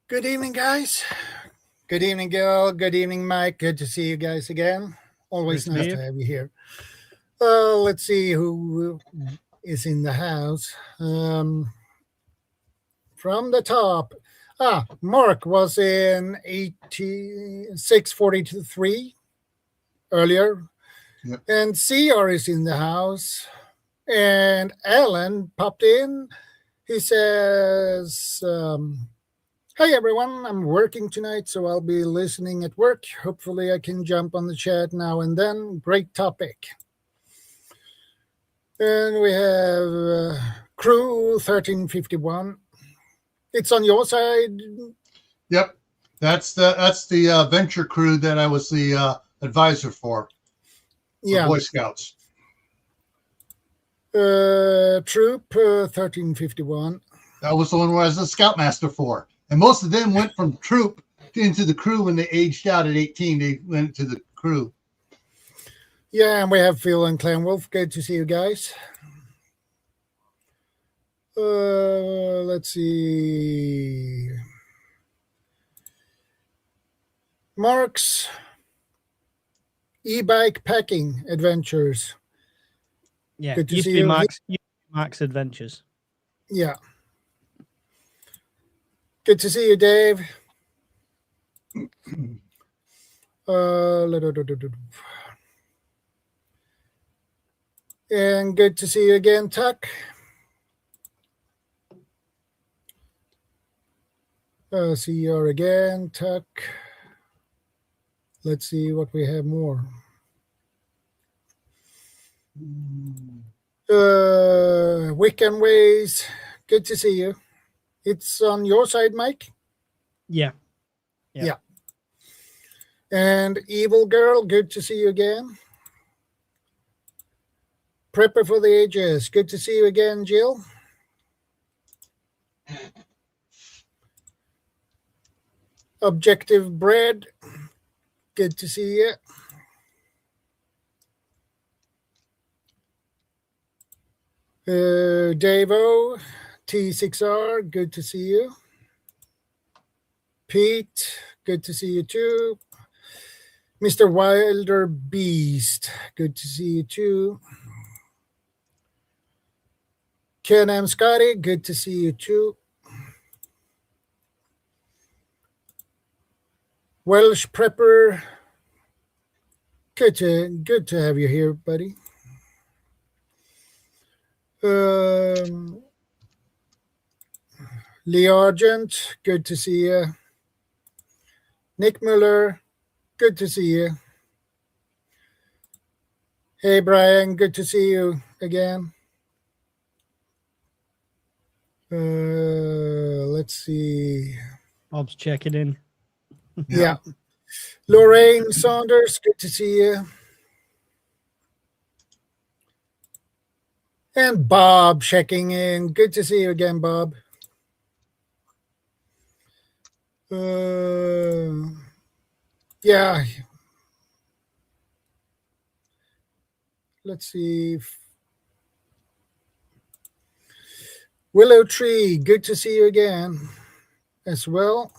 Good evening, guys. Good evening, Gil. Good evening, Mike. Good to see you guys again. Always Good to nice see to you. have you here. Let's see who is in the house. From the top. Mark was in 8643 earlier. Yep. And CR is in the house. And Alan popped in. He says, Hi everyone, I'm working tonight, so I'll be listening at work. Hopefully, I can jump on the chat now and then. Great topic. And we have Crew 1351. It's on your side. Yep, that's the venture crew that I was the advisor for Boy Scouts. Troop 1351. That was the one where I was the scoutmaster for. And most of them went from troop into the crew when they aged out at 18. They went to the crew. Yeah, and we have Phil and Clan Wolf. Good to see you guys. Let's see. Mark's e-bike packing adventures. Yeah, Good to used see to be you. Mark's Adventures. Yeah. Good to see you, Dave. And good to see you again, Tuck. See you again, Tuck. Let's see what we have more. Weekend Ways. Good to see you. It's on your side, Mike? Yeah. And Evil Girl, good to see you again. Prepper for the Ages, good to see you again, Jill. Objective Bread, good to see you. Davo, T6R, good to see you. Pete, good to see you too. Mr. Wilder Beast, good to see you too. Ken M. Scotty, good to see you too. Welsh Prepper, good to have you here, buddy. Lee Argent, good to see you. Nick Muller, good to see you. Hey, Brian, good to see you again. Let's see. Bob's checking in. Yeah. Lorraine Saunders, good to see you. And Bob checking in. Good to see you again, Bob. Yeah. Let's see. Willow Tree, good to see you again as well.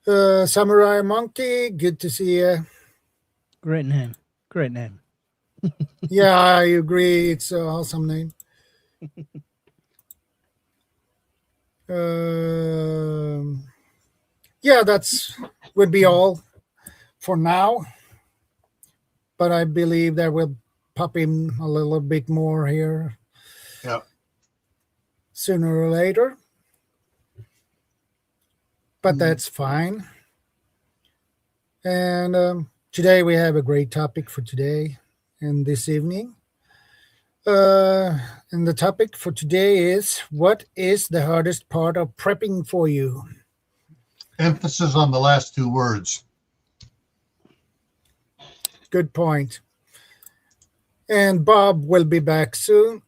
Samurai Monkey, good to see you. Great name. Great name. Yeah, I agree. It's an awesome name. Yeah, would be all for now. But I believe there will pop in a little bit more here. Yep. Sooner or later. But that's fine. And today we have a great topic for today and this evening. And the topic for today is, what is the hardest part of prepping for you? Emphasis on the last two words. Good point. And Bob will be back soon.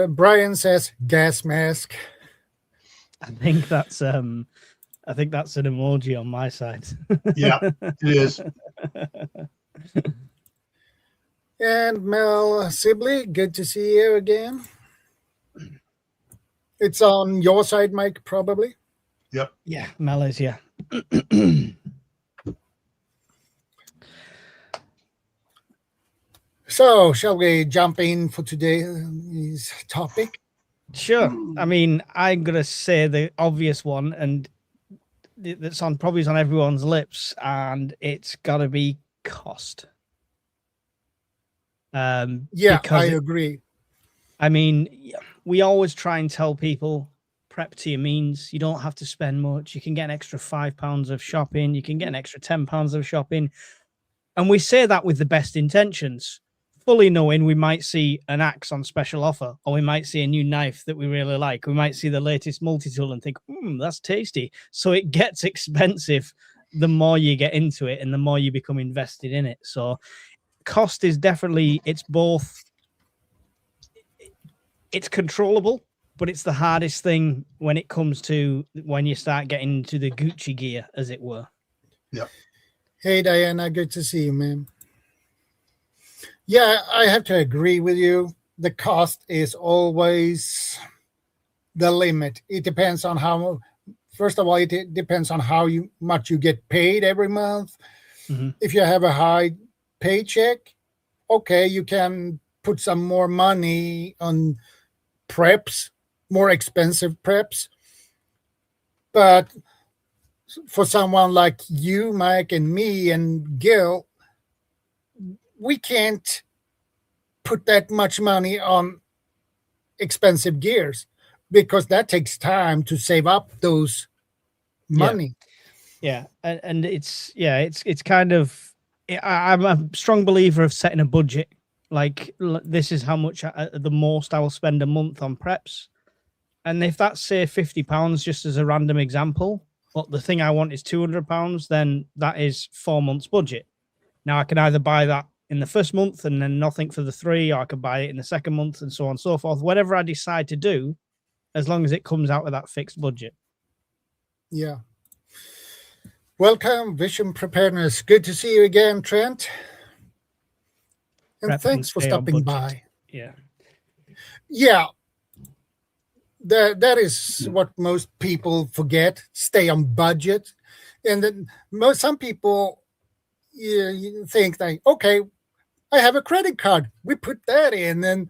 Brian says gas mask. I think that's an emoji on my side. Yeah, it is. And Mel Sibley, good to see you again. It's on your side, Mike, probably. Yep. Yeah, Mel is, yeah. So, shall we jump in for today's topic? Sure. I mean, I'm gonna say the obvious one, and that's on probably is on everyone's lips, and it's gotta be cost. Yeah, I agree. I mean, we always try and tell people prep to your means. You don't have to spend much. You can get an extra £5 of shopping. You can get an extra £10 of shopping. And we say that with the best intentions, fully knowing we might see an axe on special offer, or we might see a new knife that we really like. We might see the latest multi-tool and think, that's tasty. So it gets expensive the more you get into it and the more you become invested in it. So cost is definitely, it's both, it's controllable, but it's the hardest thing when it comes to when you start getting into the Gucci gear, as it were. Yep. Hey, Diana, good to see you, man. Yeah, I have to agree with you. The cost is always the limit. It depends on how, first of all, it depends on how much you get paid every month. Mm-hmm. If you have a high paycheck, okay, you can put some more money on preps, more expensive preps. But for someone like you, Mike, and me, and Gil, we can't put that much money on expensive gears because that takes time to save up those money. Yeah. And it's kind of, I'm a strong believer of setting a budget. Like, this is how much the most I will spend a month on preps. And if that's, say, £50, just as a random example, but the thing I want is £200, then that is 4 months budget. Now I can either buy that in the first month and then nothing for the 3, or I could buy it in the second month, and so on and so forth. Whatever I decide to do, as long as it comes out with that fixed budget. Yeah. Welcome, Vision Preparedness. Good to see you again, Trent. And Prep thanks for stay on stopping budget. by. Yeah. Yeah. That is what most people forget. Stay on budget. And then some people you think like, okay, I have a credit card. We put that in, and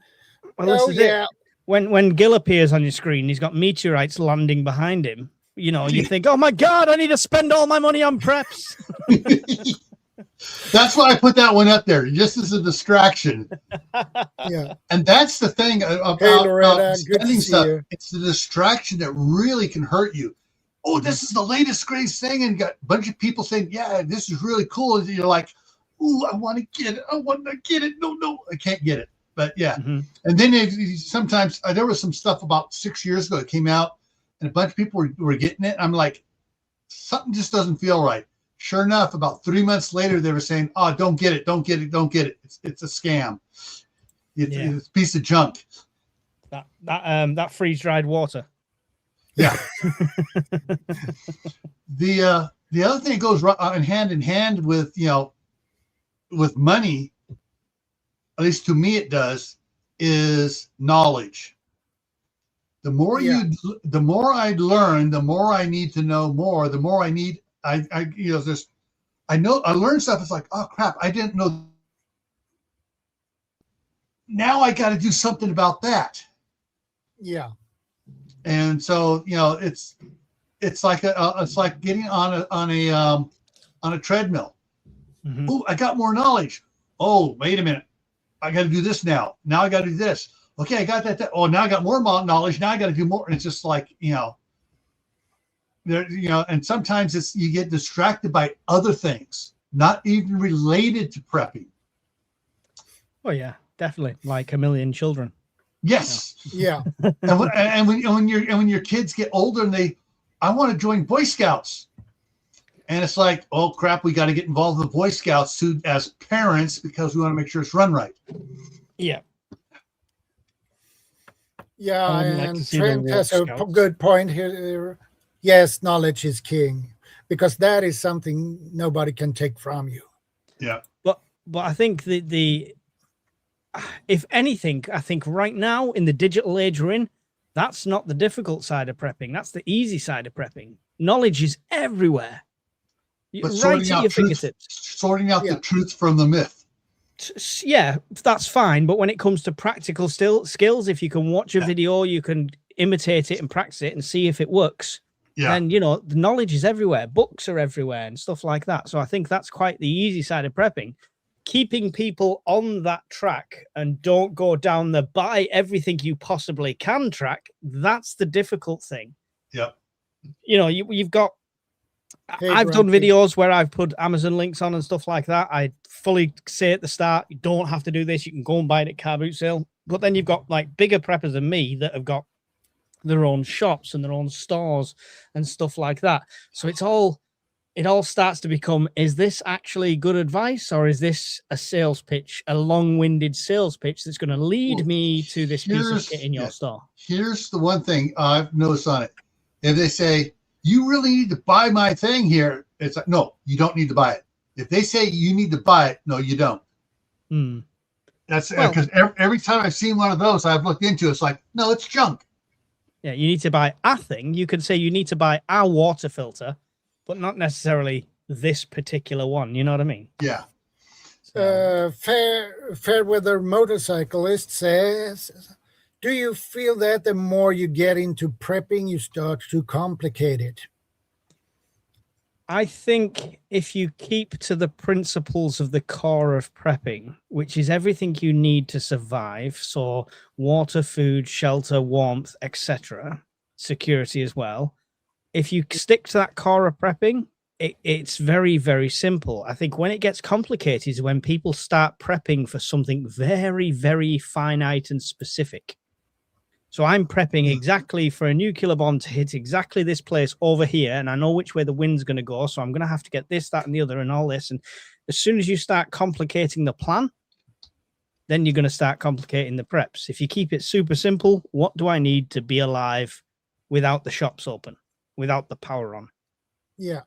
well, this is it. When Gil appears on your screen, he's got meteorites landing behind him. You know, you think, oh my God, I need to spend all my money on preps. That's why I put that one up there, just as a distraction. Yeah. And that's the thing about, spending stuff. It's the distraction that really can hurt you. Oh, this is the latest greatest thing, and got a bunch of people saying, yeah, this is really cool. And you're like, ooh, I want to get it. I want to get it. No, I can't get it. But yeah. Mm-hmm. And then sometimes there was some stuff about 6 years ago that came out, and a bunch of people were getting it. I'm like, something just doesn't feel right. Sure enough, about 3 months later, they were saying, oh, don't get it. It's a scam. It's a piece of junk. That freeze-dried water. Yeah. The other thing that goes hand in hand with, with money, at least to me it does, is knowledge. The more the more I learn, the more I need to know more, the more I need, I learn stuff. It's like, oh crap, I didn't know. Now I got to do something about that. Yeah. And so, it's like it's like getting on a treadmill. Mm-hmm. Oh, I got more knowledge. Oh, wait a minute. I got to do this now. Now I got to do this. Okay, I got that. Oh, now I got more knowledge. Now I got to do more. And it's just like, and sometimes you get distracted by other things, not even related to prepping. Oh yeah, definitely. Like a million children. Yes. Yeah. and when your kids get older and I want to join Boy Scouts, and it's like, oh crap, we got to get involved with Boy Scouts too as parents because we want to make sure it's run right. Yeah. Yeah, and Trent has a good point here. Yes, knowledge is king, because that is something nobody can take from you. Yeah. But I think the if anything, I think right now in the digital age we're in, that's not the difficult side of prepping. That's the easy side of prepping. Knowledge is everywhere. But Right at your fingertips. Sorting out the truth from the myth. Yeah, that's fine. But when it comes to practical skills, if you can watch a video, you can imitate it and practice it and see if it works. Then, you know, the knowledge is everywhere. Books are everywhere and stuff like that. So I think that's quite the easy side of prepping. Keeping people on that track and don't go down the buy everything you possibly can track. That's the difficult thing. Yep. You know, you've got, I've done videos where I've put Amazon links on and stuff like that. I fully say at the start, you don't have to do this. You can go and buy it at car boot sale. But then you've got like bigger preppers than me that have got their own shops and their own stores and stuff like that. So it all starts to become, is this actually good advice, or is this a sales pitch, a long-winded sales pitch that's going to lead me to this piece of kit in your store? Here's the one thing I've noticed on it. If they say, you really need to buy my thing here, it's like, no, you don't need to buy it. If they say you need to buy it, no, you don't. That's because every time I've seen one of those, I've looked into it, it's like, no, it's junk. Yeah, you need to buy a thing. You could say you need to buy a water filter, but not necessarily this particular one. You know what I mean? Yeah. Fair weather motorcyclist says, do you feel that the more you get into prepping, you start to complicate it? I think if you keep to the principles of the core of prepping, which is everything you need to survive, so water, food, shelter, warmth, etc., security as well. If you stick to that core of prepping, it's very, very simple. I think when it gets complicated is when people start prepping for something very, very finite and specific. So I'm prepping exactly for a nuclear bomb to hit exactly this place over here, and I know which way the wind's going to go, so I'm going to have to get this, that, and the other, and all this. And as soon as you start complicating the plan, then you're going to start complicating the preps. If you keep it super simple, what do I need to be alive without the shops open, without the power on? Yeah.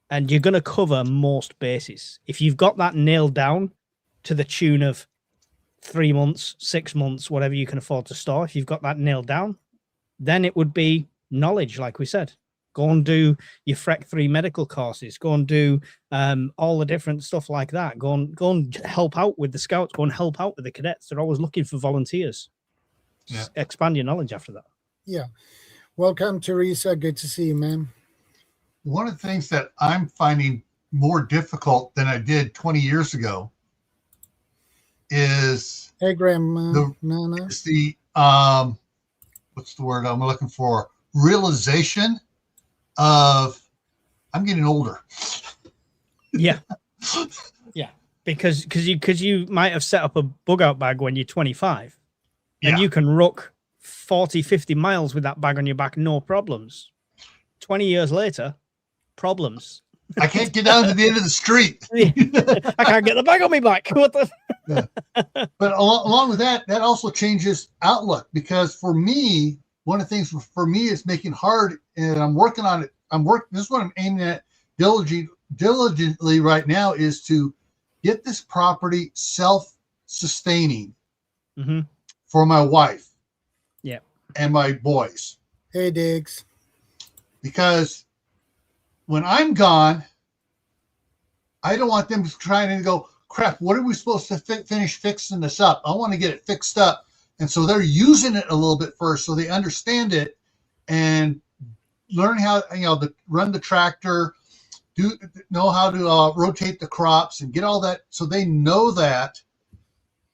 And you're going to cover most bases. If you've got that nailed down to the tune of 3 months, 6 months, whatever you can afford to store, if you've got that nailed down, then it would be knowledge, like we said. Go and do your FREC 3 medical courses. Go and do all the different stuff like that. Go and help out with the scouts. Go and help out with the cadets. They're always looking for volunteers. Yeah. Expand your knowledge after that. Yeah. Welcome, Teresa. Good to see you, ma'am. One of the things that I'm finding more difficult than I did 20 years ago is what's the word I'm looking for? Realization of I'm getting older. Yeah. Yeah. Because you might have set up a bug out bag when you're 25 and you can ruck 40, 50 miles with that bag on your back, no problems. 20 years later, problems. I can't get down to the end of the street. I can't get the bag on my back. What the? Yeah. But along with that, that also changes outlook, because for me, one of the things for me is making hard, and I'm working on it. This is what I'm aiming at diligently right now, is to get this property self-sustaining for my wife. Yeah. And my boys. Hey, Diggs. Because when I'm gone, I don't want them trying to go, crap, what are we supposed to finish fixing this up? I want to get it fixed up. And so they're using it a little bit first so they understand it and learn how, to run the tractor, know how to rotate the crops and get all that. So they know that.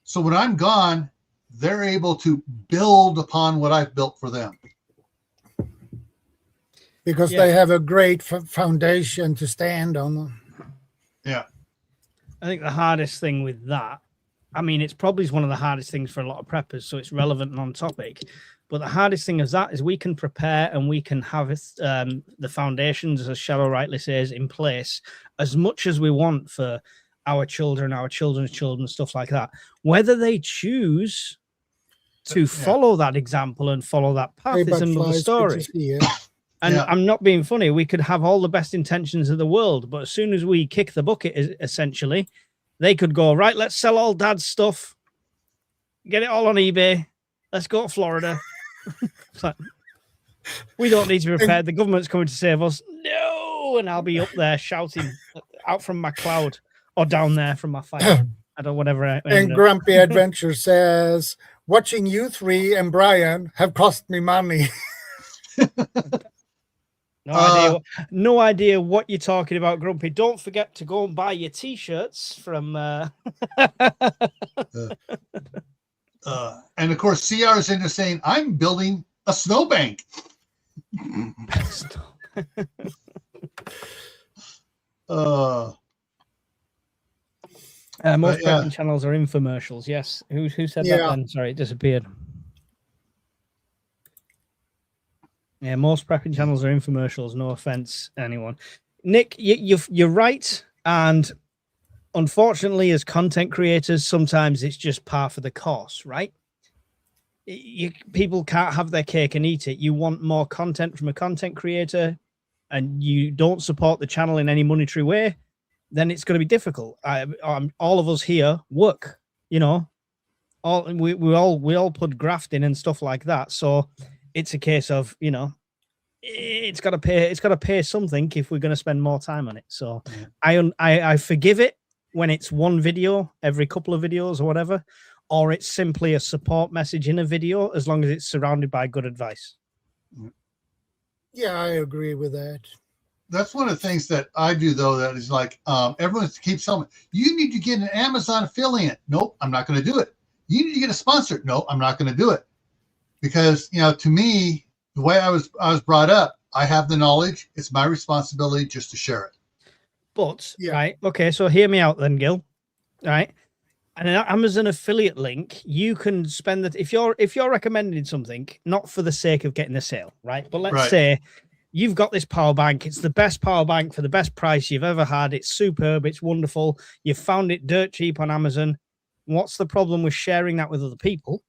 So when I'm gone, they're able to build upon what I've built for them. Because they have a great foundation to stand on. Yeah. I think the hardest thing with that, I mean, it's probably one of the hardest things for a lot of preppers, so it's relevant and on topic. But the hardest thing of that is we can prepare and we can have the foundations, as Cheryl rightly says, in place as much as we want for our children, our children's children, stuff like that. Whether they choose to follow that example and follow that path is another story. And I'm not being funny. We could have all the best intentions of the world, but as soon as we kick the bucket, essentially, they could go, right, let's sell all dad's stuff. Get it all on eBay. Let's go to Florida. Like, we don't need to be prepared. The government's coming to save us. No, and I'll be up there shouting out from my cloud or down there from my fire. I don't whatever. And Grumpy Adventure says, watching you three and Brian have cost me money. No idea what you're talking about, Grumpy. Don't forget to go and buy your t-shirts from and of course CR's into saying, I'm building a snowbank. Most prepping channels are infomercials. Yes. Who said that then? Sorry, it disappeared. Yeah, most prepping channels are infomercials. No offense, anyone. Nick, you're right. And unfortunately, as content creators, sometimes it's just par for the course, right? People can't have their cake and eat it. You want more content from a content creator and you don't support the channel in any monetary way, then it's going to be difficult. All of us here work, you know, we all put graft in and stuff like that. So it's a case of, you know, it's got to pay something if we're going to spend more time on it. So I forgive it when it's one video every couple of videos or whatever, or it's simply a support message in a video, as long as it's surrounded by good advice. Yeah, I agree with that. That's one of the things that I do, though, that is like, everyone keeps telling me, you need to get an Amazon affiliate. Nope, I'm not going to do it. You need to get a sponsor. No, I'm not going to do it. Because, you know, to me, the way I was brought up, I have the knowledge. It's my responsibility just to share it. But, right, okay, so hear me out then, Gil. All right. And an Amazon affiliate link, you can spend that if you're recommending something, not for the sake of getting a sale, right? But let's say you've got this power bank. It's the best power bank for the best price you've ever had. It's superb. It's wonderful. You've found it dirt cheap on Amazon. What's the problem with sharing that with other people?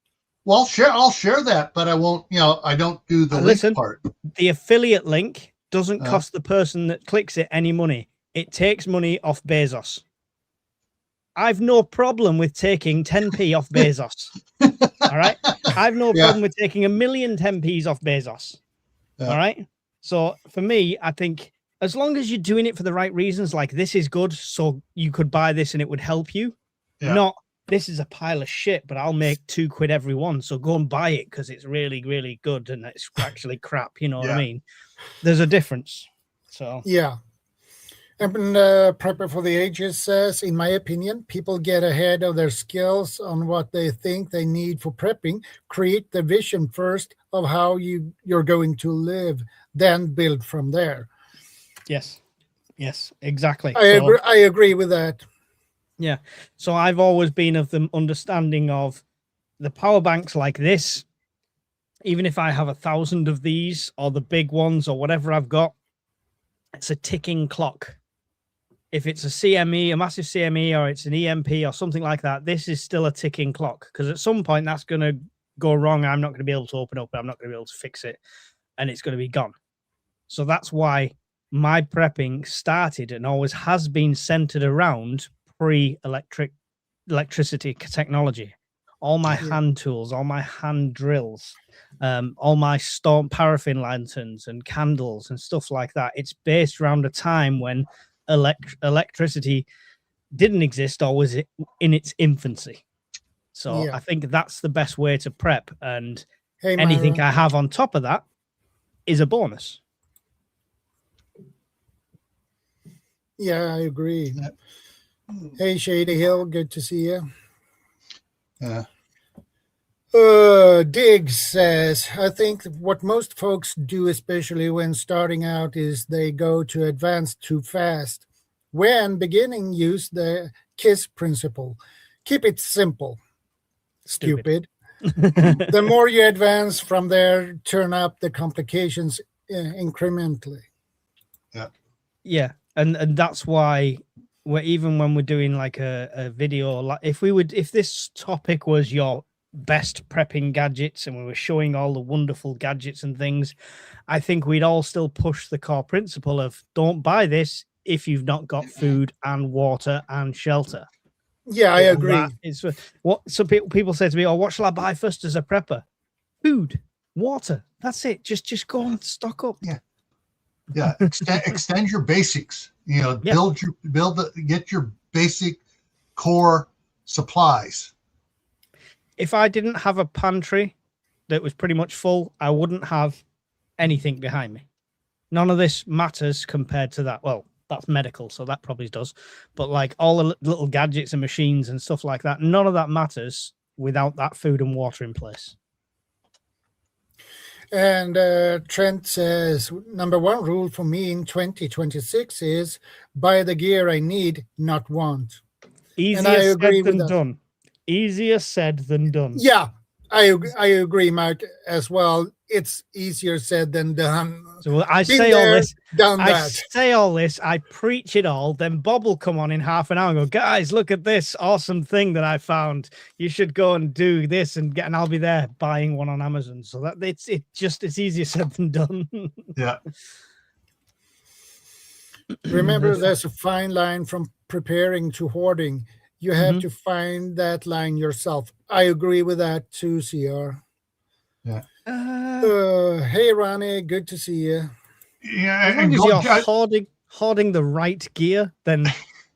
Well, I'll share that, but I won't, you know, I don't do the link part. The affiliate link doesn't cost the person that clicks it any money. It takes money off Bezos. I've no problem with taking 10p off Bezos. All right. I've no problem with taking 1,000,000 10p's off Bezos. All right. So for me, I think as long as you're doing it for the right reasons, like this is good, so you could buy this and it would help you. Not this is a pile of shit, but I'll make £2 every one. So go and buy it because it's really, really good and it's actually crap. You know what I mean? There's a difference. So yeah. And Prepper for the Ages says, in my opinion, people get ahead of their skills on what they think they need for prepping. Create the vision first of how you're going to live, then build from there. Yes, exactly. I agree with that. Yeah. So I've always been of the understanding of the power banks like this. Even if I have 1,000 of these or the big ones or whatever I've got, it's a ticking clock. If it's a CME, a massive CME, or it's an EMP or something like that, this is still a ticking clock because at some point that's going to go wrong. I'm not going to be able to open up. I'm not going to be able to fix it and it's going to be gone. So that's why my prepping started and always has been centered around pre-electricity technology. All my hand tools, all my hand drills, all my storm paraffin lanterns and candles and stuff like that. It's based around a time when electricity didn't exist or was in its infancy. So I think that's the best way to prep. And anything I have on top of that is a bonus. Yeah, I agree. Hey, Shady Hill, good to see you. Diggs says, I think what most folks do, especially when starting out, is they go to advanced too fast. When beginning, use the KISS principle. Keep it simple. Stupid. The more you advance from there, turn up the complications incrementally. Yeah. And that's why even when we're doing like a video, like if this topic was your best prepping gadgets and we were showing all the wonderful gadgets and things, I think we'd all still push the core principle of don't buy this if you've not got food and water and shelter. Yeah, I agree. It's what some people say to me, "Oh, what shall I buy first as a prepper?" Food, water. That's it. Just go and stock up. Yeah. Extend your basics. You know, get your basic core supplies. If I didn't have a pantry that was pretty much full, I wouldn't have anything behind me. None of this matters compared to that. Well, that's medical, so that probably does. But like all the little gadgets and machines and stuff like that, none of that matters without that food and water in place. And Trent says, number one rule for me in 2026 is buy the gear I need, not want. Easier said than done. Easier said than done. Yeah, I agree, Mark, as well. It's easier said than done. So I say all this, I preach it all, then Bob will come on in half an hour and go, guys, look at this awesome thing that I found. You should go and do this and I'll be there buying one on Amazon. So that it's easier said than done. Yeah. Remember, there's a fine line from preparing to hoarding. You have to find that line yourself. I agree with that too, CR. Yeah. Hey, Ronnie, good to see you. Yeah, as long as you're hoarding the right gear, then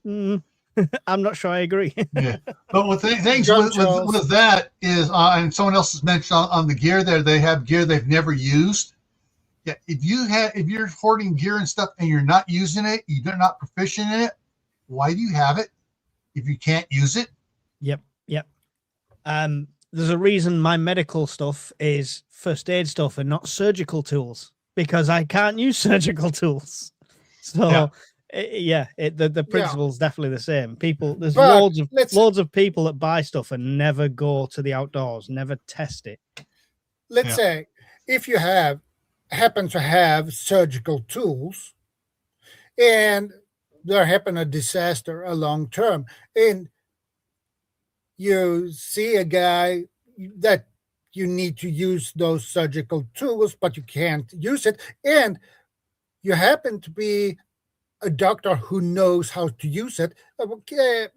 I'm not sure I agree. Yeah, but with things with that is, and someone else has mentioned on the gear there, they have gear they've never used. Yeah, if you're hoarding gear and stuff and you're not using it, you're not proficient in it, why do you have it if you can't use it? Yep. There's a reason my medical stuff is first aid stuff and not surgical tools, because I can't use surgical tools. So the principle is definitely the same. There's loads of people that buy stuff and never go to the outdoors, never test it. Let's say if you happen to have surgical tools and there happened a disaster, a long term, and you see a guy that you need to use those surgical tools, but you can't use it, and you happen to be a doctor who knows how to use it, okay,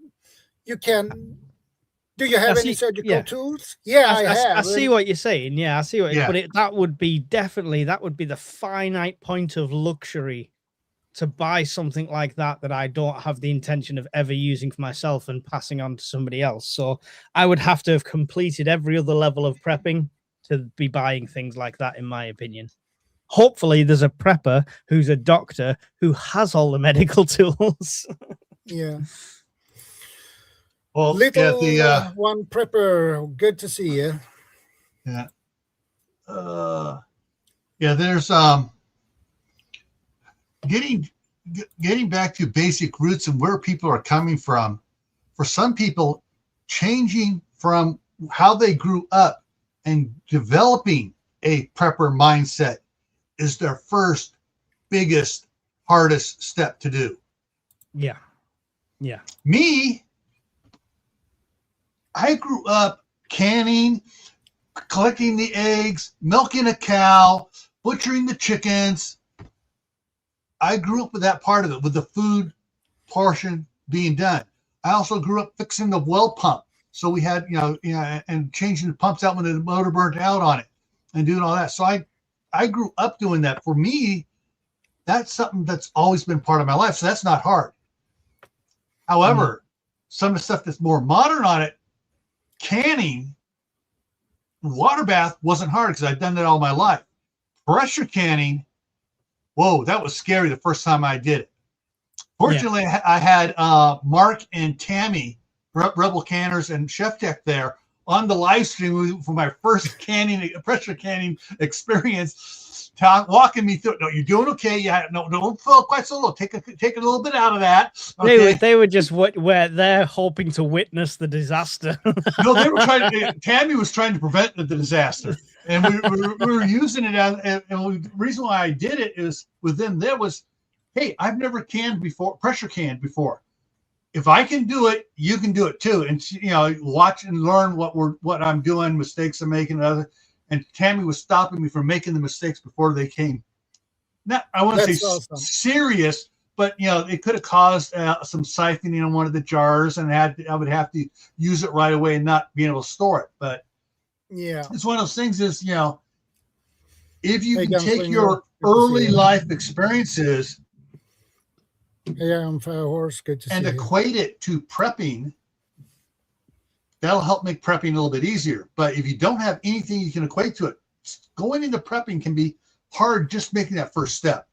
you can. Do you have any surgical tools? Yeah, I have. I see what you're saying. Yeah, I see what. But that would be the finite point of luxury to buy something like that I don't have the intention of ever using for myself and passing on to somebody else. So I would have to have completed every other level of prepping to be buying things like that, in my opinion. Hopefully there's a prepper who's a doctor who has all the medical tools. Yeah. Well, one prepper, good to see you. Yeah. There's getting back to basic roots and where people are coming from. For some people, changing from how they grew up and developing a prepper mindset is their first, biggest, hardest step to do. Yeah. Me, I grew up canning, collecting the eggs, milking a cow, butchering the chickens. I grew up with that part of it, with the food portion being done. I also grew up fixing the well pump. So we had, and changing the pumps out when the motor burnt out on it and doing all that. So I grew up doing that. For me, that's something that's always been part of my life. So that's not hard. However, some of the stuff that's more modern on it, canning, water bath wasn't hard because I'd done that all my life. Pressure canning, whoa, that was scary the first time I did it. Fortunately, I had Mark and Tammy, Rebel Canners and Chef Tech there on the live stream for my first pressure canning experience, walking me through it. No, you're doing okay. Yeah, no, don't feel quite so low. Take a little bit out of that. Okay. They were just where they're hoping to witness the disaster. No, they were Tammy was trying to prevent the disaster. And we were using it and the reason why I did it is within there was, hey, I've never pressure canned before. If I can do it, you can do it too. And watch and learn what I'm doing, mistakes I'm making, and Tammy was stopping me from making the mistakes before they came. Not I want to say awesome. Serious, but it could have caused some siphoning in one of the jars, and I would have to use it right away and not being able to store it. But yeah, it's one of those things is, if you Hey, can take Gunslinger, your good to see early you. life experiences Yeah, I'm Fire Horse. Good to and see you. equate it to prepping, that'll help make prepping a little bit easier. But if you don't have anything you can equate to it, going into prepping can be hard, just making that first step.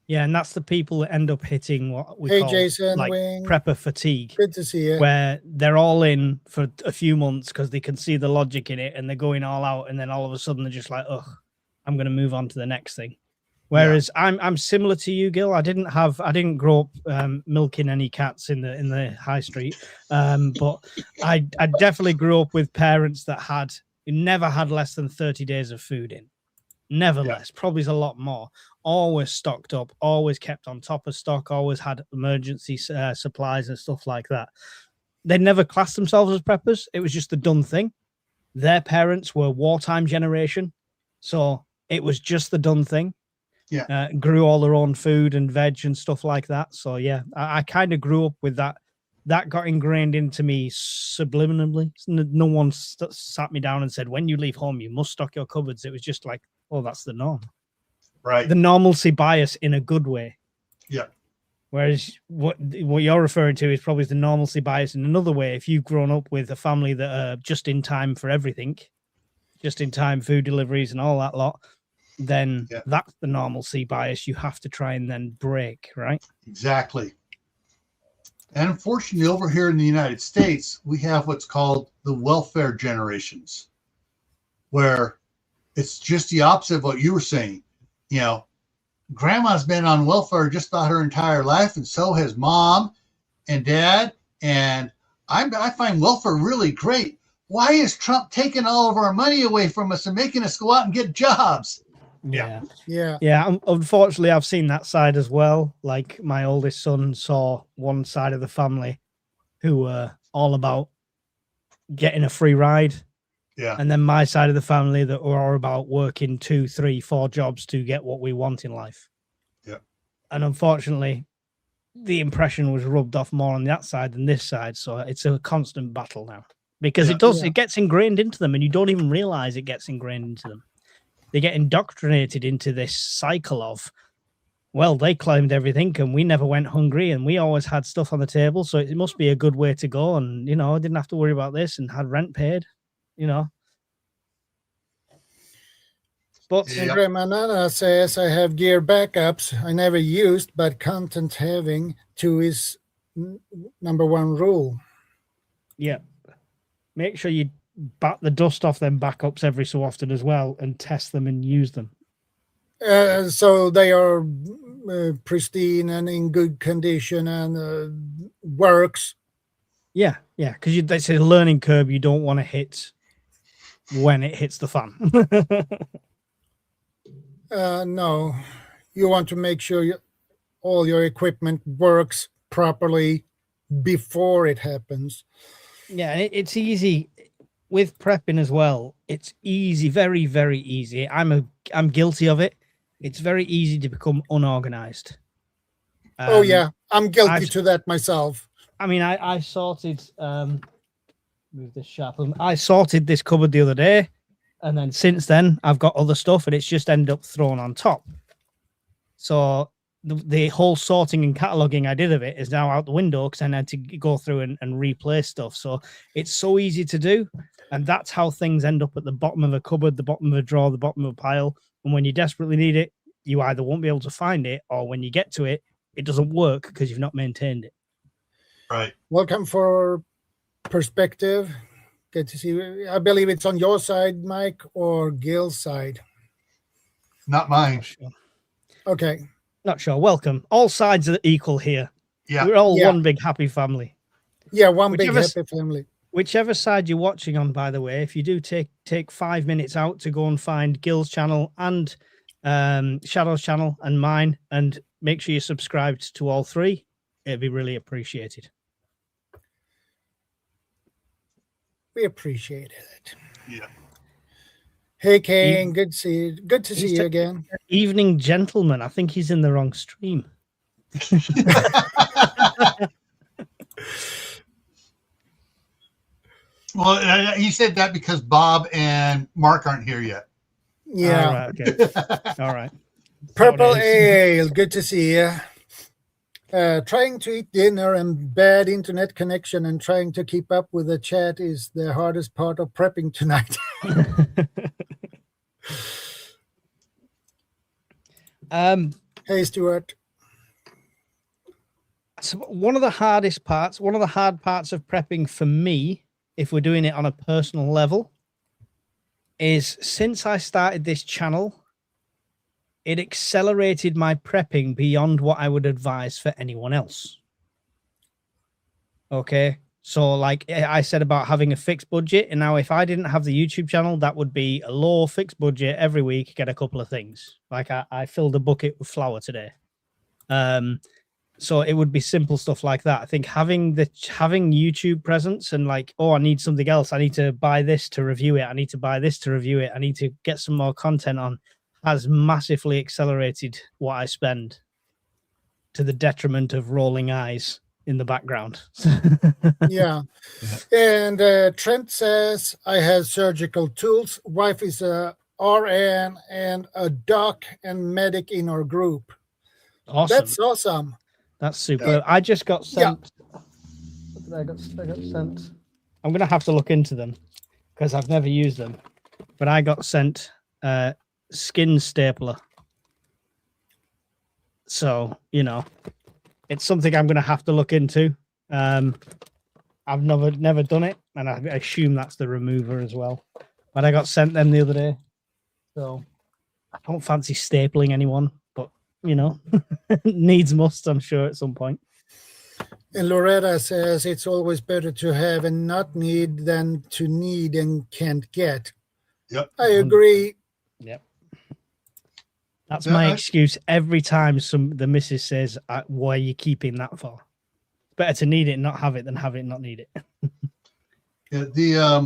Yeah, and that's the people that end up hitting what we Hey, call Jason like Wing. prepper fatigue, Good to see you. where they're all in for a few months because they can see the logic in it and they're going all out, and then all of a sudden they're just like, oh, I'm going to move on to the next thing. Whereas I'm similar to you, Gil. I didn't grow up milking any cats in the high street, but I definitely grew up with parents that never had less than 30 days of food in. Never less, probably a lot more. Always stocked up, always kept on top of stock, always had emergency supplies and stuff like that. They never classed themselves as preppers. It was just the done thing. Their parents were wartime generation, so it was just the done thing. Yeah. Grew all their own food and veg and stuff like that. So yeah, I kind of grew up with that. That got ingrained into me subliminally. No one sat me down and said, when you leave home, you must stock your cupboards. It was just like, oh, that's the norm. Right. The normalcy bias in a good way. Yeah. Whereas what you're referring to is probably the normalcy bias in another way. If you've grown up with a family that are just in time for everything, just in time food deliveries and all that lot, then that's the normalcy bias you have to try and then break, right? Exactly. And unfortunately, over here in the United States, we have what's called the welfare generations, where it's just the opposite of what you were saying. Grandma's been on welfare just about her entire life, and so has mom and dad. And I find welfare really great. Why is Trump taking all of our money away from us and making us go out and get jobs? Yeah. Yeah. Unfortunately, I've seen that side as well. Like my oldest son saw one side of the family who were all about getting a free ride. Yeah. And then my side of the family that were all about working 2, 3, 4 jobs to get what we want in life. Yeah. And unfortunately, the impression was rubbed off more on that side than this side. So it's a constant battle now because it gets ingrained into them and you don't even realize it gets ingrained into them. They get indoctrinated into this cycle of, well, they claimed everything and we never went hungry and we always had stuff on the table. So it must be a good way to go. And, I didn't have to worry about this and had rent paid, But Grandma Nana says I have gear backups I never used, but content having to is number one rule. Yeah. Make sure you bat the dust off them backups every so often as well and test them and use them. So they are pristine and in good condition and works. Yeah. Because that's a learning curve you don't want to hit when it hits the fan. No, you want to make sure all your equipment works properly before it happens. Yeah, and it's easy with prepping as well. It's easy, very, very easy. I'm guilty of it. It's very easy to become unorganized. Oh yeah, I'm guilty to that myself. I mean, I sorted. Move this sharp. I sorted this cupboard the other day. And then since then, I've got other stuff and it's just ended up thrown on top. So the whole sorting and cataloging I did of it is now out the window because I had to go through and replace stuff. So it's so easy to do. And that's how things end up at the bottom of a cupboard, the bottom of a drawer, the bottom of a pile. And when you desperately need it, you either won't be able to find it or when you get to it, it doesn't work because you've not maintained it. Right. Welcome for perspective. Good to see you. I believe it's on your side, Mike, or Gil's side. Not mine. Sure. Okay. Not sure. Welcome. All sides are equal here. Yeah. We're all one big happy family. Yeah, big happy family. Whichever side you're watching on, by the way, if you do take 5 minutes out to go and find Gil's channel and Shadow's channel and mine, and make sure you're subscribed to all three, it'd be really appreciated. We appreciated it. Yeah. Hey, Kane. Good to see you again. Evening, gentlemen. I think he's in the wrong stream. Well, he said that because Bob and Mark aren't here yet. Yeah. All right. Okay. All right. Purple Ale, good to see you. Trying to eat dinner and bad internet connection and trying to keep up with the chat is the hardest part of prepping tonight. Hey, Stuart. So one of the hard parts of prepping for me, if we're doing it on a personal level, is since I started this channel, it accelerated my prepping beyond what I would advise for anyone else. Okay. So like I said about having a fixed budget, and now if I didn't have the YouTube channel, that would be a low fixed budget every week, get a couple of things. Like I filled a bucket with flour today. So it would be simple stuff like that. I think having YouTube presence and like, oh, I need something else. I need to buy this to review it. I need to buy this to review it. I need to get some more content on, has massively accelerated what I spend, to the detriment of rolling eyes in the background. Yeah. And Trent says, I have surgical tools. Wife is a RN and a doc and medic in our group. Awesome. That's awesome. That's super. I just got sent. Yeah. I got sent. I'm gonna have to look into them because I've never used them. But I got sent skin stapler. So it's something I'm gonna have to look into. I've never done it, and I assume that's the remover as well. But I got sent them the other day, so I don't fancy stapling anyone. Needs must, I'm sure, at some point. And Loretta says it's always better to have and not need than to need and can't get. Yep. I agree. Yep. That's my excuse every time the missus says, why are you keeping that for? Better to need it and not have it than have it and not need it. Yeah,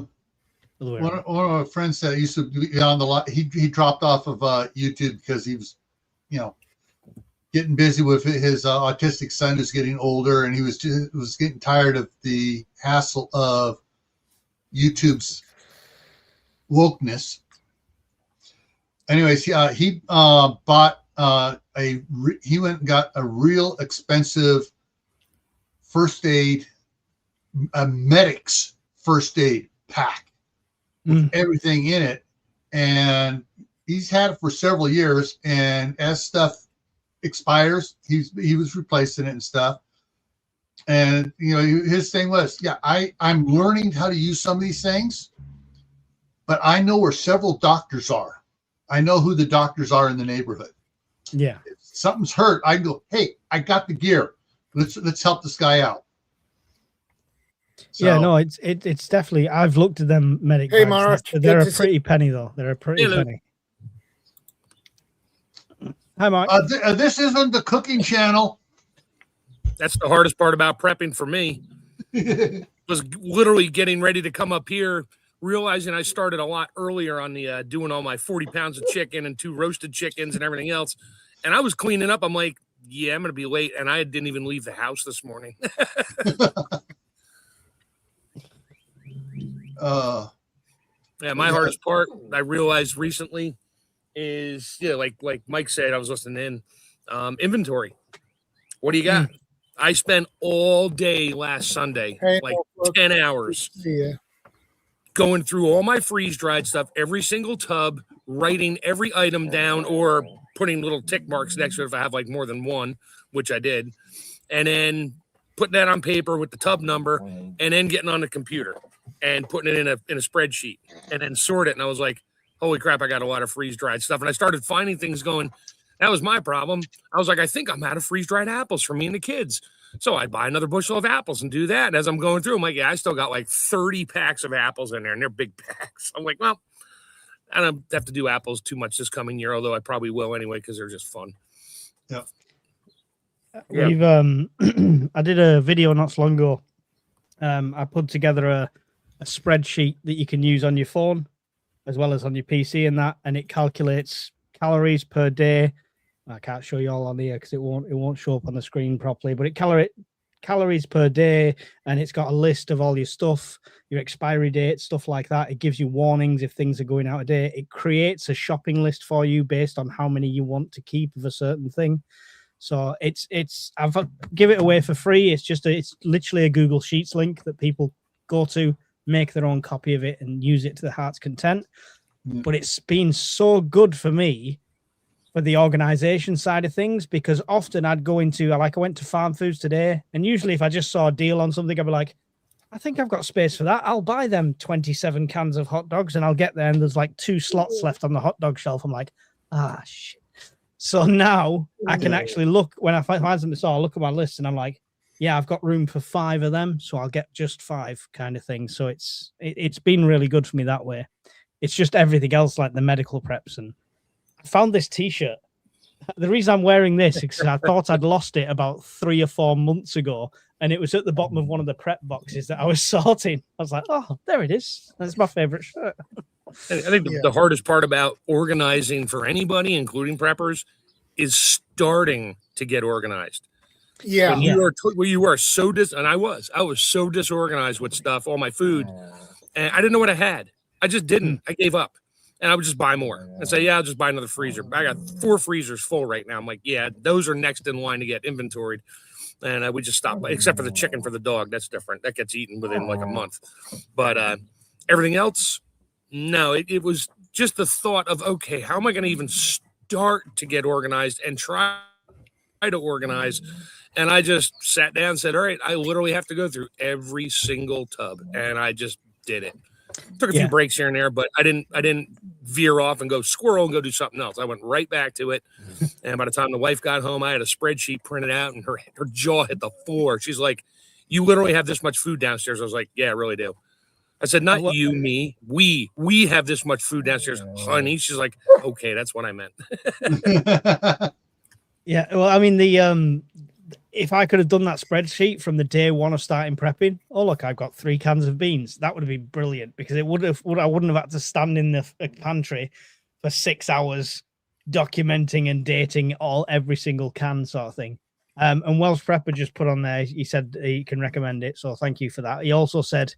one of our friends that used to be on the lot, he dropped off of YouTube because he was, getting busy with his autistic son who's getting older, and he was getting tired of the hassle of YouTube's wokeness. Anyways, he bought he went and got a real expensive first aid, a medic's first aid pack with everything in it, and he's had it for several years. And as stuff expires, he was replacing it and stuff. And his thing was, I'm learning how to use some of these things, but I know where several doctors are. I know who the doctors are in the neighborhood. Yeah. If something's hurt, I go, hey, I got the gear. Let's help this guy out. So, yeah, no, it's definitely, I've looked at them medic Hey, bags. Mark, They're a pretty penny though. They're a pretty penny. Hi, Mark. This isn't the cooking channel. That's the hardest part about prepping for me. Was literally getting ready to come up here, realizing I started a lot earlier on the doing all my 40 pounds of chicken and 2 roasted chickens and everything else. And I was cleaning up. I'm like, yeah, I'm going to be late. And I didn't even leave the house this morning. Yeah, my hardest part, I realized recently, is like Mike said, I was listening in, inventory. What do you got? I spent all day last Sunday, 10 hours going through all my freeze-dried stuff, every single tub, writing every item down or putting little tick marks next to it if I have like more than one, which I did, and then putting that on paper with the tub number, and then getting on the computer and putting it in a spreadsheet and then sort it. And I was like, holy crap, I got a lot of freeze-dried stuff. And I started finding things going, that was my problem. I was like, I think I'm out of freeze-dried apples for me and the kids. So I buy another bushel of apples and do that. And as I'm going through, I'm like, yeah, I still got like 30 packs of apples in there, and they're big packs. I'm like, well, I don't have to do apples too much this coming year, although I probably will anyway because they're just fun. Yeah. We've I did a video not so long ago. I put together a spreadsheet that you can use on your phone as well as on your PC and it calculates calories per day, I can't show you all on here because it won't show up on the screen properly. But calories per day, and it's got a list of all your stuff, your expiry date, stuff like that. It gives you warnings if things are going out of date. It creates a shopping list for you based on how many you want to keep of a certain thing. So I've give it away for free. It's literally a Google Sheets link that people go to, make their own copy of it, and use it to their heart's content. But it's been so good for me for the organization side of things, because often I'd go into, I went to Farm Foods today, and usually if I just saw a deal on something, I'd be like, I think I've got space for that. I'll buy them 27 cans of hot dogs, and I'll get there, and there's like 2 slots left on the hot dog shelf. I'm like, shit. So now I can actually look, when I find something, so I'll look at my list and I'm like, yeah, I've got room for 5 of them, so I'll get just 5 kind of thing. So it's been really good for me that way. It's just everything else, like the medical preps. And I found this T-shirt. The reason I'm wearing this is because I thought I'd lost it about 3 or 4 months ago, and it was at the bottom of one of the prep boxes that I was sorting. I was like, oh, there it is. That's my favorite shirt. I think the hardest part about organizing for anybody, including preppers, is starting to get organized. Yeah. When you are so and I was so disorganized with stuff, all my food, and I didn't know what I had. I just didn't. I gave up, and I would just buy more and say, yeah, I'll just buy another freezer. I got 4 freezers full right now. I'm like, yeah, those are next in line to get inventoried. And I would just stop, except for the chicken for the dog. That's different. That gets eaten within like a month. But everything else, no, it was just the thought of, okay, how am I going to even start to get organized and try to organize? And I just sat down and said, all right, I literally have to go through every single tub. And I just did it. Took a few breaks here and there, but I didn't veer off and go squirrel and go do something else. I went right back to it. And by the time the wife got home, I had a spreadsheet printed out, and her jaw hit the floor. She's like, you literally have this much food downstairs. I was like, yeah, I really do. I said, not you, me. We have this much food downstairs, honey. She's like, okay, that's what I meant. Yeah, well, I mean, if I could have done that spreadsheet from the day one of starting prepping, oh look, I've got 3 cans of beans. That would have been brilliant, because I wouldn't have had to stand in the pantry for 6 hours documenting and dating every single can sort of thing. And Welsh Prepper just put on there, he said he can recommend it, so thank you for that. He also said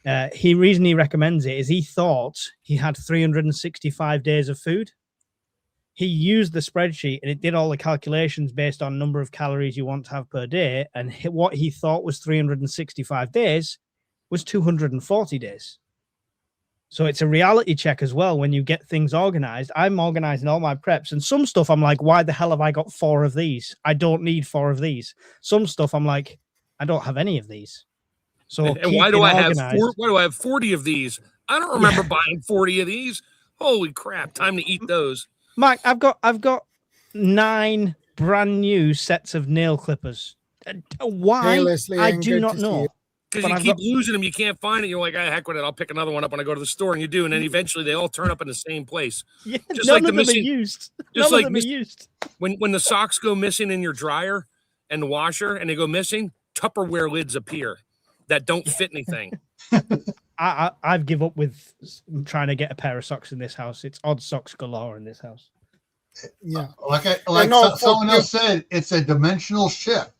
reason he recommends it is he thought he had 365 days of food. He used the spreadsheet and it did all the calculations based on number of calories you want to have per day. And what he thought was 365 days was 240 days. So it's a reality check as well when you get things organized. I'm organizing all my preps, and some stuff I'm like, why the hell have I got 4 of these? I don't need 4 of these. Some stuff I'm like, I don't have any of these. So and why do I have 40 of these? I don't remember buying 40 of these. Holy crap, time to eat those. Mike, I've got 9 brand new sets of nail clippers. Why? Hey, Leslie, I do not know. Because you keep losing them, you can't find it. You're like, heck with it. I'll pick another one up when I go to the store, and you do, and then eventually they all turn up in the same place. Yeah, just none like of them are used. Just none of them are used. When the socks go missing in your dryer and the washer, and they go missing, Tupperware lids appear that don't fit anything. I've give up with trying to get a pair of socks in this house. It's odd socks galore in this house. Yeah, someone else said, it's a dimensional shift.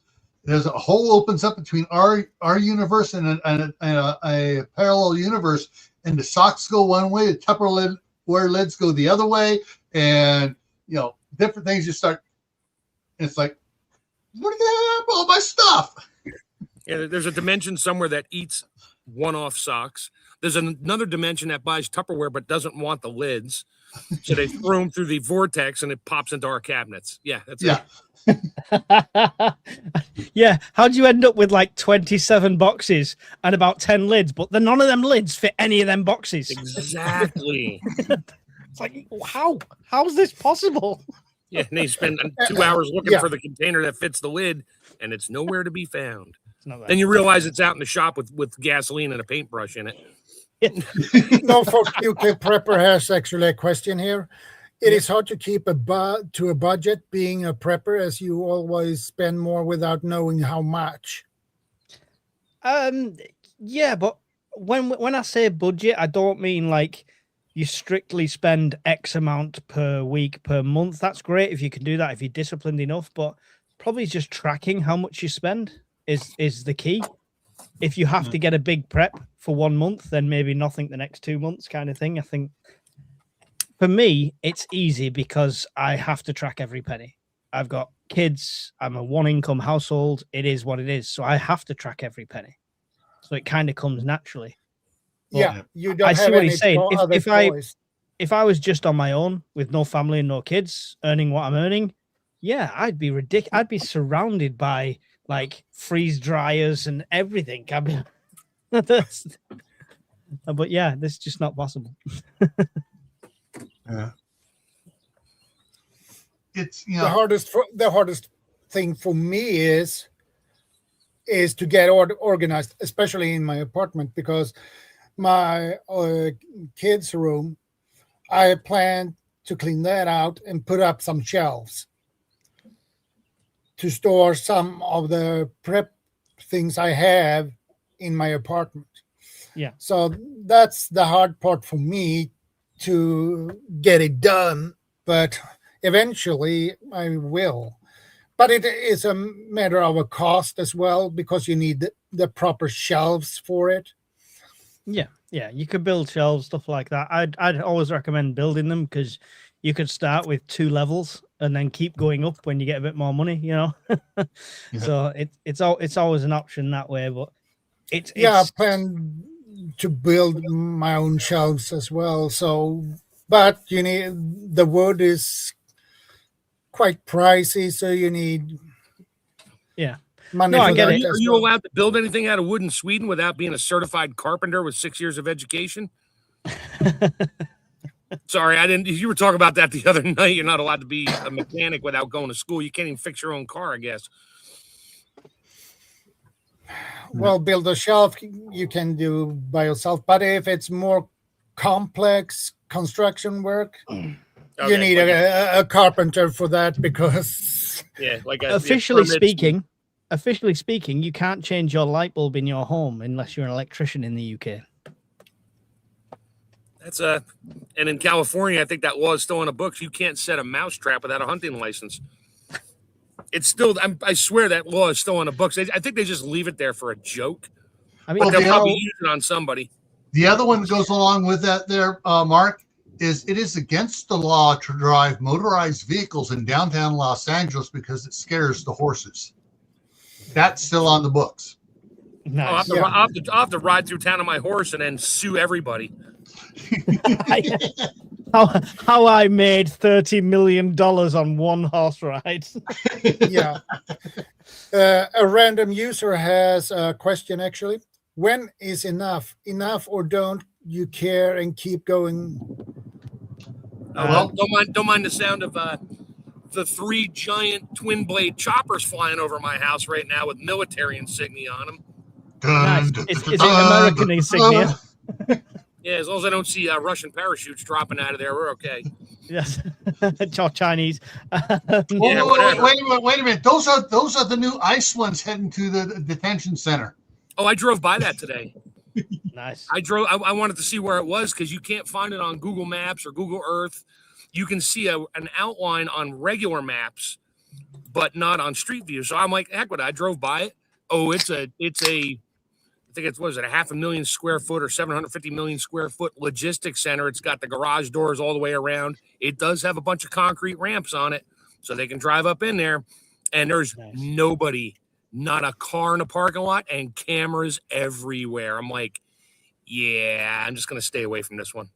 There's a hole opens up between our universe and a parallel universe, and the socks go one way, the Tupperware lids go the other way, and different things just start. It's like, where did I have all my stuff? Yeah, there's a dimension somewhere that eats one-off socks. There's another dimension that buys Tupperware but doesn't want the lids, so they throw them through the vortex and it pops into our cabinets. Yeah, that's it. Yeah. How'd you end up with like 27 boxes and about 10 lids, but none of them lids fit any of them boxes? Exactly. It's like, how's this possible? Yeah, and they spend 2 hours looking for the container that fits the lid, and it's nowhere to be found. Then you realize it's out in the shop with gasoline and a paintbrush in it. No, folks, UK Prepper has actually a question here. It is hard to keep a budget being a prepper, as you always spend more without knowing how much. Yeah, but when I say budget, I don't mean like you strictly spend X amount per week, per month. That's great if you can do that, if you're disciplined enough, but probably just tracking how much you spend is the key. If you have to get a big prep for 1 month, then maybe nothing the next 2 months kind of thing. I think for me, it's easy because I have to track every penny. I've got kids. I'm a one-income household. It is what it is. So I have to track every penny. So it kind of comes naturally. Yeah, you don't I have see what any he's saying. If I was just on my own with no family and no kids, earning what I'm earning, yeah, I'd be ridiculous. I'd be surrounded by like freeze dryers and everything. But yeah, this is just not possible. Yeah. It's the hardest thing for me is to get organized, especially in my apartment, because my kids' room, I plan to clean that out and put up some shelves to store some of the prep things I have in my apartment. Yeah. So that's the hard part for me to get it done, but eventually I will. But it is a matter of a cost as well, because you need the proper shelves for it. Yeah, you could build shelves, stuff like that. I'd always recommend building them, because you could start with 2 levels and then keep going up when you get a bit more money, you know. So it's always an option that way. But I plan to build my own shelves as well. So, but you need, the wood is quite pricey, so you need money. No, I get it. Are you allowed to build anything out of wood in Sweden without being a certified carpenter with 6 years of education? Sorry, I didn't. You were talking about that the other night. You're not allowed to be a mechanic without going to school. You can't even fix your own car, I guess. Well, build a shelf you can do by yourself, but if it's more complex construction work, you need a carpenter for that, because officially speaking, you can't change your light bulb in your home unless you're an electrician in the UK. That's and in California, I think that law is still on the books. You can't set a mouse trap without a hunting license. It's still, I swear that law is still on the books. I think they just leave it there for a joke. I mean, they'll probably use it on somebody. The other one that goes along with that there, Mark, is it is against the law to drive motorized vehicles in downtown Los Angeles because it scares the horses. That's still on the books. Nice. I'll have to ride through town on my horse and then sue everybody. How I made $30 million on one horse ride. Yeah. A random user has a question, actually. When is enough? Enough, or don't you care and keep going? Don't mind the sound of the 3 giant twin blade choppers flying over my house right now with military insignia on them. Nice. Is it American insignia? Yeah, as long as I don't see Russian parachutes dropping out of there, we're okay. Yes, Chinese. Wait a minute. Those are the new ice ones heading to the detention center. Oh, I drove by that today. Nice. I wanted to see where it was, because you can't find it on Google Maps or Google Earth. You can see an outline on regular maps, but not on Street View. So I'm like, heck with it. I drove by it. Oh, it's a I think it's, what is it, a 500,000 square foot or 750 million square foot logistics center. It's got the garage doors all the way around. It does have a bunch of concrete ramps on it, so they can drive up in there. And there's nobody, not a car in the parking lot, and cameras everywhere. I'm like, yeah, I'm just going to stay away from this one.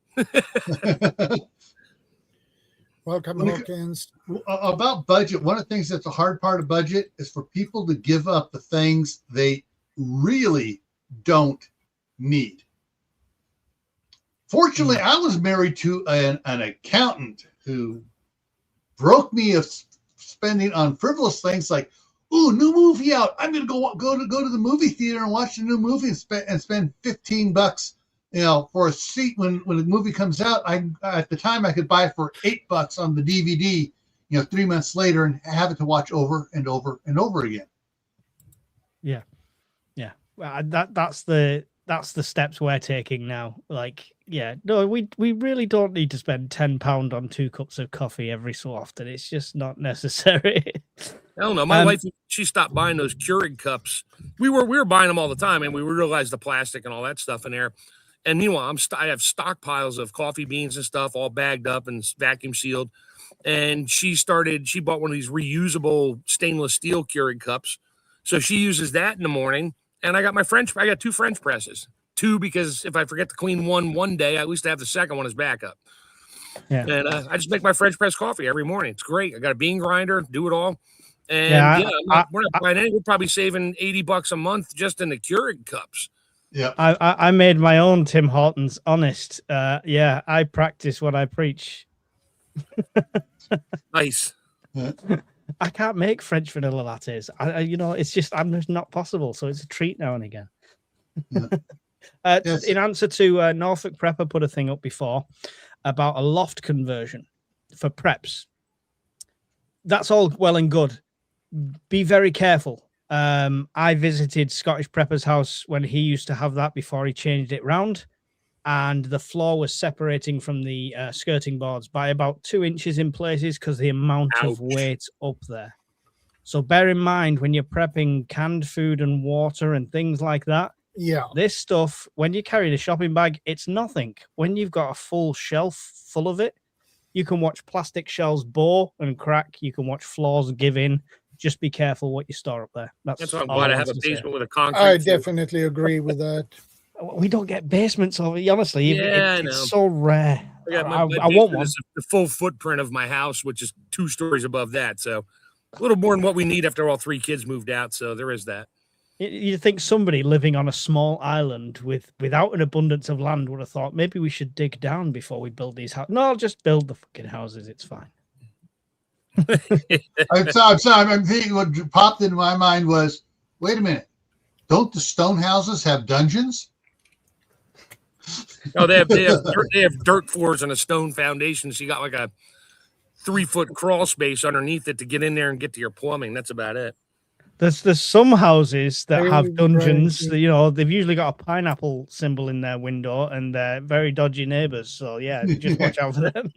Welcome, Hawkins. About budget, one of the things that's a hard part of budget is for people to give up the things they really don't need. Fortunately, I was married to an accountant who broke me of spending on frivolous things like, "Ooh, new movie out. I'm going to go to the movie theater and watch the new movie and spend $15, for a seat when the movie comes out. At the time I could buy it for $8 on the DVD, 3 months later, and have it to watch over and over and over again." Yeah. Well, that's the that's the steps we're taking now. Like, yeah, no, we really don't need to spend £10 on 2 cups of coffee every so often. It's just not necessary. I don't know. My wife, she stopped buying those Keurig cups. We were buying them all the time, and we realized the plastic and all that stuff in there. And meanwhile, I have stockpiles of coffee beans and stuff all bagged up and vacuum sealed. And she bought one of these reusable stainless steel Keurig cups. So she uses that in the morning. And I got 2 French presses. 2, because if I forget to clean one day, I at least have the second one as backup. Yeah. And I just make my French press coffee every morning. It's great. I got a bean grinder, do it all. And we're not buying any. We're probably saving $80 a month just in the Keurig cups. Yeah, I made my own Tim Hortons. Honest, I practice what I preach. Nice. I can't make French vanilla lattes. It's just not possible. So it's a treat now and again. Yes. In answer to Norfolk Prepper put a thing up before about a loft conversion for preps. That's all well and good. Be very careful. I visited Scottish Prepper's house when he used to have that before he changed it round, and the floor was separating from the skirting boards by about 2 inches in places because the amount of weight up there. So bear in mind when you're prepping canned food and water and things like that. Yeah. This stuff, when you carry the shopping bag, it's nothing. When you've got a full shelf full of it, you can watch plastic shelves bore and crack. You can watch floors give in. Just be careful what you store up there. That's why I'm glad I have a basement with a concrete. I definitely agree with that. We don't get basements over. Honestly, I know. It's so rare. I want one. The full footprint of my house, which is 2 stories above that. So a little more than what we need after all 3 kids moved out. So there is that. You think somebody living on a small island without an abundance of land would have thought maybe we should dig down before we build these houses? No, I'll just build the fucking houses. It's fine. I'm sorry. I'm thinking what popped into my mind was, wait a minute. Don't the stone houses have dungeons? Oh, they have dirt floors and a stone foundation. So you got like a 3-foot crawl space underneath it to get in there and get to your plumbing. That's about it. There's some houses that have dungeons. Right. They've usually got a pineapple symbol in their window, and they're very dodgy neighbors. So yeah, just watch out for them.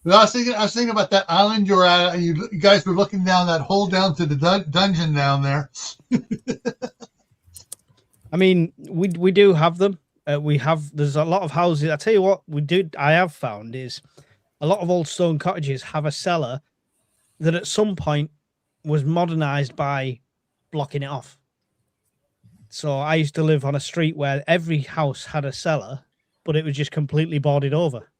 Well, I was thinking about that island you're at, and you guys were looking down that hole down to the dungeon down there. I mean, we do have them. There's a lot of houses. I tell you what, I have found is a lot of old stone cottages have a cellar that at some point was modernized by blocking it off. So I used to live on a street where every house had a cellar, but it was just completely boarded over.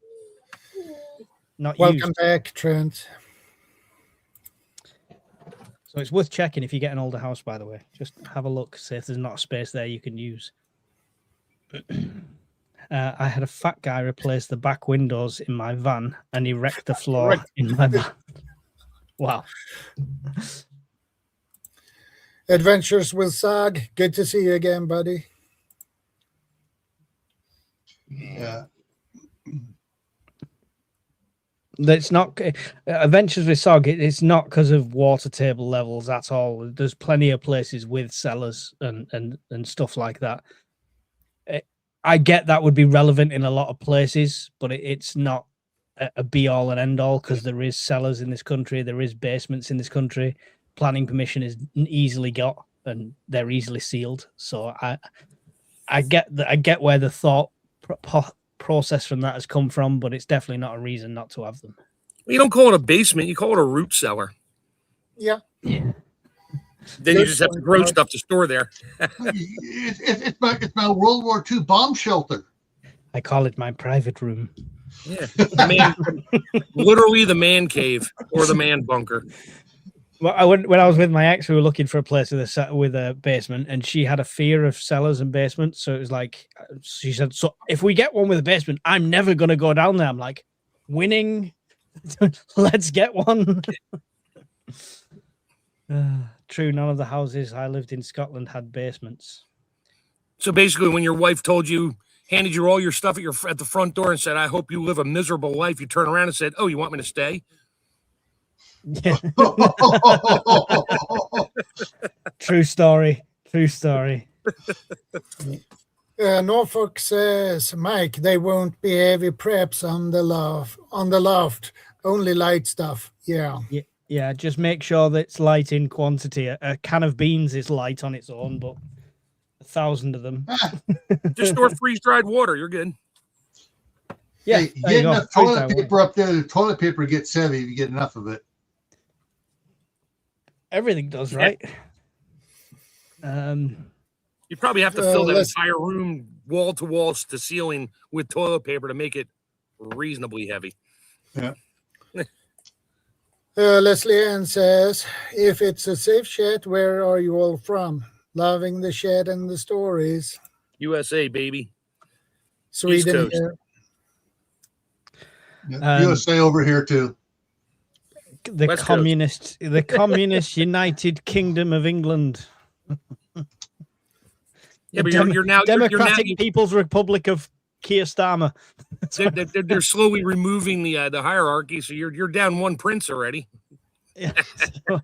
Welcome back, Trent. So it's worth checking if you get an older house, by the way. Just have a look, see if there's not a space there you can use. I had a fat guy replace the back windows in my van, and he wrecked the floor in my van. Wow. Adventures with Sag. Good to see you again, buddy. Yeah. It's not Adventures with Sog. It's not because of water table levels at all. There's plenty of places with cellars and stuff like that. I get that would be relevant in a lot of places, but it's not a be all and end all because there is cellars in this country. There is basements in this country. Planning permission is easily got and they're easily sealed. So I get where the thought process from that has come from, but it's definitely not a reason not to have them. You don't call it a basement, you call it a root cellar. Yeah. Then you just have to grow stuff to store there. It's my World War II bomb shelter. I call it my private room. Yeah, literally the man cave or the man bunker. Well, when I was with my ex, we were looking for a place with a basement, and she had a fear of cellars and basements. So it was like, she said, so if we get one with a basement, I'm never going to go down there. I'm like, winning. Let's get one. True, none of the houses I lived in Scotland had basements. So basically, when your wife handed you all your stuff at the front door and said, I hope you live a miserable life, you turn around and said, oh, you want me to stay? Yeah. True story. Norfolk says, Mike, they won't be heavy preps on the loft. Only light stuff. Yeah. Yeah, just make sure that it's light in quantity. A can of beans is light on its own, but 1,000 of them. Just store freeze-dried water. You're good. Yeah, hey, get enough toilet paper up there. The toilet paper gets heavy if you get enough of it. Everything does, right? You probably have to fill that entire room wall to wall to ceiling with toilet paper to make it reasonably heavy. Yeah. Leslie Ann says, if it's a safe shed, where are you all from? Loving the shed and the stories. USA, baby. Sweden here. USA over here too. The West communist United Kingdom of England. Yeah, but you're now Democratic People's Republic of Keir Starmer. They're slowly removing the hierarchy, so you're down one prince already. Yeah, so,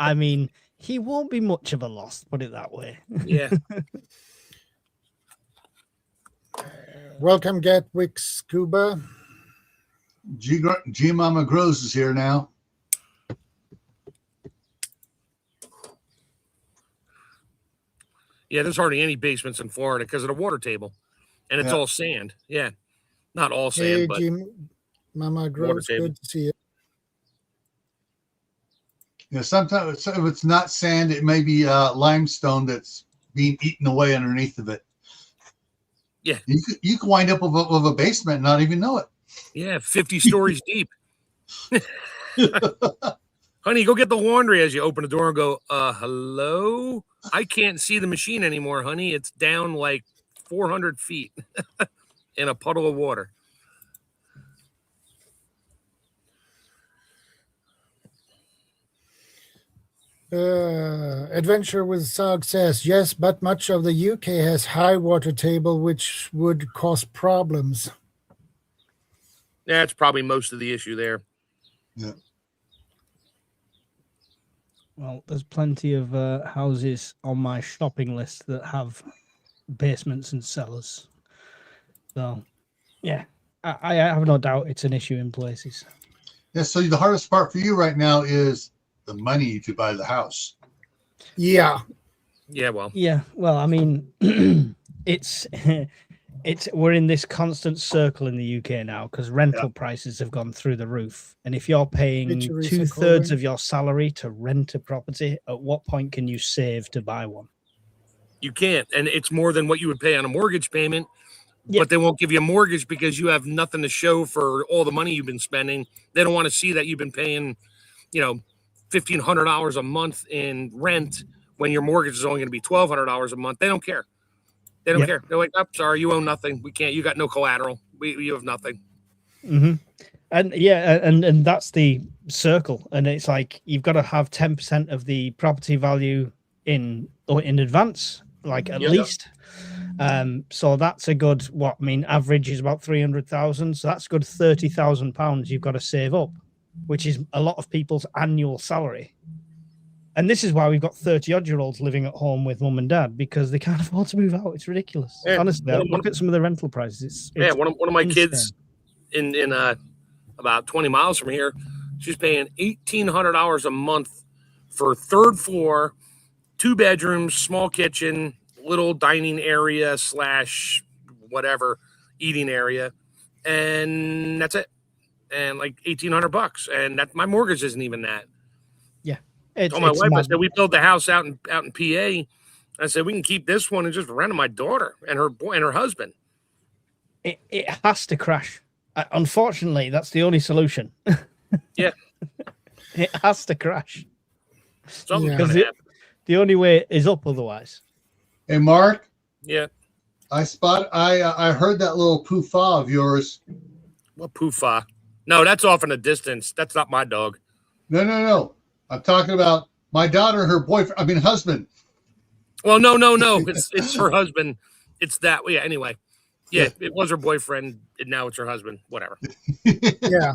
I mean, he won't be much of a loss, put it that way. Yeah. Welcome, Gatwick Scuba. G Mama Grows is here now. Yeah, there's hardly any basements in Florida because of the water table, and it's all sand. Yeah, not all sand, but Mama Grows, good to see you. Yeah, sometimes if it's not sand, it may be limestone that's being eaten away underneath of it. Yeah, you can wind up with a basement and not even know it. Yeah, 50 stories deep. Honey, go get the laundry as you open the door and go, hello? I can't see the machine anymore, honey. It's down like 400 feet in a puddle of water. Adventure with Sog says, yes, but much of the UK has high water table, which would cause problems. That's probably most of the issue there. Yeah. Well, there's plenty of houses on my shopping list that have basements and cellars. So, yeah, I have no doubt it's an issue in places. Yeah, so the hardest part for you right now is the money to buy the house. Yeah. Yeah, well. Yeah, well, I mean, it's we're in this constant circle in the UK now because rental prices have gone through the roof. And if you're paying 2/3 of your salary to rent a property, at what point can you save to buy one? You can't. And it's more than what you would pay on a mortgage payment. Yep. But they won't give you a mortgage because you have nothing to show for all the money you've been spending. They don't want to see that you've been paying, $1,500 a month in rent when your mortgage is only going to be $1,200 a month. They don't care. They don't care. They're like, oh, sorry, you own nothing. We can't. You got no collateral. You have nothing. Mm-hmm. And and that's the circle. And it's like you've got to have 10% of the property value in advance, like at least. So that's a good average is about 300,000. So that's good £30,000 you've got to save up, which is a lot of people's annual salary. And this is why we've got 30-odd-year-olds living at home with mum and dad, because they can't afford to move out. It's ridiculous. Yeah, honestly, look at some of the rental prices. It's one of my kids in about 20 miles from here, she's paying $1,800 a month for third floor, 2 bedrooms, small kitchen, little dining area / whatever eating area, and that's it. And like $1,800, and that my mortgage isn't even that. Yeah. I told my wife, I said, we built the house out in PA. I said, we can keep this one and just rent to my daughter and her boy and her husband. It has to crash. Unfortunately, that's the only solution. Yeah. It has to crash. Because the only way is up otherwise. Hey, Mark. Yeah. I heard that little poofa of yours. What poofa? No, that's off in the distance. That's not my dog. No. I'm talking about my daughter and her husband. Well, no. It's her husband. It's that. Yeah, anyway. Yeah, it was her boyfriend, and now it's her husband. Whatever. Yeah.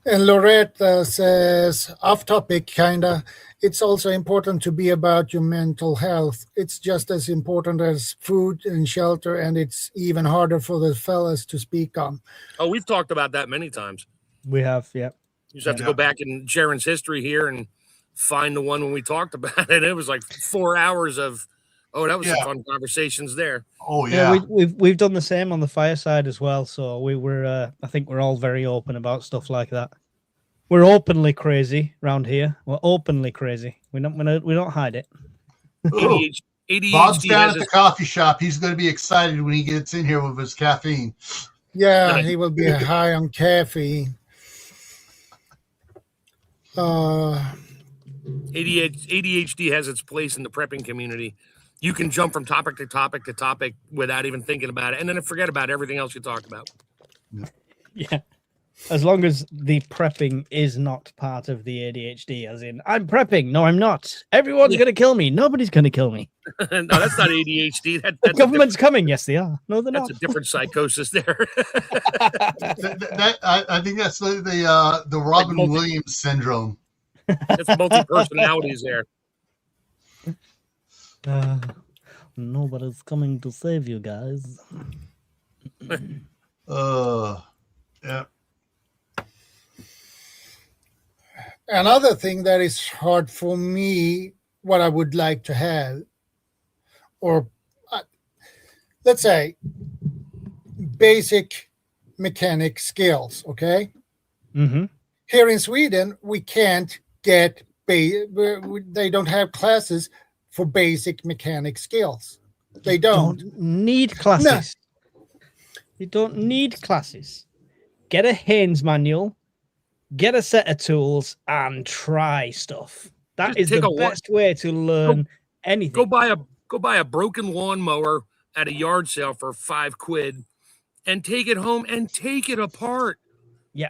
And Lorette says, off topic, kinda, it's also important to be about your mental health. It's just as important as food and shelter, and it's even harder for the fellas to speak on. Oh, we've talked about that many times. We have, yeah. You just have to go back in Sharon's history here and find the one when we talked about it. It was like 4 hours of, that was some fun conversations there. Oh yeah, we've done the same on the fireside as well. So we were, I think we're all very open about stuff like that. We're openly crazy around here. We're openly crazy. We don't hide it. ADHD Bob's down at the coffee shop. He's going to be excited when he gets in here with his caffeine. Yeah, he will be high on caffeine. ADHD has its place in the prepping community. You can jump from topic to topic to topic without even thinking about it, and then forget about everything else you talked about. Yeah. As long as the prepping is not part of the ADHD, as in, I'm prepping. No, I'm not. Everyone's going to kill me. Nobody's going to kill me. No, that's not ADHD. The government's coming. Yes, they are. No, they're not. That's a different psychosis there. I think that's the Robin Williams syndrome. It's multi-personalities there. Nobody's coming to save you guys. Yeah. Another thing that is hard for me, what I would like to have, or let's say basic mechanic skills, okay? Mm-hmm. Here in Sweden, we can't get, they don't have classes for basic mechanic skills. They don't need classes. No. You don't need classes. Get a Haynes manual, get a set of tools, and try stuff. That is the best way to learn anything. Go buy a broken lawnmower at a yard sale for £5 and take it home and take it apart. Yeah.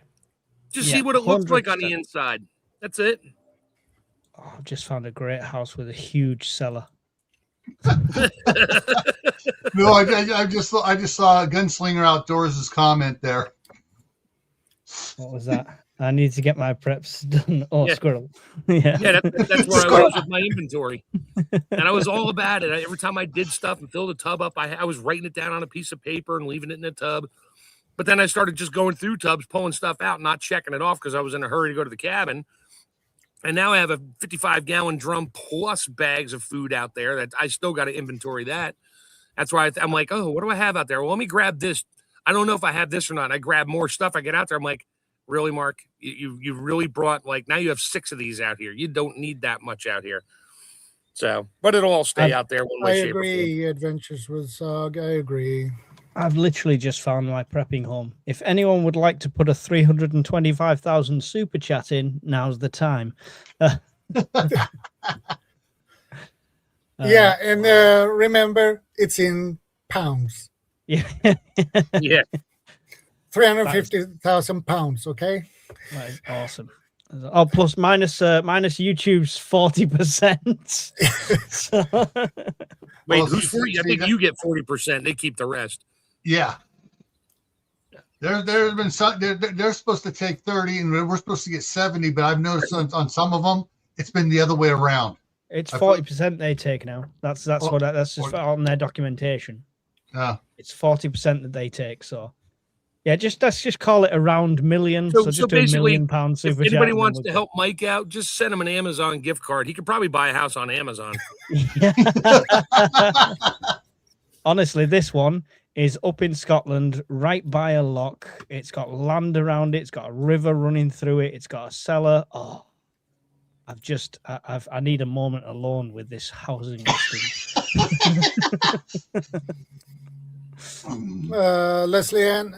Just see what it looks like on the inside. That's it. Oh, I've just found a great house with a huge cellar. No, I just saw Gunslinger Outdoors' comment there. What was that? I need to get my preps done. Oh, yeah. Squirrel. Yeah, that's where I was with my inventory. And I was all about it. Every time I did stuff and filled a tub up, I was writing it down on a piece of paper and leaving it in a tub. But then I started just going through tubs, pulling stuff out, not checking it off because I was in a hurry to go to the cabin. And now I have a 55-gallon drum plus bags of food out there that I still got to inventory that. That's why I'm like, oh, what do I have out there? Well, let me grab this. I don't know if I have this or not. I grab more stuff. I get out there. I'm like, really, Mark? You really brought, like, now you have 6 of these out here. You don't need that much out here. So, but it'll all stay out there. I agree. Adventures with Zog. I agree. I've literally just found my prepping home. If anyone would like to put a 325,000 super chat in, now's the time. Yeah, and remember, it's in pounds. Yeah. Yeah. 350,000 pounds, okay? That is awesome. Oh, plus minus YouTube's 40%. Wait, who's 40? I think you get 40%. They keep the rest. Yeah. There's been some, they're supposed to take 30 and we're supposed to get 70, but I've noticed on some of them it's been the other way around. It's 40% they take now. That's just on their documentation. Yeah. It's 40% that they take. So yeah, let's just call it a round million. So just do £1 million super chat. If anybody wants to help Mike out, just send him an Amazon gift card. He could probably buy a house on Amazon. Honestly, this one is up in Scotland, right by a loch. It's got land around it. It's got a river running through it. It's got a cellar. Oh, I need a moment alone with this housing listing. Leslie Ann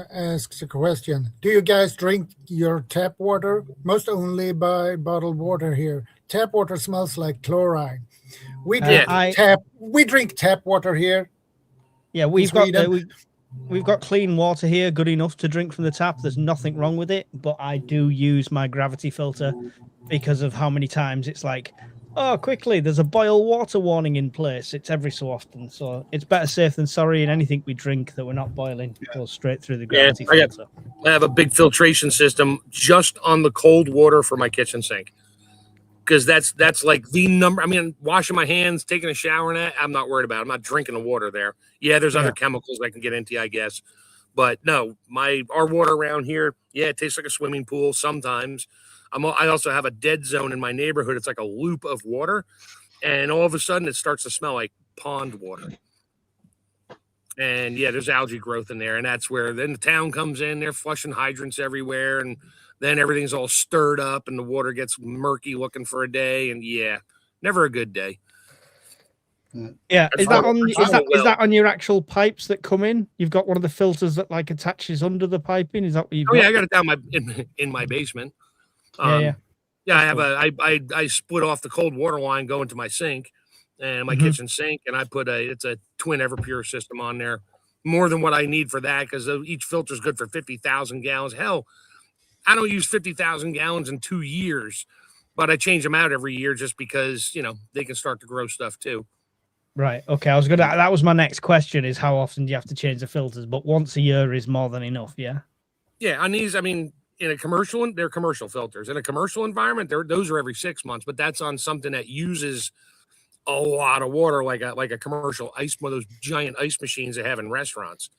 asks a question. Do you guys drink your tap water? Most only by bottled water here. Tap water smells like chloride. We drink tap water here. Yeah, we've got clean water here, good enough to drink from the tap. There's nothing wrong with it, but I do use my gravity filter because of how many times it's like, Oh, quickly, there's a boil water warning in place. It's every so often, so it's better safe than sorry, and anything we drink that we're not boiling goes straight through the gravity filter. I have a big filtration system just on the cold water for my kitchen sink. Because that's like the number. I mean, washing my hands, taking a shower, and that, I'm not worried about it. I'm not drinking the water there. Yeah, there's other chemicals I can get into, I guess. But no, our water around here, it tastes like a swimming pool sometimes. I also have a dead zone in my neighborhood. It's like a loop of water, and all of a sudden it starts to smell like pond water. And there's algae growth in there, and that's where then the town comes in. They're flushing hydrants everywhere, and then everything's all stirred up, and the water gets murky looking for a day, and never a good day. Yeah, is that on your actual pipes that come in? You've got one of the filters that like attaches under the piping. Is that what you've got? Yeah, I got it down in my basement. I have I split off the cold water line going to my sink and my kitchen sink, and I put it's a twin Everpure system on there, more than what I need for that, because each filter is good for 50,000 gallons. Hell, I don't use 50,000 gallons in 2 years, but I change them out every year just because they can start to grow stuff too. Right. Okay. That was my next question: is how often do you have to change the filters? But once a year is more than enough. Yeah. Yeah. On these, I mean, in a commercial, they're commercial filters. In a commercial environment, those are every 6 months. But that's on something that uses a lot of water, like a commercial ice, one of those giant ice machines they have in restaurants.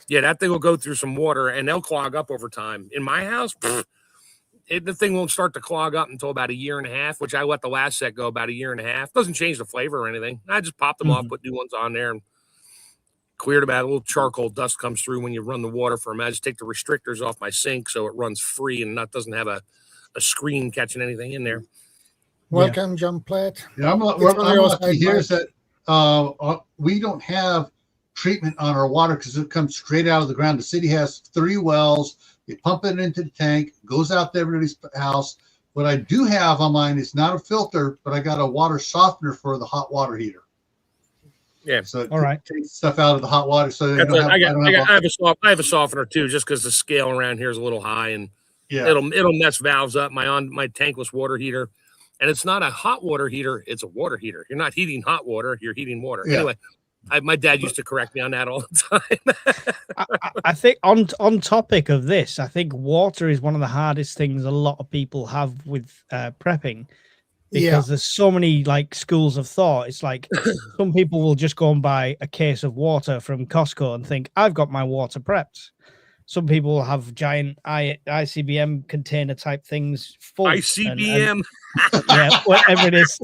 Yeah, that thing will go through some water and they'll clog up over time. In my house, the thing won't start to clog up until about a year and a half, which I let the last set go about a year and a half. Doesn't change the flavor or anything. I just pop them off, put new ones on there, and cleared about a little charcoal dust comes through when you run the water for them. I just take the restrictors off my sink so it runs free and doesn't have a screen catching anything in there. Welcome, John Platt. Yeah, I'm lucky here is that we don't have treatment on our water because it comes straight out of the ground. The city has 3 wells. You pump it into the tank, goes out to everybody's house. What I do have on mine is not a filter, but I got a water softener for the hot water heater. Yeah. So it takes stuff out of the hot water. So I have a softener too, just because the scale around here is a little high, and it'll mess valves up. My tankless water heater, and it's not a hot water heater; it's a water heater. You're not heating hot water; you're heating water. Yeah. Anyway, my dad used to correct me on that all the time. I think on topic of this, I think water is one of the hardest things a lot of people have with prepping. Because there's so many like schools of thought. It's like some people will just go and buy a case of water from Costco and think, I've got my water prepped. Some people will have giant ICBM container type things full. ICBM? Whatever it is.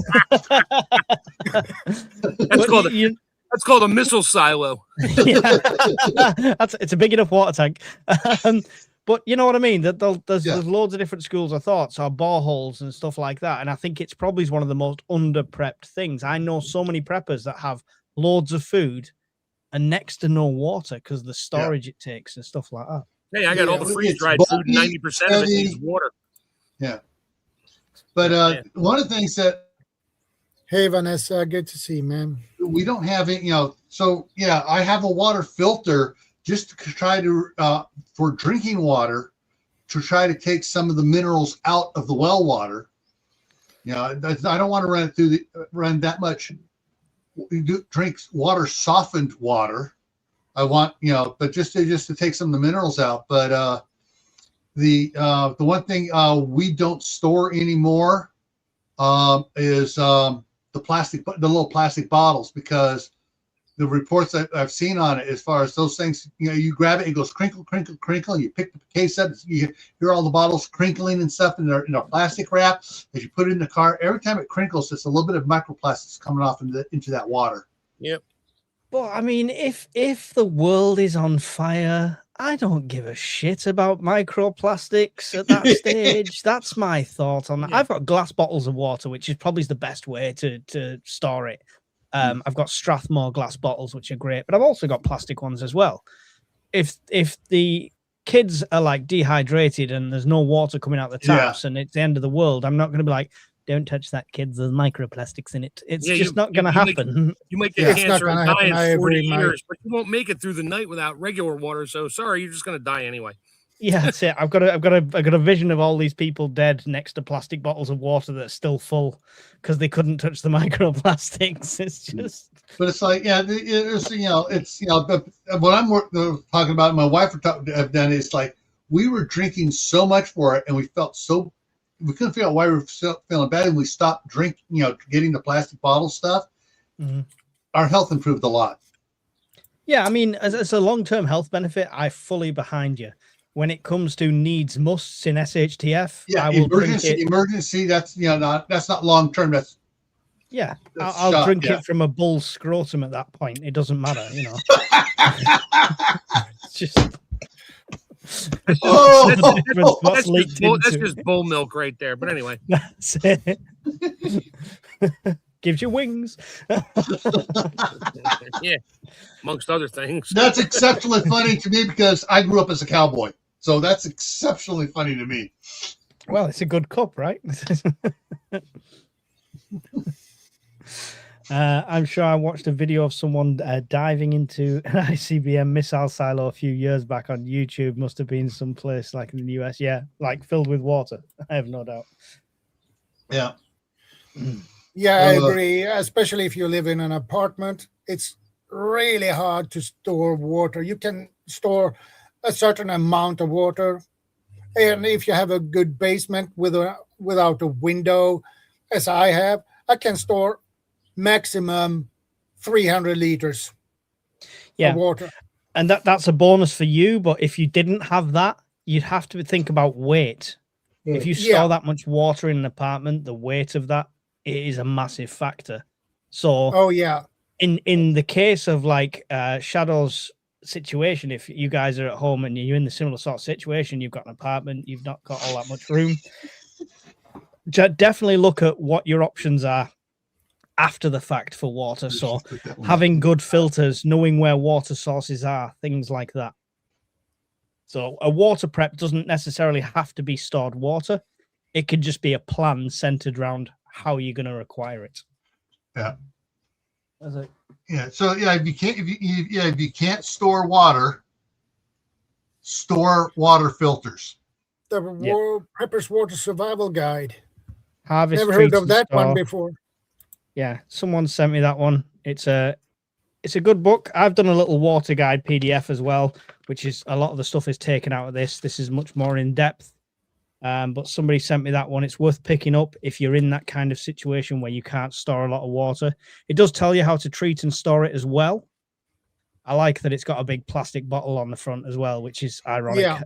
That's called a missile silo. It's a big enough water tank. But you know what I mean? There's loads of different schools of thoughts, or boreholes and stuff like that. And I think it's probably one of the most under-prepped things. I know so many preppers that have loads of food and next to no water because the storage it takes and stuff like that. Hey, I got all the freeze-dried food, 90% of it needs water. Yeah. But one of the things that... Hey, Vanessa, good to see you, man. We don't have it, so, I have a water filter just to try to, for drinking water, to try to take some of the minerals out of the well water. I don't want to run that much. Drink water, softened water. I want, but just to take some of the minerals out. But the one thing we don't store anymore is the little plastic bottles, because the reports that I've seen on it, as far as those things, you grab it, it goes crinkle, crinkle, crinkle, and you pick the case up, you hear all the bottles crinkling and stuff in their plastic wrap. As you put it in the car, every time it crinkles, it's a little bit of microplastics coming off into that water. Yep. But I mean, if the world is on fire, I don't give a shit about microplastics at that stage. That's my thought on that. I've got glass bottles of water, which is probably the best way to store it. I've got Strathmore glass bottles, which are great, but I've also got plastic ones as well. If the kids are like dehydrated and there's no water coming out the taps and it's the end of the world, I'm not going to be like, don't touch that, kids. There's microplastics in it. It's just not going to happen. You might get cancer and die in 40 years, but you won't make it through the night without regular water. So sorry, you're just going to die anyway. Yeah, that's it. I've got a vision of all these people dead next to plastic bottles of water that's still full because they couldn't touch the microplastics. It's just. But it's like, yeah, it's but what I'm talking about, my wife have done is like we were drinking so much for it, and we couldn't figure out why we were feeling bad, and we stopped drinking, getting the plastic bottle stuff. Mm-hmm. Our health improved a lot. Yeah, I mean, as a long-term health benefit, I'm fully behind you. When it comes to needs musts in SHTF, yeah, emergency. That's that's not long-term. That's I'll drink it from a bull's scrotum at that point. It doesn't matter, It's just. That's just bull milk right there. But anyway, that's it. Gives you wings. Yeah, amongst other things. That's exceptionally funny to me because I grew up as a cowboy, so that's exceptionally funny to me. Well, it's a good cup, right? I'm sure I watched a video of someone diving into an ICBM missile silo a few years back on YouTube. Must have been someplace like in the US. Yeah, like filled with water. I have no doubt. Yeah. Yeah, I agree. Especially if you live in an apartment, it's really hard to store water. You can store a certain amount of water. And if you have a good basement without a window, as I have, I can store maximum 300 liters of water. And that's a bonus for you. But if you didn't have that, you'd have to think about weight. If you store that much water in an apartment, the weight of that, it is a massive factor. So, in the case of like Shadow's situation, if you guys are at home and you're in the similar sort of situation, you've got an apartment, you've not got all that much room, definitely look at what your options are after the fact for water. So, having good filters, knowing where water sources are, things like that. So, a water prep doesn't necessarily have to be stored water. It could just be a plan centered around how you're going to require it. Yeah. Yeah. So if you can't store water, store water filters. The Prepper's Water Survival Guide. Harvest. Never heard of that one before. Yeah, someone sent me that one. It's a good book. I've done a little water guide PDF as well, which is a lot of the stuff is taken out of this. This is much more in depth. But somebody sent me that one. It's worth picking up if you're in that kind of situation where you can't store a lot of water. It does tell you how to treat and store it as well. I like that it's got a big plastic bottle on the front as well, which is ironic. Yeah.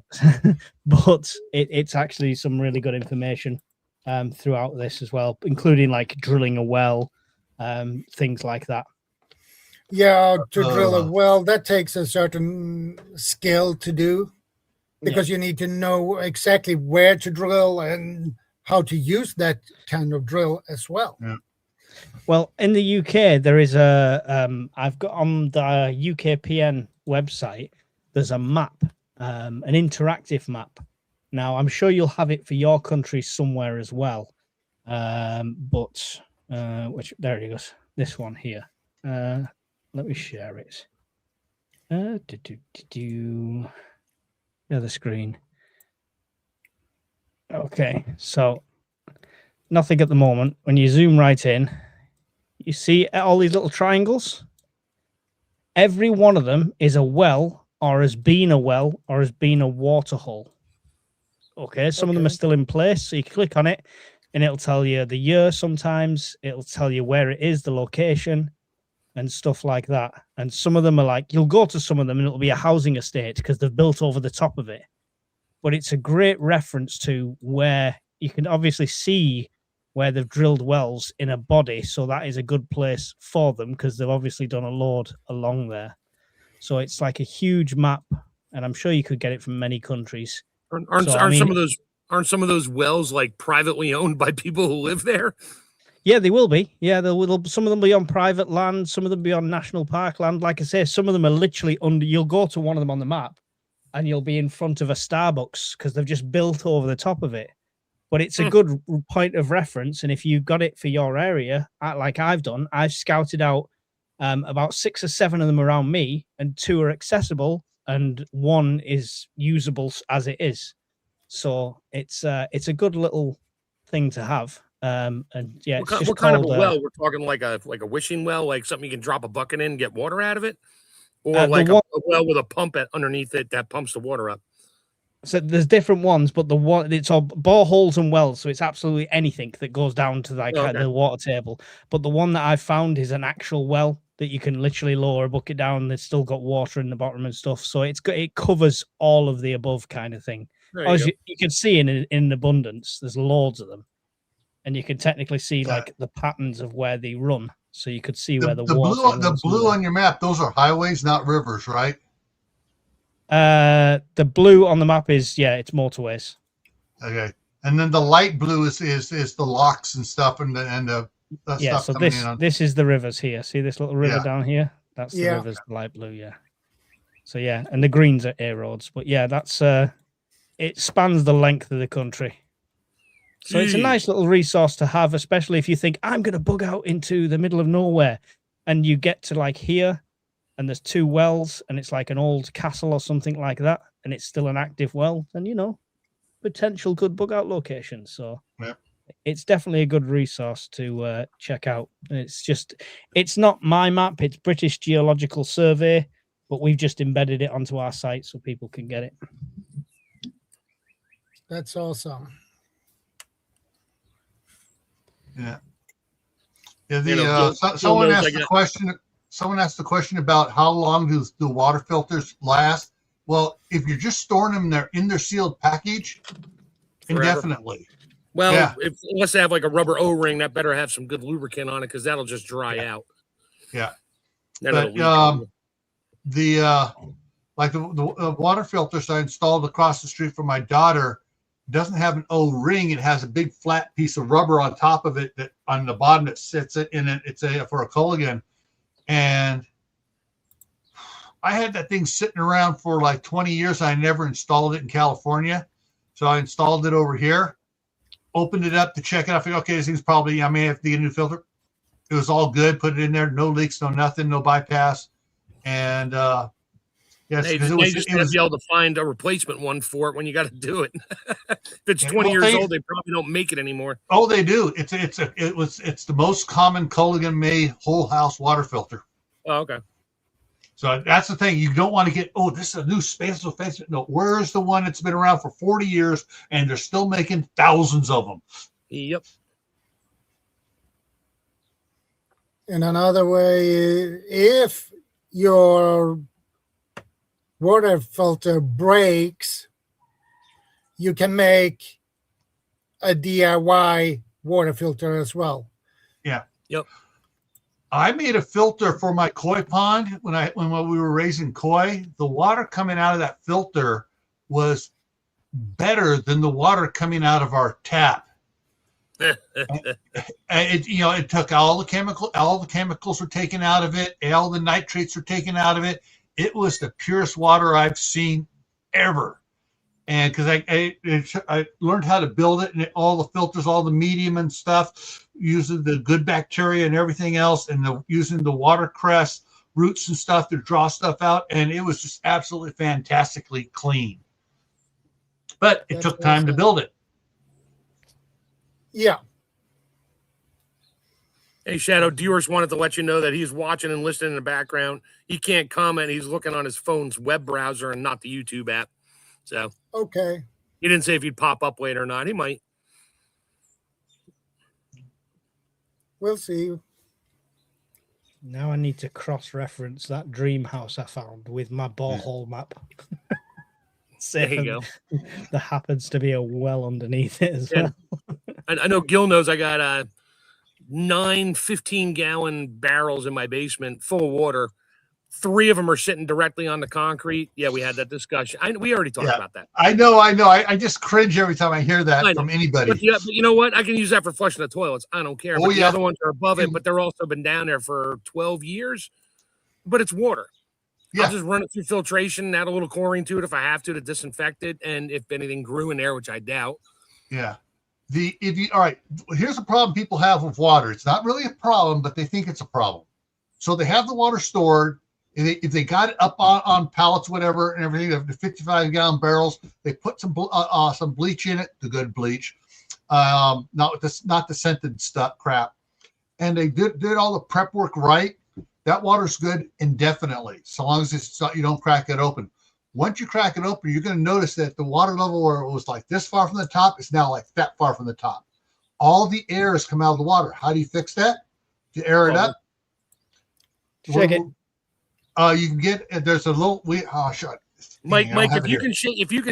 But it's actually some really good information throughout this as well, including like drilling a well, things like that. Yeah, to drill a well, that takes a certain skill to do. Because you need to know exactly where to drill and how to use that kind of drill as well. Yeah. Well, in the UK, there is I've got on the UKPN website, there's a map, an interactive map. Now, I'm sure you'll have it for your country somewhere as well. But there it goes. This one here. Let me share it. The other screen. Okay, so nothing at the moment. When you zoom right in, you see all these little triangles. Every one of them is a well, or has been a well, or has been a water hole. Okay, some of them are still in place, so you click on it, and it'll tell you the year sometimes. It'll tell you where it is, the location, and stuff like that. And some of them are like, you'll go to some of them and it'll be a housing estate because they've built over the top of it. But it's a great reference to where you can obviously see where they've drilled wells in a body. So that is a good place for them because they've obviously done a load along there. So it's like a huge map, and I'm sure you could get it from many countries. Aren't some of those wells like privately owned by people who live there? Yeah, they will be. Yeah, some of them will be on private land. Some of them will be on national park land. Like I say, some of them are literally under. You'll go to one of them on the map and you'll be in front of a Starbucks because they've just built over the top of it. But it's a good point of reference. And if you've got it for your area, like I've done, I've scouted out about 6 or 7 of them around me, and 2 are accessible and one is usable as it is. So it's a good little thing to have. And yeah, it's just what kind of a called, well? We're talking like a wishing well, like something you can drop a bucket in and get water out of it, or the like one, a well with a pump underneath it that pumps the water up. so there's different ones, but the one, it's all boreholes and wells, so it's absolutely anything that goes down to like Okay. the water table. But the one that I found is an actual well that you can literally lower a bucket down. It's still got water in the bottom and stuff, so it covers all of the above kind of thing. As you can see in abundance, there's loads of them, and you can technically see like the patterns of where they run, so you could see where the water. The blue on your map, those are highways, not rivers, right? The blue on the map is, it's motorways. Okay, and then the light blue is the locks and stuff, and the stuff so coming in on. This is the rivers here. See this little river down here? That's the Yeah. rivers, the light blue. Yeah. So yeah, and the greens are air roads, but yeah, that's it spans the length of the country. So it's a nice little resource to have, especially if you think I'm going to bug out into the middle of nowhere, and you get to like here, and there's two wells, and it's like an old castle or something like that, and it's still an active well, then potential good bug out location. So it's definitely a good resource to check out. It's not my map, it's British Geological Survey, but we've just embedded it onto our site so people can get it. That's awesome. Yeah. Someone asked the question. Someone asked the question about how long do the water filters last. Well, if you're just storing them there in their sealed package, forever. Indefinitely. Well, unless they have like a rubber O-ring, that better have some good lubricant on it, because that'll just dry out. Yeah. But the water filters I installed across the street for my daughter doesn't have an O-ring. It has a big flat piece of rubber on top of it that on the bottom that sits it in it. It's for a Culligan. And I had that thing sitting around for like 20 years. I never installed it in California. So I installed it over here, opened it up to check it out. I figured, okay, this thing's probably, I may have to get a new filter. It was all good. Put it in there. No leaks, no nothing, no bypass. And yes, they just have to be able to find a replacement one for it when you got to do it. If it's 20 years old, they probably don't make it anymore. Oh, they do. It's the most common Culligan made whole house water filter. Oh, okay. So that's the thing. You don't want to get, this is a new space. No, where's the one that's been around for 40 years and they're still making thousands of them? Yep. In another way, if your water filter breaks, you can make a DIY water filter as well. Yeah. Yep. I made a filter for my koi pond when we were raising koi. The water coming out of that filter was better than the water coming out of our tap. It took all the chemicals were taken out of it, all the nitrates were taken out of it. It was the purest water I've seen ever. And because I learned how to build it, and all the filters, all the medium and stuff, using the good bacteria and everything else, and using the watercress roots and stuff to draw stuff out, and it was just absolutely fantastically clean. But it took time to build it. Yeah. Hey, Shadow, viewers wanted to let you know that he's watching and listening in the background. He can't comment. He's looking on his phone's web browser and not the YouTube app. So okay. He didn't say if he'd pop up later or not. He might. We'll see. Now I need to cross-reference that dream house I found with my borehole map. There you go. There happens to be a well underneath it as well. I know Gil knows I got 9 15-gallon barrels in my basement full of water. 3 of them are sitting directly on the concrete. Yeah, we had that discussion. We already talked about that. I know. I just cringe every time I hear that from anybody. But you know what? I can use that for flushing the toilets. I don't care. But the other ones are above it, but they're also been down there for 12 years. But it's water. Yeah. I'll just run it through filtration, add a little chlorine to it if I have to disinfect it, and if anything grew in there, which I doubt. Yeah. All right, here's a problem people have with water. It's not really a problem, but they think it's a problem. So they have the water stored. If they got it up on pallets, whatever, and everything, the 55-gallon barrels, they put some bleach in it, the good bleach, not the scented stuff crap, and they did all the prep work right. That water's good indefinitely, so long as you don't crack it open. Once you crack it open, you're going to notice that the water level where it was like this far from the top is now like that far from the top. All the air has come out of the water. How do you fix that? To air it up? Shake it. You can get there's a little Mike, if you can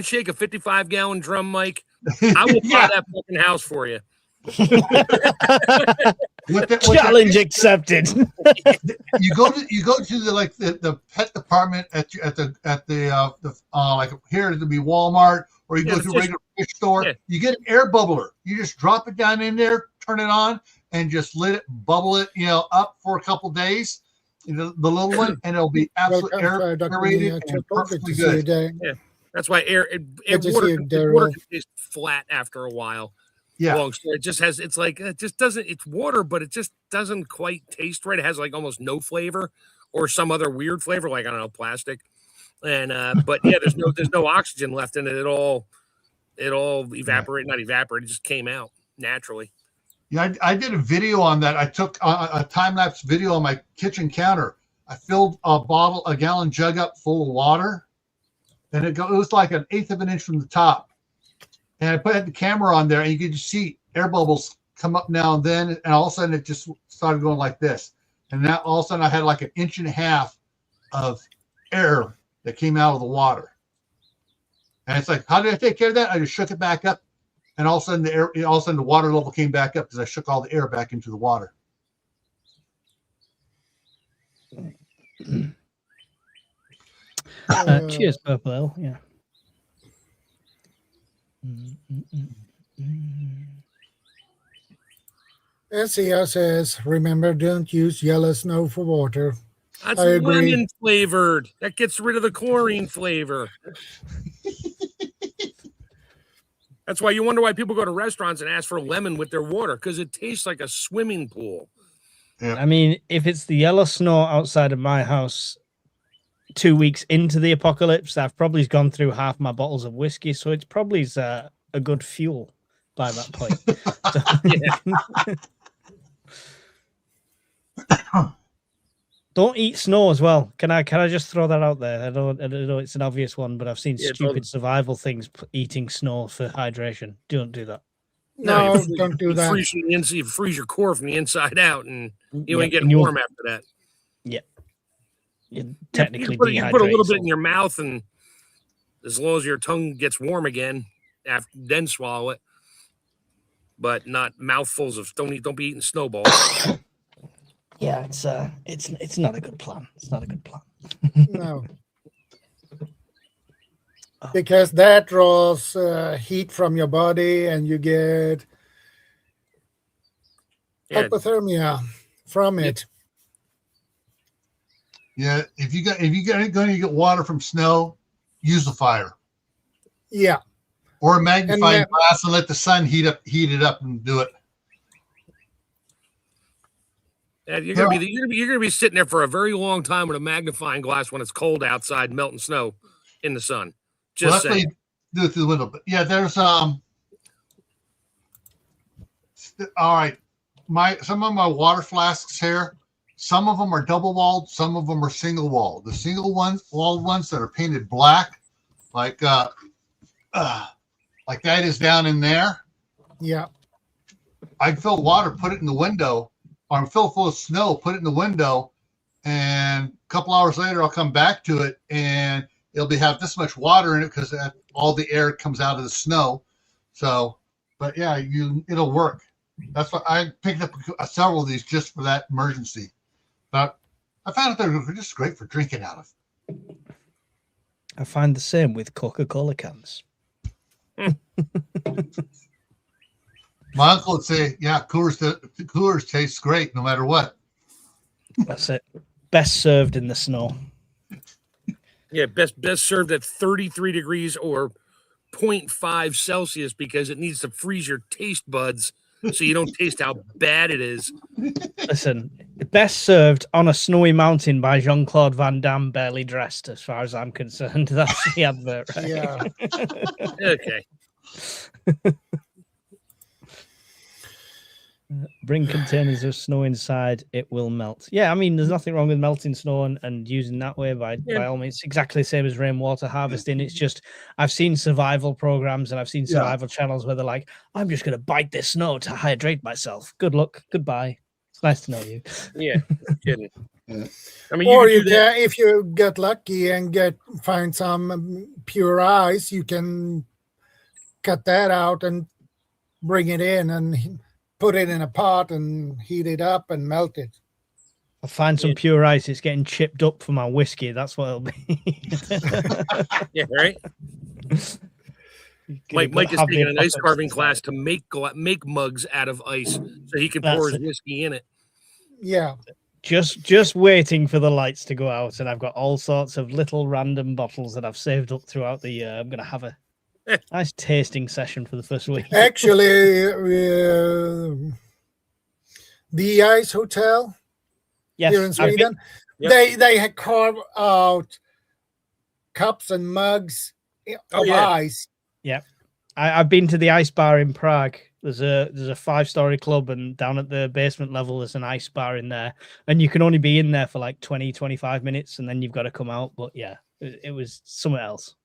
shake a 55-gallon drum, Mike, I will buy that fucking house for you. Challenge accepted. You go to the pet department at the like here to be Walmart, or you go to a regular fish store. Yeah. You get an air bubbler. You just drop it down in there, turn it on, and just let it bubble it, up for a couple days. The little one, and it'll be absolutely aerated and perfectly good. Yeah, that's why water can taste flat after a while. Yeah, long story. It just has. It's like it just doesn't. It's water, but it just doesn't quite taste right. It has like almost no flavor, or some other weird flavor, like I don't know, plastic. And but yeah, there's no oxygen left in it at all. It all evaporated, not evaporated. It just came out naturally. Yeah, I did a video on that. I took a time-lapse video on my kitchen counter. I filled a gallon jug up full of water, and it was like 1/8 of an inch from the top. And I put the camera on there, and you could just see air bubbles come up now and then, and all of a sudden it just started going like this. And now all of a sudden I had like 1.5 inches of air that came out of the water. And it's like, how did I take care of that? I just shook it back up. And all of a sudden the water level came back up because I shook all the air back into the water. Cheers, Purple Ale. Yeah. SEO says, remember, don't use yellow snow for water. That's lemon flavored. That gets rid of the chlorine flavor. That's why you wonder why people go to restaurants and ask for lemon with their water, because it tastes like a swimming pool. Yeah. I mean, if it's the yellow snow outside of my house 2 weeks into the apocalypse, I've probably gone through half my bottles of whiskey, so it's probably a good fuel by that point. Don't eat snow as well. Can I just throw that out there? I know it's an obvious one, but I've seen stupid survival things eating snow for hydration. Don't do that. No, don't do that. You freeze your core from the inside out, and you ain't getting warm after that. Yeah. You technically you put a little bit in your mouth, and as long as your tongue gets warm again, then swallow it. But not mouthfuls of don't be eating snowballs. Yeah, it's not a good plan. It's not a good plan. No. Because that draws heat from your body, and you get hypothermia from it. Yeah, if you're going to get water from snow, use a fire. Yeah. Or a magnifying glass and let the sun heat it up and do it. Yeah, you're gonna be sitting there for a very long time with a magnifying glass when it's cold outside, melting snow in the sun. Just that's what you do it through the window. But yeah, there's all right. Some of my water flasks here, some of them are double walled, some of them are single walled. The single walled ones that are painted black, like that is down in there. Yeah. I'd fill water, put it in the window, or fill full of snow, put it in the window, and a couple hours later I'll come back to it and it'll have this much water in it because all the air comes out of the snow. So, but yeah, it'll work. That's why I picked up several of these just for that emergency. But I found out they're just great for drinking out of. I find the same with Coca-Cola cans. My uncle would say, yeah, Coors tastes great no matter what. That's it. Best served in the snow. Yeah, best served at 33 degrees or 0.5 Celsius because it needs to freeze your taste buds so you don't taste how bad it is. Listen, best served on a snowy mountain by Jean-Claude Van Damme, barely dressed, as far as I'm concerned. That's the advert, right? Yeah. Okay. Bring containers of snow inside, it will melt. Yeah, I mean, there's nothing wrong with melting snow and using that way by all means. It's exactly the same as rainwater harvesting. It's just, I've seen survival programs and I've seen survival channels where they're like, I'm just going to bite this snow to hydrate myself. Good luck. Goodbye. It's nice to know you. Yeah, kidding. I mean, or you can, if you get lucky and find some pure ice, you can cut that out and bring it in and put it in a pot and heat it up and melt it. I'll find some pure ice. It's getting chipped up for my whiskey. That's what it'll be. Yeah, right. Mike is taking an ice carving class to make mugs out of ice so he can pour his whiskey in it. Yeah. Just waiting for the lights to go out, and I've got all sorts of little random bottles that I've saved up throughout the year. I'm going to have a nice tasting session for the first week. Actually, the Ice Hotel here in Sweden, they carve out cups and mugs of ice. Yeah, I've been to the ice bar in Prague. There's a 5-story club, and down at the basement level there's an ice bar in there, and you can only be in there for like 20-25 minutes, and then you've got to come out. But yeah, it was somewhere else.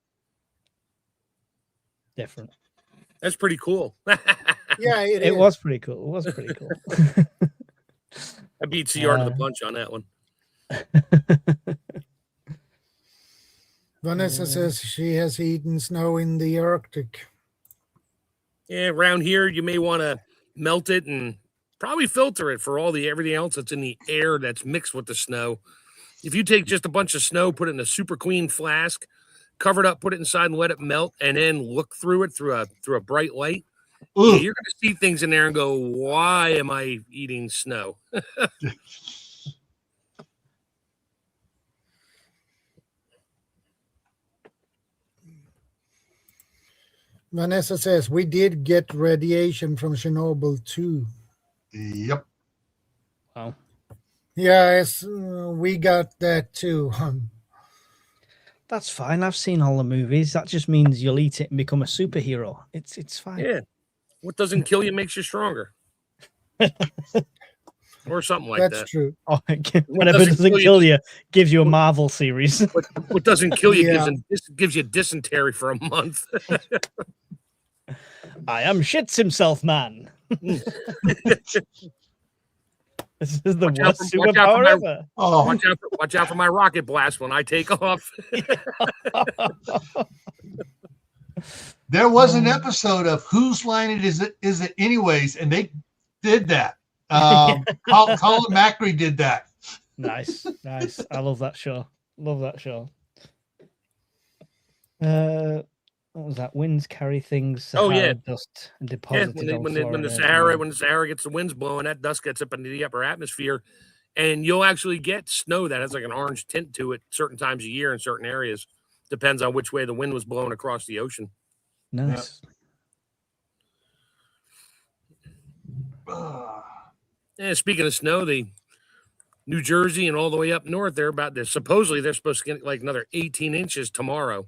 Different. That's pretty cool. Yeah, it was pretty cool. It was pretty cool. I beat CR to the punch on that one. Vanessa says she has eaten snow in the Arctic. Yeah, around here you may want to melt it and probably filter it for everything else that's in the air that's mixed with the snow. If you take just a bunch of snow, put it in a super clean flask, cover it up, put it inside and let it melt, and then look through it through a bright light, you're going to see things in there and go, why am I eating snow? Vanessa says, we did get radiation from Chernobyl too. Yep. Wow. Yes, we got that too. That's fine. I've seen all the movies. That just means you'll eat it and become a superhero. It's fine. Yeah. What doesn't kill you makes you stronger. Or something like that. That's true. Oh, whatever doesn't kill you gives you a Marvel series. What doesn't kill you gives you dysentery for a month. I am shits himself, man. This is the worst superpower ever. Watch out for my rocket blast when I take off. There was an episode of Whose Line Is It Anyways, and they did that. Colin Macri did that. Nice. I love that show. What was that? Winds carry things. Dust and deposit it when the Sahara gets the winds blowing, that dust gets up into the upper atmosphere, and you'll actually get snow that has like an orange tint to it certain times of year in certain areas. Depends on which way the wind was blowing across the ocean. Nice. Yeah. Speaking of snow, the New Jersey and all the way up north, supposedly they're supposed to get like another 18 inches tomorrow.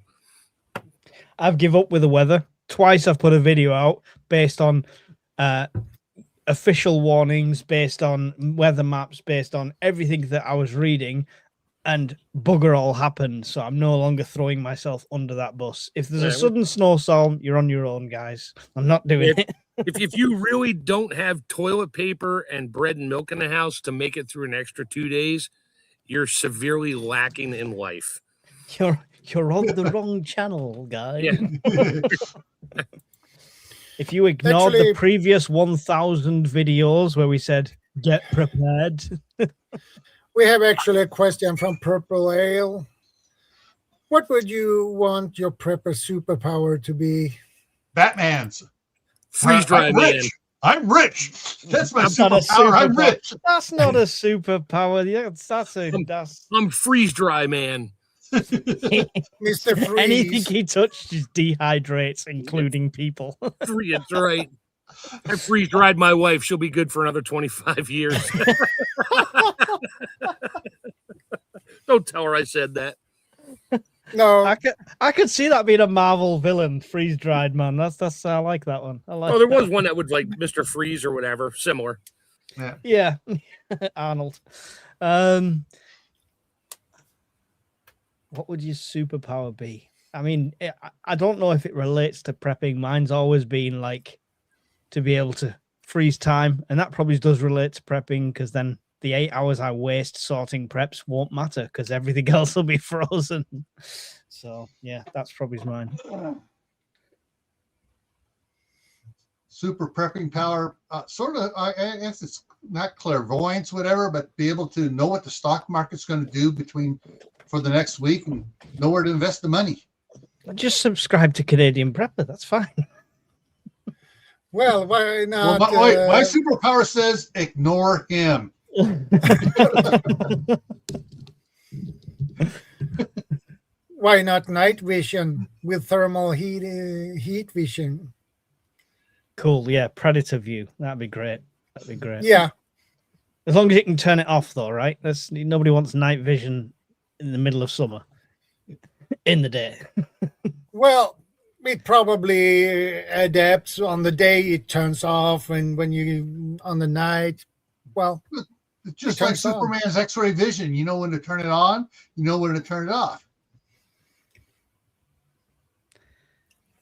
I've give up with the weather. Twice I've put a video out based on official warnings, based on weather maps, based on everything that I was reading, and bugger all happened. So I'm no longer throwing myself under that bus. If there's a sudden snowstorm, you're on your own, guys. I'm not doing it. If you really don't have toilet paper and bread and milk in the house to make it through an extra 2 days, you're severely lacking in life. You're on the wrong channel, guys. Yeah. If you ignored the previous 1,000 videos where we said, get prepared. We have actually a question from Purple Ale. What would you want your prepper superpower to be? Batman's. Freeze dry man. I'm rich. That's my superpower. I'm rich. That's not a superpower. Yeah, I'm freeze dry man. Mr. Freeze. Anything he touched just dehydrates, including people. That's right. I freeze dried my wife. She'll be good for another 25 years. Don't tell her I said that. No, I could see that being a Marvel villain, freeze dried man. That's I like that one. I like. Oh, there was one that was like Mr. Freeze or whatever, similar. Yeah, Arnold. What would your superpower be? I mean, I don't know if it relates to prepping. Mine's always been like to be able to freeze time, and that probably does relate to prepping because then the 8 hours I waste sorting preps won't matter because everything else will be frozen. So yeah, that's probably mine. Super prepping power, sort of. I guess it's not clairvoyance, whatever, but be able to know what the stock market's going to do for the next week and know where to invest the money. Just subscribe to Canadian Prepper. That's fine. well, why not? Well, my superpower says ignore him. Why not night vision with thermal heat vision? Cool. Yeah, predator view. That'd be great. That'd be great. Yeah. As long as you can turn it off, though, right? Nobody wants night vision in the middle of summer. In the day. Well, it probably adapts on the day. It turns off, and when you on the night, well, it's just like Superman's X-ray vision. You know when to turn it on. You know when to turn it off.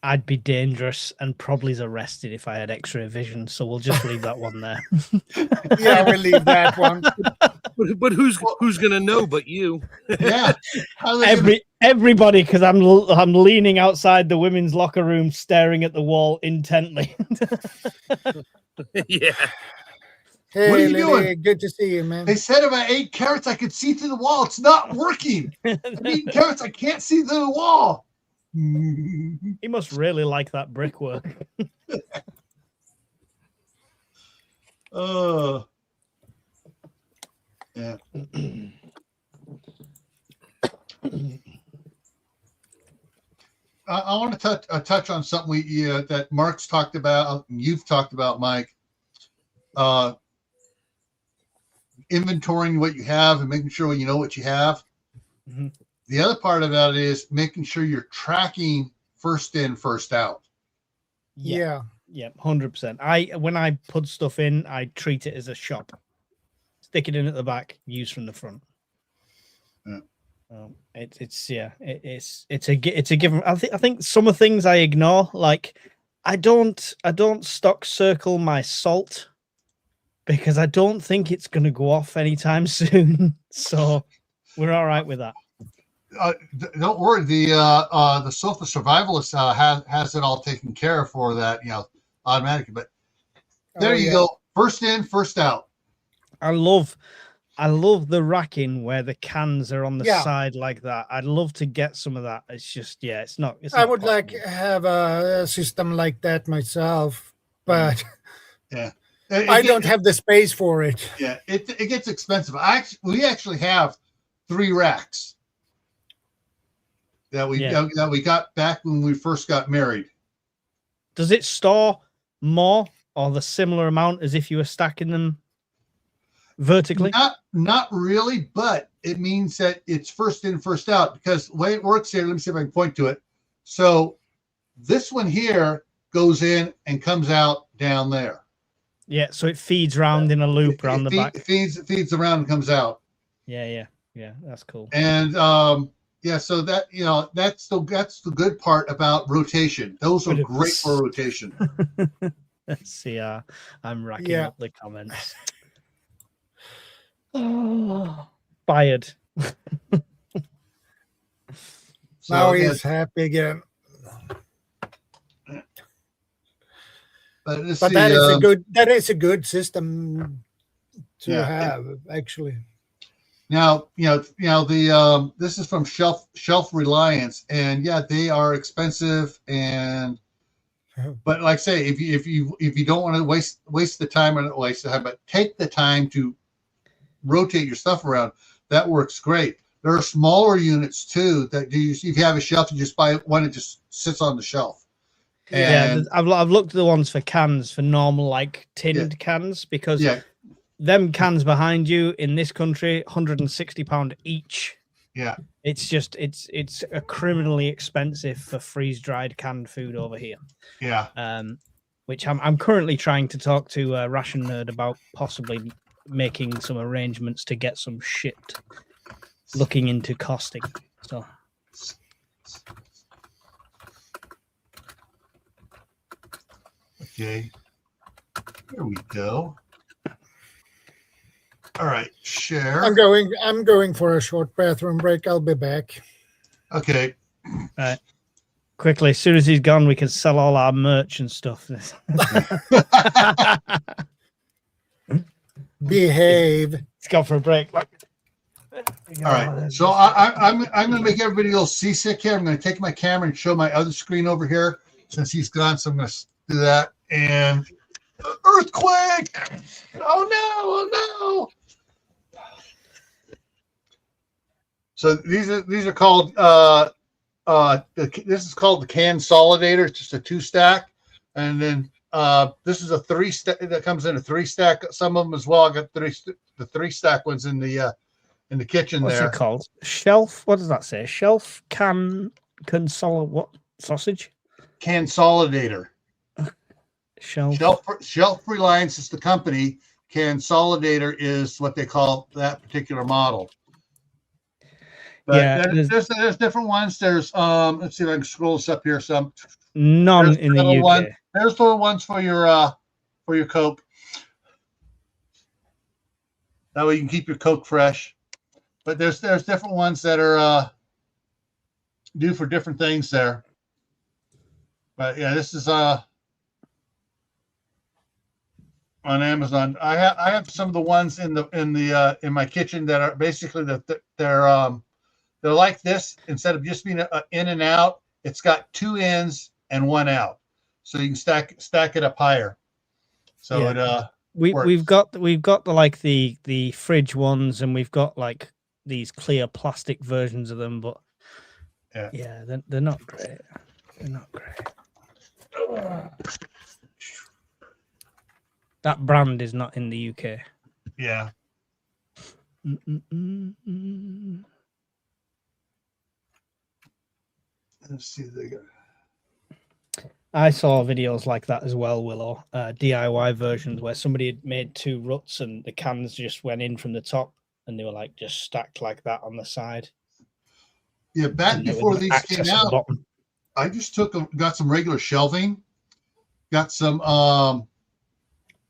I'd be dangerous and probably arrested if I had X-ray vision. So we'll just leave that one there. Yeah, we'll leave that one. But who's gonna know but you? Yeah, everybody, because I'm leaning outside the women's locker room, staring at the wall intently. Yeah. Hey, what are you Lily, doing? good to see you, man. They said if I ate carrots, I could see through the wall. It's not working. I'm eating carrots, I can't see through the wall. He must really like that brickwork. Yeah. I want to touch on something that Mark's talked about, you've talked about, Mike. Inventorying what you have and making sure you know what you have. Mm-hmm. The other part of that is making sure you're tracking first in, first out. Yeah. 100%. When I put stuff in, I treat it as a shop. Stick it in at the back, use from the front. Yeah. It's a given. I think some of things I ignore. Like I don't stock circle my salt because I don't think it's going to go off anytime soon. So we're all right with that. Don't worry. The Sofa Survivalist has it all taken care of for that. Automatically. But there you go. First in, first out. I love the racking where the cans are on the side like that. I'd love to get some of that. It's just, it's not. I would like to have a system like that myself, but I don't have the space for it. Yeah, it gets expensive. We actually have 3 racks that we got back when we first got married. Does it store more or the similar amount as if you were stacking them vertically? Not really, but it means that it's first in, first out, because the way it works here, let me see if I can point to it. So this one here goes in and comes out down there. Yeah, so it feeds round in a loop around the back. It feeds around and comes out. Yeah, that's cool. And so that that's the good part about rotation. Those are great for rotation. Let's see. I'm racking up the comments. Fired. Now he's happy again. But that is a good system to have, actually. Now, this is from Shelf Reliance, and they are expensive, but like I say, if you don't want to waste the time, but take the time to rotate your stuff around, that works great. There are smaller units too that if you have a shelf, you just buy one that just sits on the shelf. And I've looked at the ones for cans, for normal like tinned cans, because them cans behind you in this country, £160 each. Yeah. It's just it's a criminally expensive for freeze dried canned food over here. Yeah. Which I'm currently trying to talk to Ration Nerd about possibly making some arrangements to get some shipped, looking into costing. So okay, here we go. All right, share. I'm going for a short bathroom break. I'll be back. Okay. All right. Quickly, as soon as he's gone, we can sell all our merch and stuff. Behave. Let's go for a break. All right. So I'm going to make everybody a little seasick here. I'm going to take my camera and show my other screen over here since he's gone. So I'm going to do that. And earthquake! Oh no! Oh no! So these are called this is called the consolidator. It's just a 2-stack, and then this is a 3-stack that comes in a 3-stack. Some of them as well. I got the 3-stack ones in the kitchen. What's there. It called? Shelf. What does that say? Shelf consolidate what sausage? Consolidator. Shelf Reliance is the company. Consolidator is what they call that particular model. But there's different ones. There's let's see if I can scroll this up here. Some none in the UK. One. There's the ones for your Coke. That way you can keep your Coke fresh. But there's different ones that are due for different things there. But yeah, this is on Amazon. I have some of the ones in my kitchen that are basically they're like this. Instead of just being in and out, it's got 2 ins and 1 out, so you can stack it up higher. So yeah. We've got the fridge ones, and we've got like these clear plastic versions of them, but yeah, they're not great. They're not great. That brand is not in the UK. Yeah. Let's see. I saw videos like that as well, Willow. DIY versions where somebody had made 2 ruts and the cans just went in from the top, and they were like just stacked like that on the side. Yeah, back before these came out, I just got some regular shelving, got some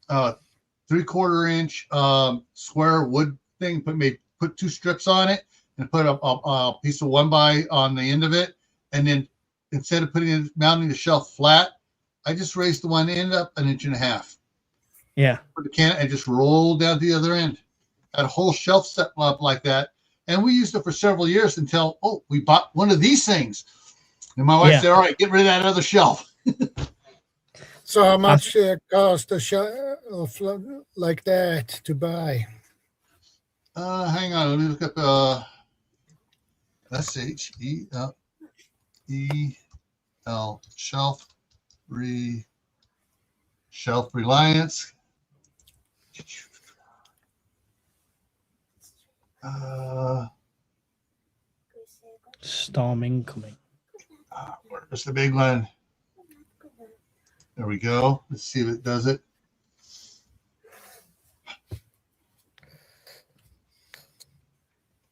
3/4 inch square wood thing. Put 2 strips on it and put a piece of 1x on the end of it, and then instead of mounting the shelf flat, I just raised the one end up 1.5 inches. Yeah. Put the can and just rolled down to the other end. Had a whole shelf set up like that, and we used it for several years until we bought one of these things, and my wife said, "All right, get rid of that other shelf." So how much it cost a shelf like that to buy? Hang on, let me look up SHELF Shelf Reliance. Storm incoming. Where's the big one? There we go. Let's see if it does it.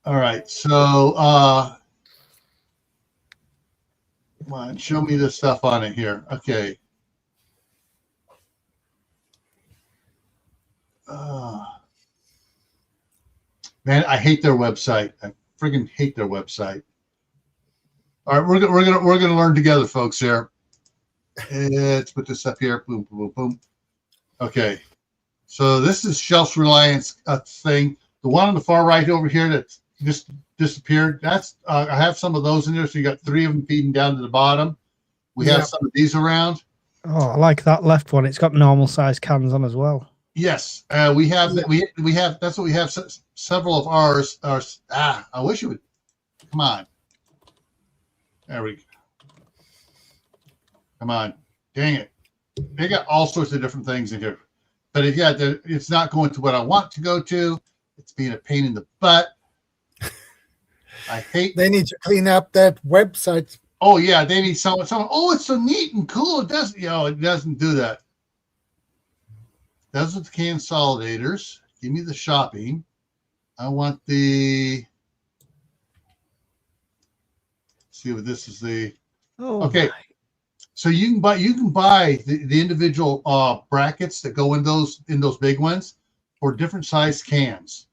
All right, so come on, show me the stuff on it here. Okay. Man, I hate their website. I friggin' hate their website. All right, we're gonna learn together, folks. Here, let's put this up here. Boom, boom, boom, boom. Okay, so this is Shelf Reliance thing. The one on the far right over here that just disappeared. That's I have some of those in there. So you got 3 of them feeding down to the bottom. We have some of these around. Oh, I like that left one. It's got normal size cans on as well. Yes, we have that. We have that's what we have. Several of ours are. I wish it would. Come on. There we go. Come on. Dang it. They got all sorts of different things in here. But it's not going to what I want to go to. It's being a pain in the butt. I hate. They need to clean up that website. Oh yeah, they need someone. Oh, it's so neat and cool. It doesn't. It doesn't do that. That's with the consolidators. Give me the shopping. I want the. See what this is the. Oh, okay. my. So you can buy the individual brackets that go in those big ones for different size cans.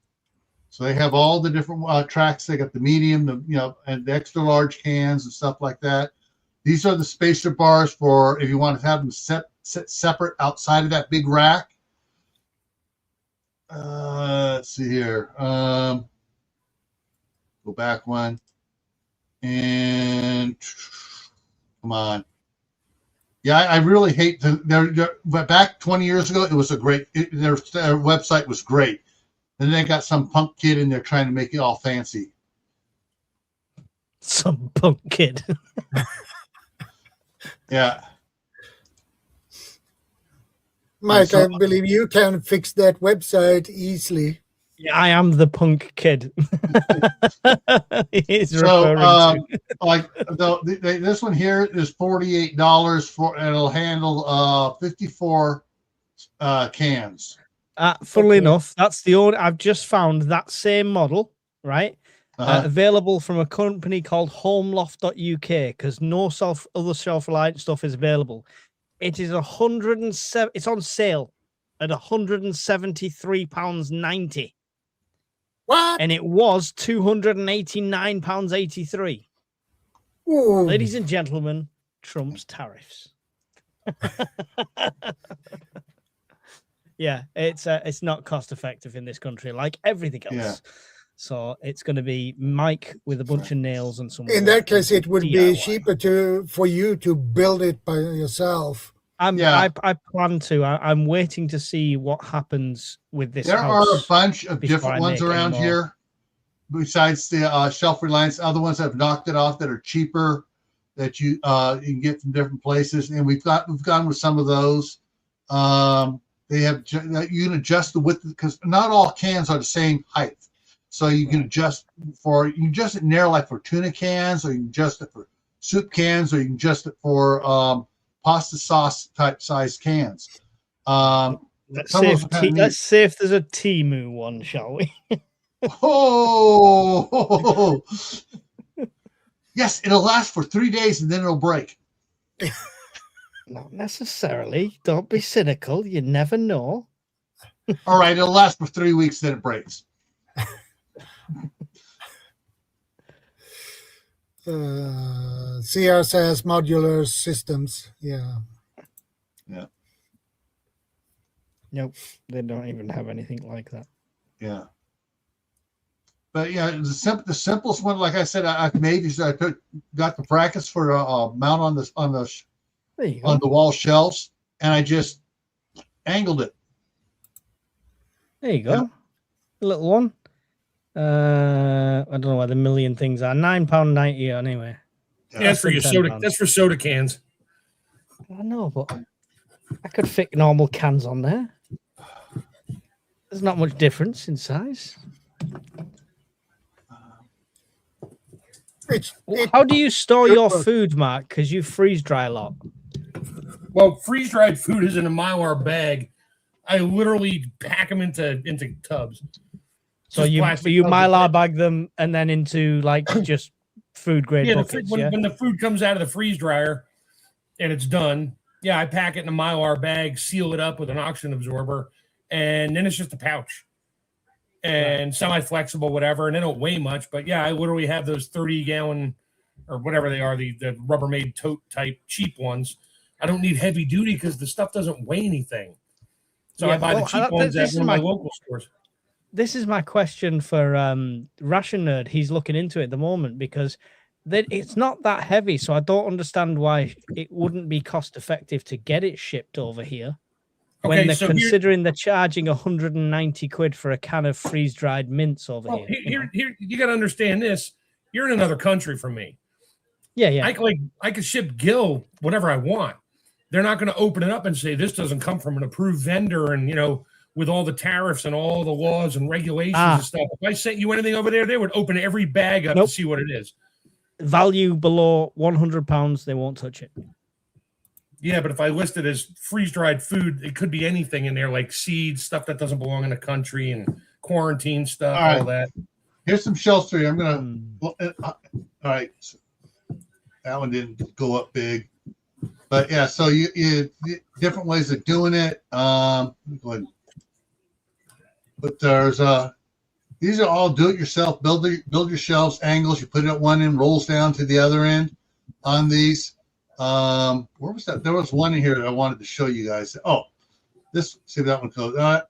So they have all the different tracks. They got the medium, and the extra large cans and stuff like that. These are the spacer bars for if you want to have them set separate outside of that big rack. Let's see here. Go back one, and come on. Yeah, I really hate but back 20 years ago, it was a great. Their website was great. And then they got some punk kid in there trying to make it all fancy. Some punk kid. Yeah. Mike, I believe you can fix that website easily. Yeah, I am the punk kid. He's this one here is $48 for, and it'll handle 54 cans. Funnily enough, that's the only. I've just found that same model, right? Available from a company called homeloft.uk because no other self-reliant stuff is available. It is 107. It's on sale at £173.90. What? And it was £289.83. Ladies and gentlemen, Trump's tariffs. Yeah, it's not cost effective in this country like everything else. Yeah. So it's going to be Mike with a bunch of nails and some. In that case, it would be cheaper for you to build it by yourself. I plan to. I'm waiting to see what happens with this. There are a bunch of different ones around here, besides the Shelf Reliance. Other ones that have knocked it off that are cheaper that you can get from different places, and we've gone with some of those. They have you can adjust the width because not all cans are the same height. So you can adjust it narrow like for tuna cans, or you can adjust it for soup cans, or you can adjust it for pasta sauce type size cans. Let's see if there's a Temu one, shall we? Oh, yes, it'll last for 3 days and then it'll break. Not necessarily. Don't be cynical. You never know. All right, it'll last for 3 weeks, then it breaks. CR says modular systems. Yeah. Nope, they don't even have anything like that. Yeah. But yeah, the simplest one, like I said, I've made is got the brackets for a mount on the wall shelves, and I just angled it. There you go. Yeah. A little one. I don't know what the million things are. £9.90 anyway. Yeah, that's for your soda. That's for soda cans. I know, but I could fit normal cans on there. There's not much difference in size. How do you store your food, Mark? Because you freeze dry a lot. Well, freeze dried food is in a Mylar bag. I literally pack them into tubs. So you Mylar bag them and then into like just food grade buckets. When the food comes out of the freeze dryer and it's done, I pack it in a Mylar bag, seal it up with an oxygen absorber, and then it's just a pouch and semi-flexible, whatever, and they don't weigh much. But I literally have those 30-gallon or whatever they are, the Rubbermaid tote type cheap ones. I don't need heavy duty because the stuff doesn't weigh anything. So I buy the cheap ones at one of my local stores. This is my question for Ration Nerd. He's looking into it at the moment because it's not that heavy. So I don't understand why it wouldn't be cost effective to get it shipped over here. When they're considering they're charging 190 quid for a can of freeze dried mints over here. Here, you got to understand this. You're in another country from me. Yeah. I could ship Gil whatever I want. they're not going to open it up and say this doesn't come from an approved vendor, and with all the tariffs and all the laws and regulations and stuff. If I sent you anything over there, they would open every bag up to see what it is. Value below £100, they won't touch it. Yeah, but if I list it as freeze-dried food, it could be anything in there, like seeds, stuff that doesn't belong in the country, and quarantine stuff, all that. Here's some shelves for you. I'm gonna. All right, that one didn't go up big, but yeah. So you different ways of doing it. Go ahead. But there's these are all do-it-yourself. Build your shelves, angles. You put it at one end, rolls down to the other end on these. Where was that? There was one in here that I wanted to show you guys. Oh, this. See if that one goes. I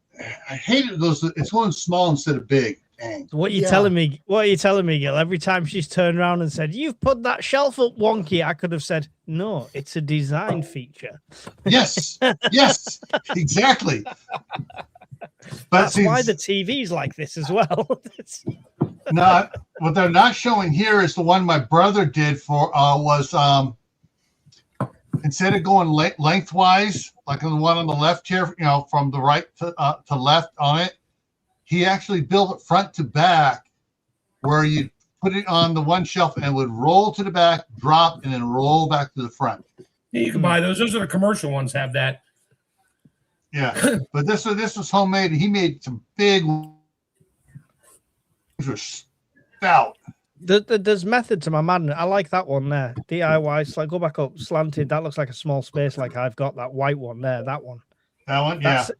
hate it. It's going small instead of big. Dang. What are you telling me? What are you telling me, Gil? Every time she's turned around and said, "You've put that shelf up wonky," I could have said, "No, it's a design feature." Yes, yes, exactly. But that's why the TV's like this as well. What they're not showing here is the one my brother did for instead of going lengthwise, like the one on the left here, from the right to left on it, he actually built it front to back, where you put it on the one shelf and it would roll to the back, drop, and then roll back to the front. Yeah, you can buy those. Those are the commercial ones. Have that. Yeah, but this was homemade. He made some big. These were stout. There's method to my madness. I like that one there. DIY. So go back up, slanted. That looks like a small space. Like I've got that white one there. That one. That one. Yeah. So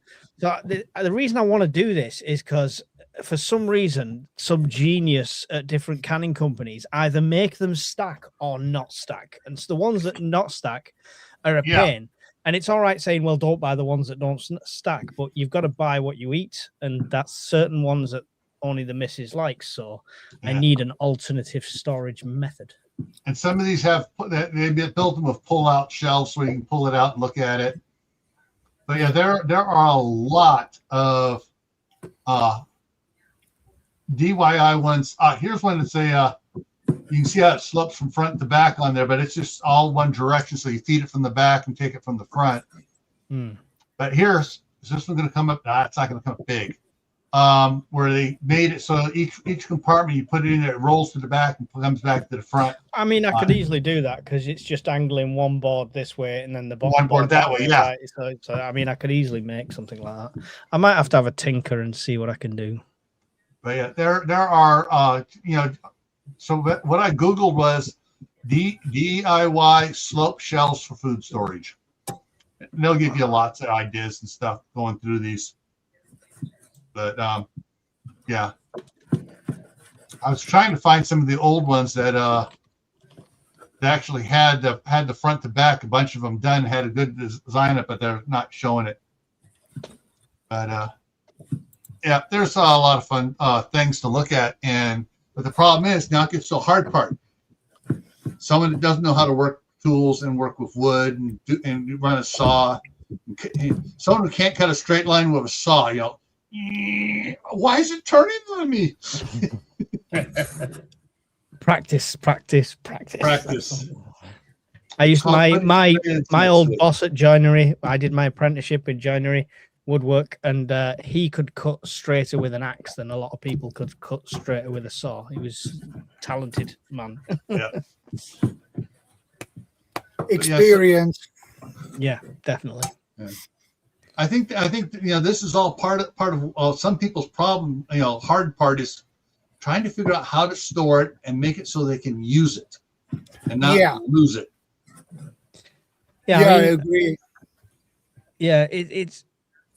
the reason I want to do this is because for some reason, some genius at different canning companies either make them stack or not stack, and so the ones that not stack are a pain. And it's all right saying, well, don't buy the ones that don't stack, but you've got to buy what you eat, and that's certain ones that only the missus likes. So I need an alternative storage method. And some of these have they built them with pull-out shelves, so you can pull it out and look at it. But yeah, there are a lot of DIY ones. Here's one that's you can see how it slopes from front to back on there, but it's just all one direction. So you feed it from the back and take it from the front. But is this one going to come up? Nah, it's not going to come up big. Where they made it so each compartment you put it in there, it rolls to the back and comes back to the front. I mean, I could easily do that because it's just angling one board this way and then the bottom one board that way. Yeah. Right? So I mean, I could easily make something like that. I might have to have a tinker and see what I can do. But yeah, there are So what I Googled was DIY slope shelves for food storage. And they'll give you lots of ideas and stuff going through these. But yeah, I was trying to find some of the old ones that they actually had the front to back, a bunch of them done, had a good design up, but they're not showing it. But yeah, there's a lot of fun things to look at, but the problem is now it gets to the hard part. Someone that doesn't know how to work tools and work with wood and run a saw, someone who can't cut a straight line with a saw, why is it turning on me? Practice. I used my old boss at joinery. I did my apprenticeship in joinery woodwork, and he could cut straighter with an axe than a lot of people could cut straighter with a saw. He was a talented man. Yeah. Experience. Yeah, definitely. Yeah. I think this is all part of some people's problem. Hard part is trying to figure out how to store it and make it so they can use it and not lose it. Yeah, I agree. Yeah, it's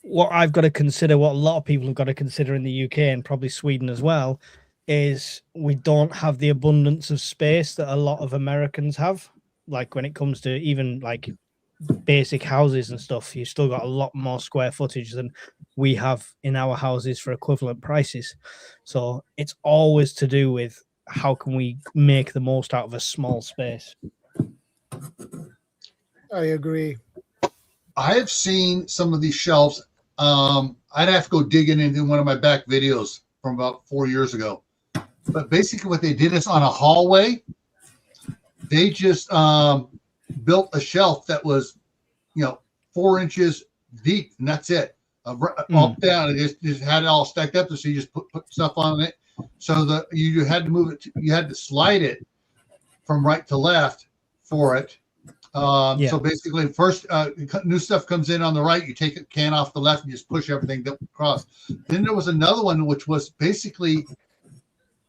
what I've got to consider. What a lot of people have got to consider in the UK and probably Sweden as well is we don't have the abundance of space that a lot of Americans have. Like when it comes to even like basic houses and stuff, you've still got a lot more square footage than we have in our houses for equivalent prices. So it's always to do with how can we make the most out of a small space. I agree. I have seen some of these shelves. I'd have to go digging into one of my back videos from about 4 years ago. But basically what they did is on a hallway, they just built a shelf that was 4 inches deep, and that's it. Up down, it just had it all stacked up, so you just put stuff on it. So that you had to move it. You had to slide it from right to left for it. So basically, first new stuff comes in on the right. You take a can off the left and just push everything across. Then there was another one which was basically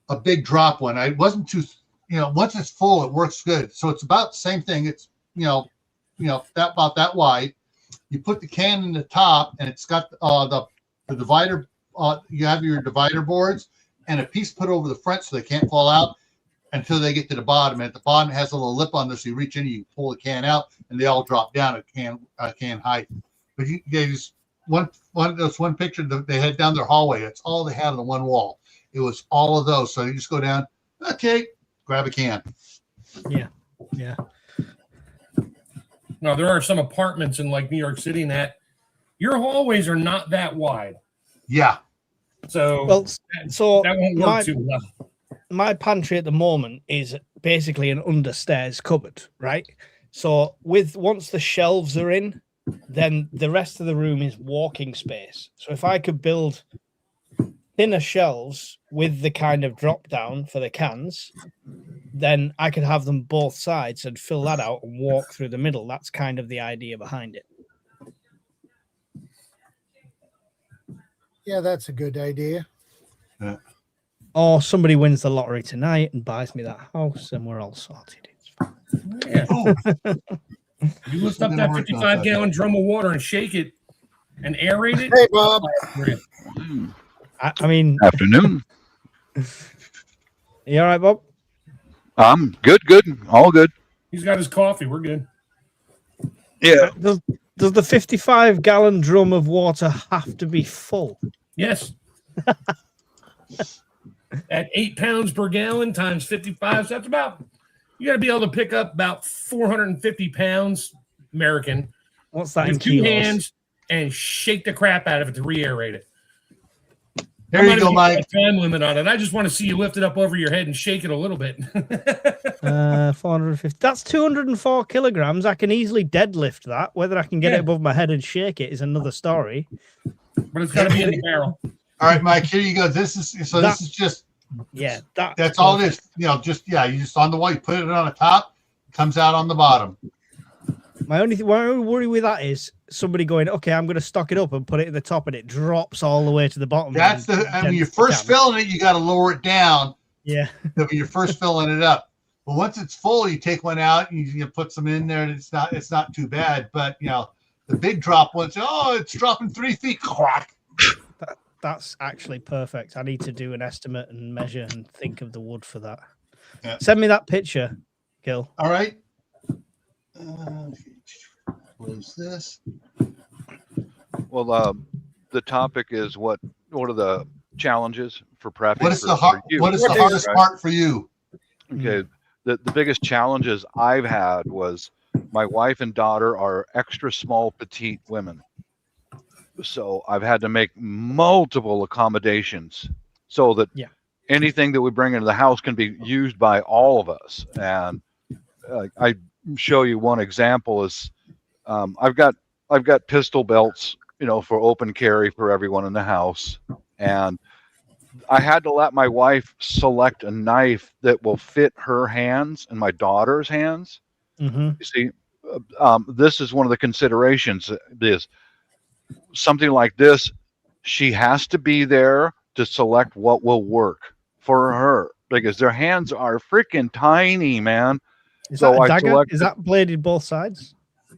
a big drop one. I wasn't too, once it's full, it works good. So it's about the same thing. It's that about that wide. You put the can in the top, and it's got the divider. You have your divider boards and a piece put over the front so they can't fall out until they get to the bottom. And at the bottom, it has a little lip on this. So you reach in, you pull the can out, and they all drop down at can height. But there's one picture that they had down their hallway. That's all they had on the one wall. It was all of those. So you just go down, okay, grab a can. Yeah. Now, there are some apartments in like New York City that your hallways are not that wide. Yeah. So that won't work too well. My pantry at the moment is basically an understairs cupboard, right? So once the shelves are in, then the rest of the room is walking space. So if I could build thinner shelves with the kind of drop down for the cans, then I could have them both sides and fill that out and walk through the middle. That's kind of the idea behind it. Yeah, that's a good idea. Yeah. Or somebody wins the lottery tonight and buys me that house and we're all sorted. Yeah. You lift up that 55-gallon drum of water and shake it and aerate it. Hey, Bob. I mean, afternoon. You all right, Bob? Good, all good. He's got his coffee. We're good. Yeah. Does the 55-gallon drum of water have to be full? Yes. At 8 pounds per gallon times 55, so that's about, you got to be able to pick up about 450 pounds American. What's that with in 2 kilos? hands and shake the crap out of it to re-aerate it. There you go, Mike. Time limit on it. I just want to see you lift it up over your head and shake it a little bit. 450. That's 204 kilograms. I can easily deadlift that. Whether I can get it above my head and shake it is another story. But it's got to be in the barrel. All right, Mike. Here you go. This is just. Yeah, that's all it is. You just on the wall. You put it on the top. It comes out on the bottom. My only worry with that is somebody going, okay, I'm going to stock it up and put it in the top, and it drops all the way to the bottom. That's when you're first filling it, you got to lower it down. Yeah. When you're first filling it up. But once it's full, you take one out and you put some in there. And it's not too bad. But the big drop ones, it's dropping 3 feet. Crack. That's actually perfect. I need to do an estimate and measure and think of the wood for that. Yeah. Send me that picture, Gil. All right. What is this? Well, the topic is what are the challenges for prepping? What is the hardest part for you? Okay, the biggest challenges I've had was my wife and daughter are extra small, petite women. So I've had to make multiple accommodations so that anything that we bring into the house can be used by all of us. And I show you one example is I've got pistol belts, for open carry for everyone in the house. And I had to let my wife select a knife that will fit her hands and my daughter's hands. Mm-hmm. You see, this is one of the considerations is something like this. She has to be there to select what will work for her because their hands are freaking tiny, man. Is that a dagger? Is that bladed both sides?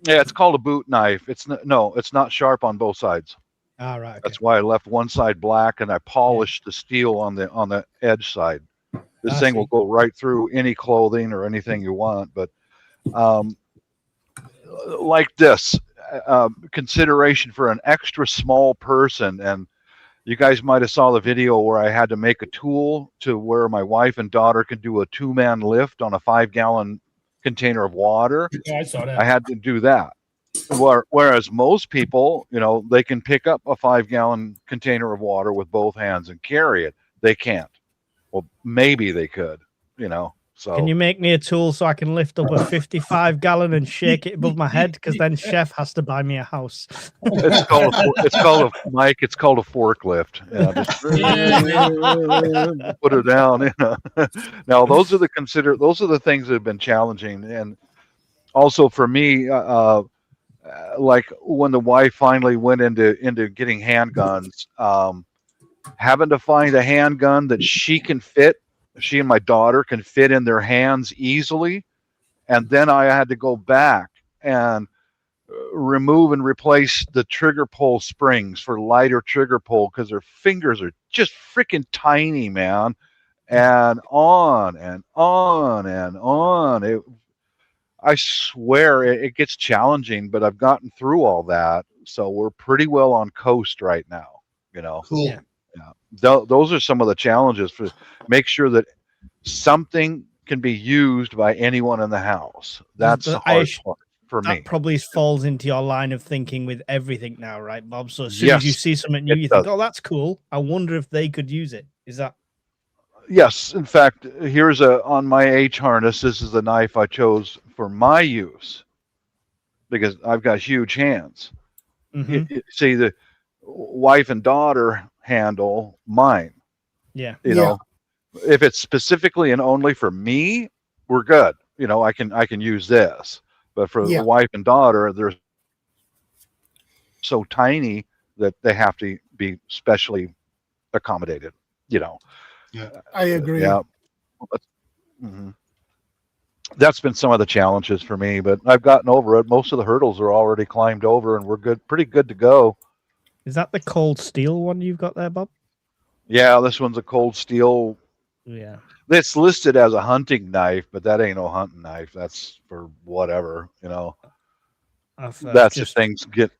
Yeah, it's called a boot knife. It's not sharp on both sides. All right. Okay. That's why I left one side black and I polished the steel on the edge side. This thing will go right through any clothing or anything you want. But like this, consideration for an extra small person, and you guys might have saw the video where I had to make a tool to where my wife and daughter could do a 2-man lift on a 5-gallon container of water. Yeah, I saw that. I had to do that. Whereas most people, they can pick up a 5-gallon container of water with both hands and carry it. They can't. Well, maybe they could, So can you make me a tool so I can lift up a 55-gallon and shake it above my head? Because then Chef has to buy me a house. it's called Mike. It's called a forklift. Just put it down. Now those are the things that have been challenging, and also for me, like when the wife finally went into getting handguns, having to find a handgun that she and my daughter can fit in their hands easily, and then I had to go back and remove and replace the trigger pull springs for lighter trigger pull because their fingers are just freaking tiny, man. And on and on and on. I swear it gets challenging, but I've gotten through all that, so we're pretty well on coast right now. Cool. Yeah. Those are some of the challenges. For make sure that something can be used by anyone in the house. That's the hard part for me. That probably falls into your line of thinking with everything now, right, Bob? So as soon as you see something new, you think, "Oh, that's cool. I wonder if they could use it." Is that? Yes. In fact, here's on my H harness. This is the knife I chose for my use because I've got huge hands. Mm-hmm. See, the wife and daughter handle mine. Yeah. You know, if it's specifically and only for me, we're good. I can use this. But for the wife and daughter, they're so tiny that they have to be specially accommodated. Yeah, I agree. Yeah. Mm-hmm. That's been some of the challenges for me, but I've gotten over it. Most of the hurdles are already climbed over, and we're pretty good to go. Is that the cold steel one you've got there, Bob? Yeah, this one's a cold steel. Yeah. It's listed as a hunting knife, but that ain't no hunting knife. That's for whatever, That's just things get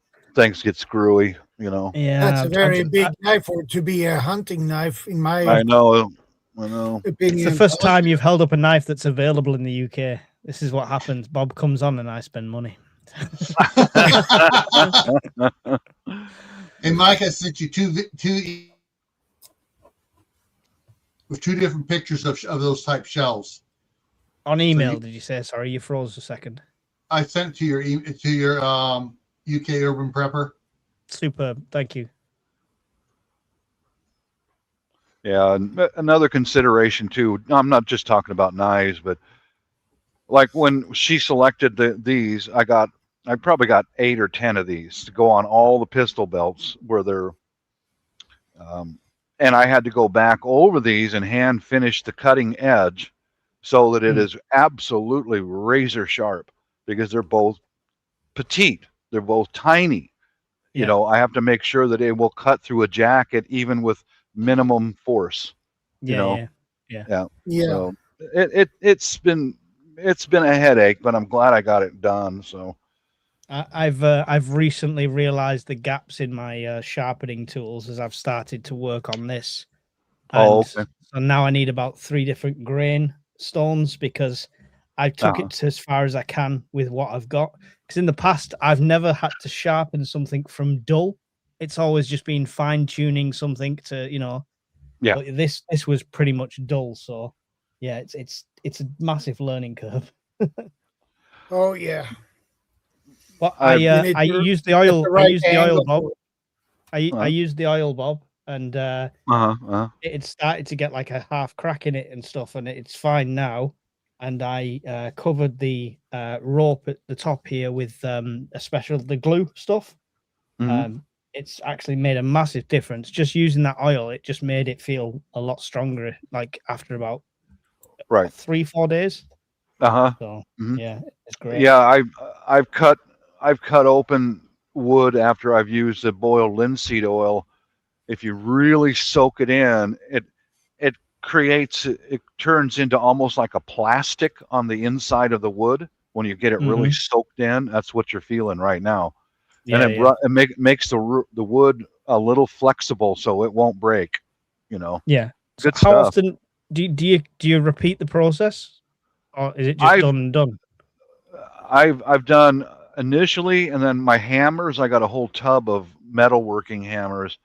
screwy, Yeah, that's a very big knife for it to be a hunting knife, in my opinion. It's the first time you've held up a knife that's available in the UK. This is what happens. Bob comes on and I spend money. And Mike, I sent you two with two different pictures of those type shelves on email. Did you say? Sorry, you froze a second. I sent it to your UK Urban Prepper. Superb, thank you. Yeah, and another consideration too. I'm not just talking about knives, but like when she selected these, I probably got 8 or 10 of these to go on all the pistol belts where they're, and I had to go back over these and hand finish the cutting edge so that it is absolutely razor sharp because they're both petite, they're both tiny. I have to make sure that it will cut through a jacket even with minimum force. Yeah. So it's been a headache, but I'm glad I got it done. So I've recently realized the gaps in my sharpening tools as I've started to work on this. Okay. So now I need about 3 different grain stones because I took it as far as I can with what I've got. Because in the past, I've never had to sharpen something from dull. It's always just been fine tuning something to, Yeah. But this was pretty much dull. So yeah, it's a massive learning curve. Oh yeah. Well, I used the oil. I used the oil, Bob. I used the oil, Bob, and it started to get like a half crack in it and stuff, and it's fine now. And I covered the rope at the top here with the glue stuff. Mm-hmm. It's actually made a massive difference. Just using that oil, it just made it feel a lot stronger. Like after about 3-4 days. So yeah, it's great. Yeah, I've cut open wood after I've used the boiled linseed oil. If you really soak it in, it turns into almost like a plastic on the inside of the wood when you get it really soaked in. That's what you're feeling right now. Yeah, and it makes the wood a little flexible so it won't break. Yeah. Good How stuff. often do you repeat the process, or is it just done? I've done initially, and then my hammers. I got a whole tub of metalworking hammers.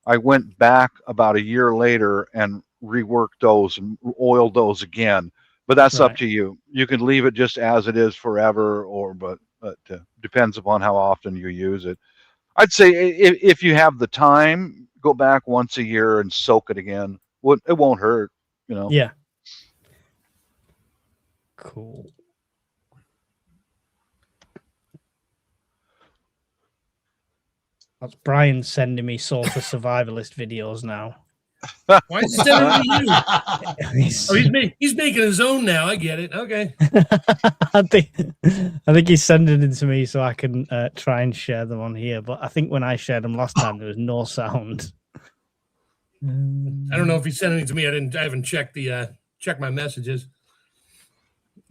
I went back about a year later and reworked those and oiled those again But that's up Right. to you. You can leave it just as it is forever, but depends upon how often you use it. I'd say if you have the time, go back once a year and soak it again. It won't hurt, you know. Yeah. Cool. That's Brian sending me sort of survivalist videos now. Why is he sending it to you? He's making his own now. I get it. Okay. I think he's sending it to me so I can try and share them on here. But I think when I shared them last time, there was no sound. I don't know if he's sending it to me. I haven't checked check my messages.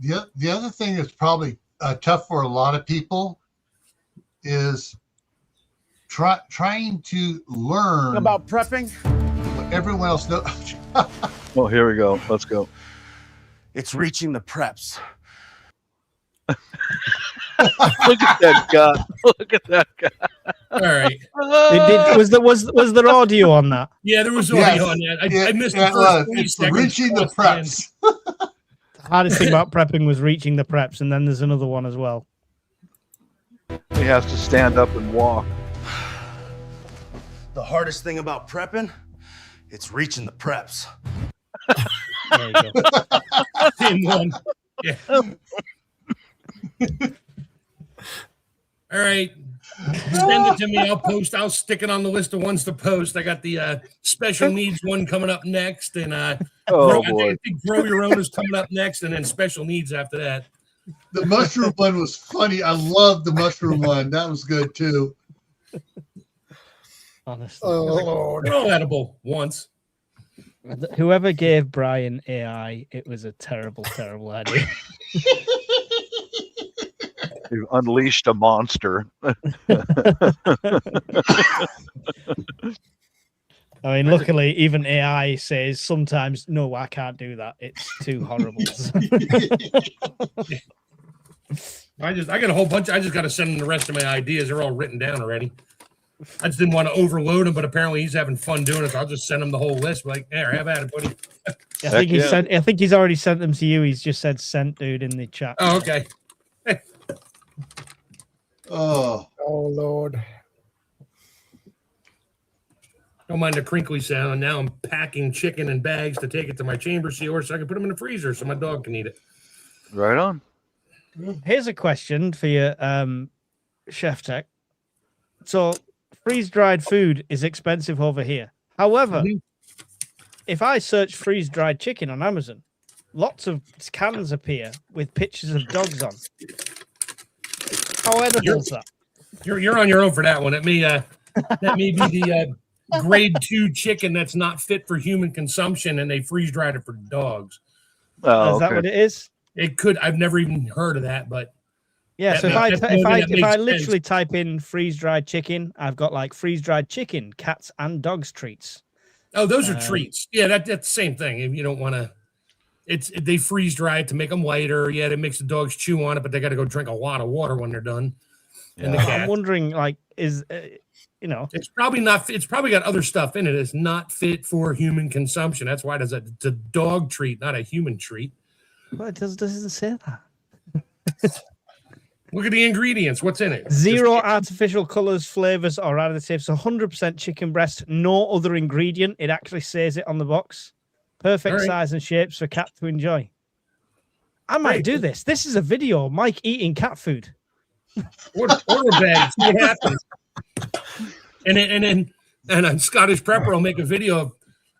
The other thing that's probably tough for a lot of people is trying to learn about prepping. What everyone else knows. Well, here we go. Let's go. It's reaching the preps. Look at that guy. Look at that guy. All right. Was there audio on that? Yeah, there was audio on that. I missed the first 20 it's seconds. reaching the preps. The hardest thing about prepping was reaching the preps, and then there's another one as well. He has to stand up and walk. The hardest thing about prepping, it's reaching the preps. There you go. Same one. Yeah. All right. Send it to me. I'll stick it on the list of ones to post. I got the special needs one coming up next, and I think grow your own is coming up next, and then special needs after that. The mushroom one was funny. I loved the mushroom one. That was good too. Honestly. Oh, Lord. They're all edible once. Whoever gave Brian AI, it was a terrible, terrible idea. You've unleashed a monster. I mean, luckily, even AI says sometimes, no, I can't do that. It's too horrible. I got a whole bunch. I just got to send him the rest of my ideas. They're all written down already. I just didn't want to overload him, but apparently he's having fun doing it. So I'll just send him the whole list. Like, there, have at it, buddy. I think he's already sent them to you. He's just said sent, dude, in the chat. Oh, okay. Oh, Lord. Don't mind the crinkly sound. Now I'm packing chicken in bags to take it to my chamber sealer so I can put them in the freezer so my dog can eat it. Right on. Here's a question for you, Chef Tech. So, freeze-dried food is expensive over here. However, if I search freeze-dried chicken on Amazon, lots of cans appear with pictures of dogs on. How edible is that? You're on your own for that one. That may be the grade 2 chicken that's not fit for human consumption, and they freeze-dried it for dogs. Is that what it is? It could. I've never even heard of that, but yeah. So if I literally type in freeze-dried chicken, I've got like freeze-dried chicken, cats and dogs treats. Oh, those are treats. Yeah, that's the same thing. If you don't want to, they freeze dry it to make them lighter. Yeah, it makes the dogs chew on it, but they got to go drink a lot of water when they're done. Yeah. And I'm wondering, like, it's probably not. It's probably got other stuff in it. It's not fit for human consumption. That's why it's a dog treat, not a human treat. Well, it doesn't say that. Look at the ingredients. What's in it? Zero artificial colors, flavors, or additives. 100% chicken breast, no other ingredient. It actually says it on the box. Perfect size and shapes for cat to enjoy. I might do this. This is a video of Mike eating cat food. Order bag. See what happens. And then Scottish Prepper will make a video of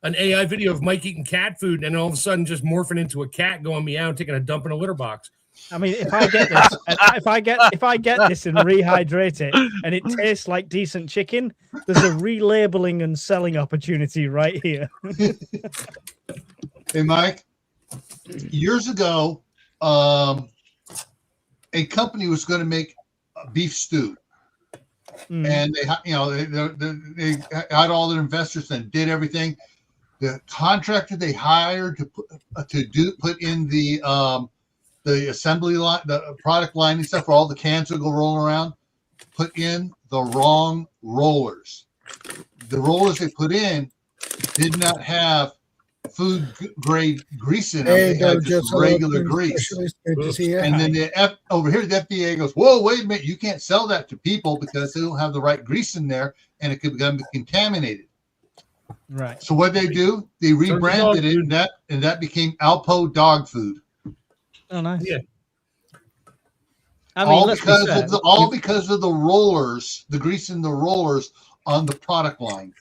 an AI video of Mike eating cat food, and all of a sudden just morphing into a cat going meow, taking a dump in a litter box. I mean, if I get this, if I get this and rehydrate it, and it tastes like decent chicken, there's a relabeling and selling opportunity right here. Hey, Mike. Years ago, a company was going to make beef stew, and they had all their investors and did everything. The contractor they hired to put in the assembly line, the product line and stuff, where all the cans would go rolling around, put in the wrong rollers. The rollers they put in did not have food grade grease in them. They had just regular grease. Good to see you. And then over here, the FDA goes, whoa, wait a minute. You can't sell that to people because they don't have the right grease in there and it could become contaminated. Right. So what they do, they rebranded it and that became Alpo dog food. Oh, nice. Yeah. I mean, all because of the rollers, the grease in the rollers on the product line.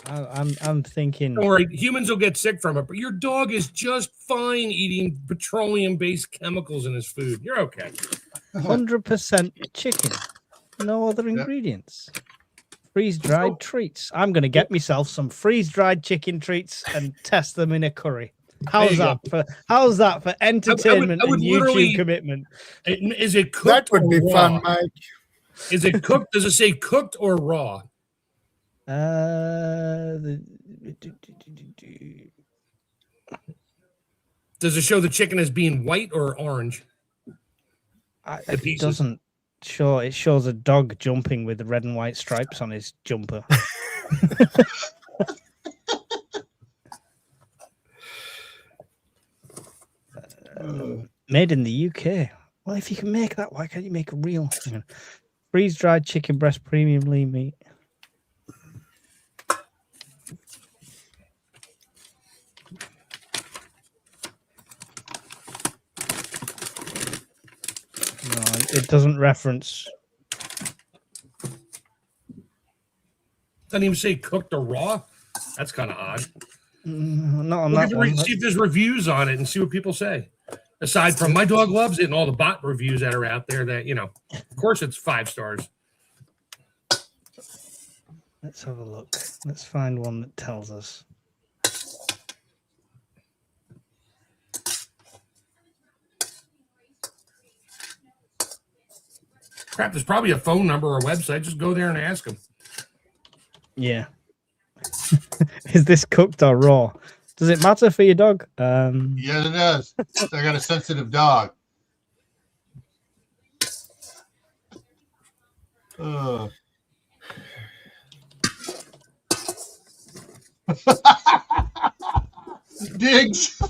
I'm thinking. Don't worry, humans will get sick from it, but your dog is just fine eating petroleum-based chemicals in his food. You're okay. 100% chicken, no other ingredients. Freeze-dried treats. I'm going to get myself some freeze-dried chicken treats and test them in a curry. How's that for entertainment and YouTube commitment? Is it cooked? That would be raw? fun, Mike. Is it cooked? Does it say cooked or raw? Does it show the chicken as being white or orange? It doesn't show. It shows a dog jumping with the red and white stripes on his jumper. Made in the UK. Well, if you can make that, why can't you make a real freeze-dried chicken breast premium lean meat? No, it doesn't reference. Doesn't even say cooked or raw. That's kind of odd. Not on Look that at one. see if there's reviews on it and see what people say. Aside from my dog loves it and all the bot reviews that are out there that, of course it's 5 stars. Let's have a look. Let's find one that tells us. Crap, there's probably a phone number or a website. Just go there and ask them. Yeah. Is this cooked or raw? Does it matter for your dog? Yes, it does. I got a sensitive dog. Diggs.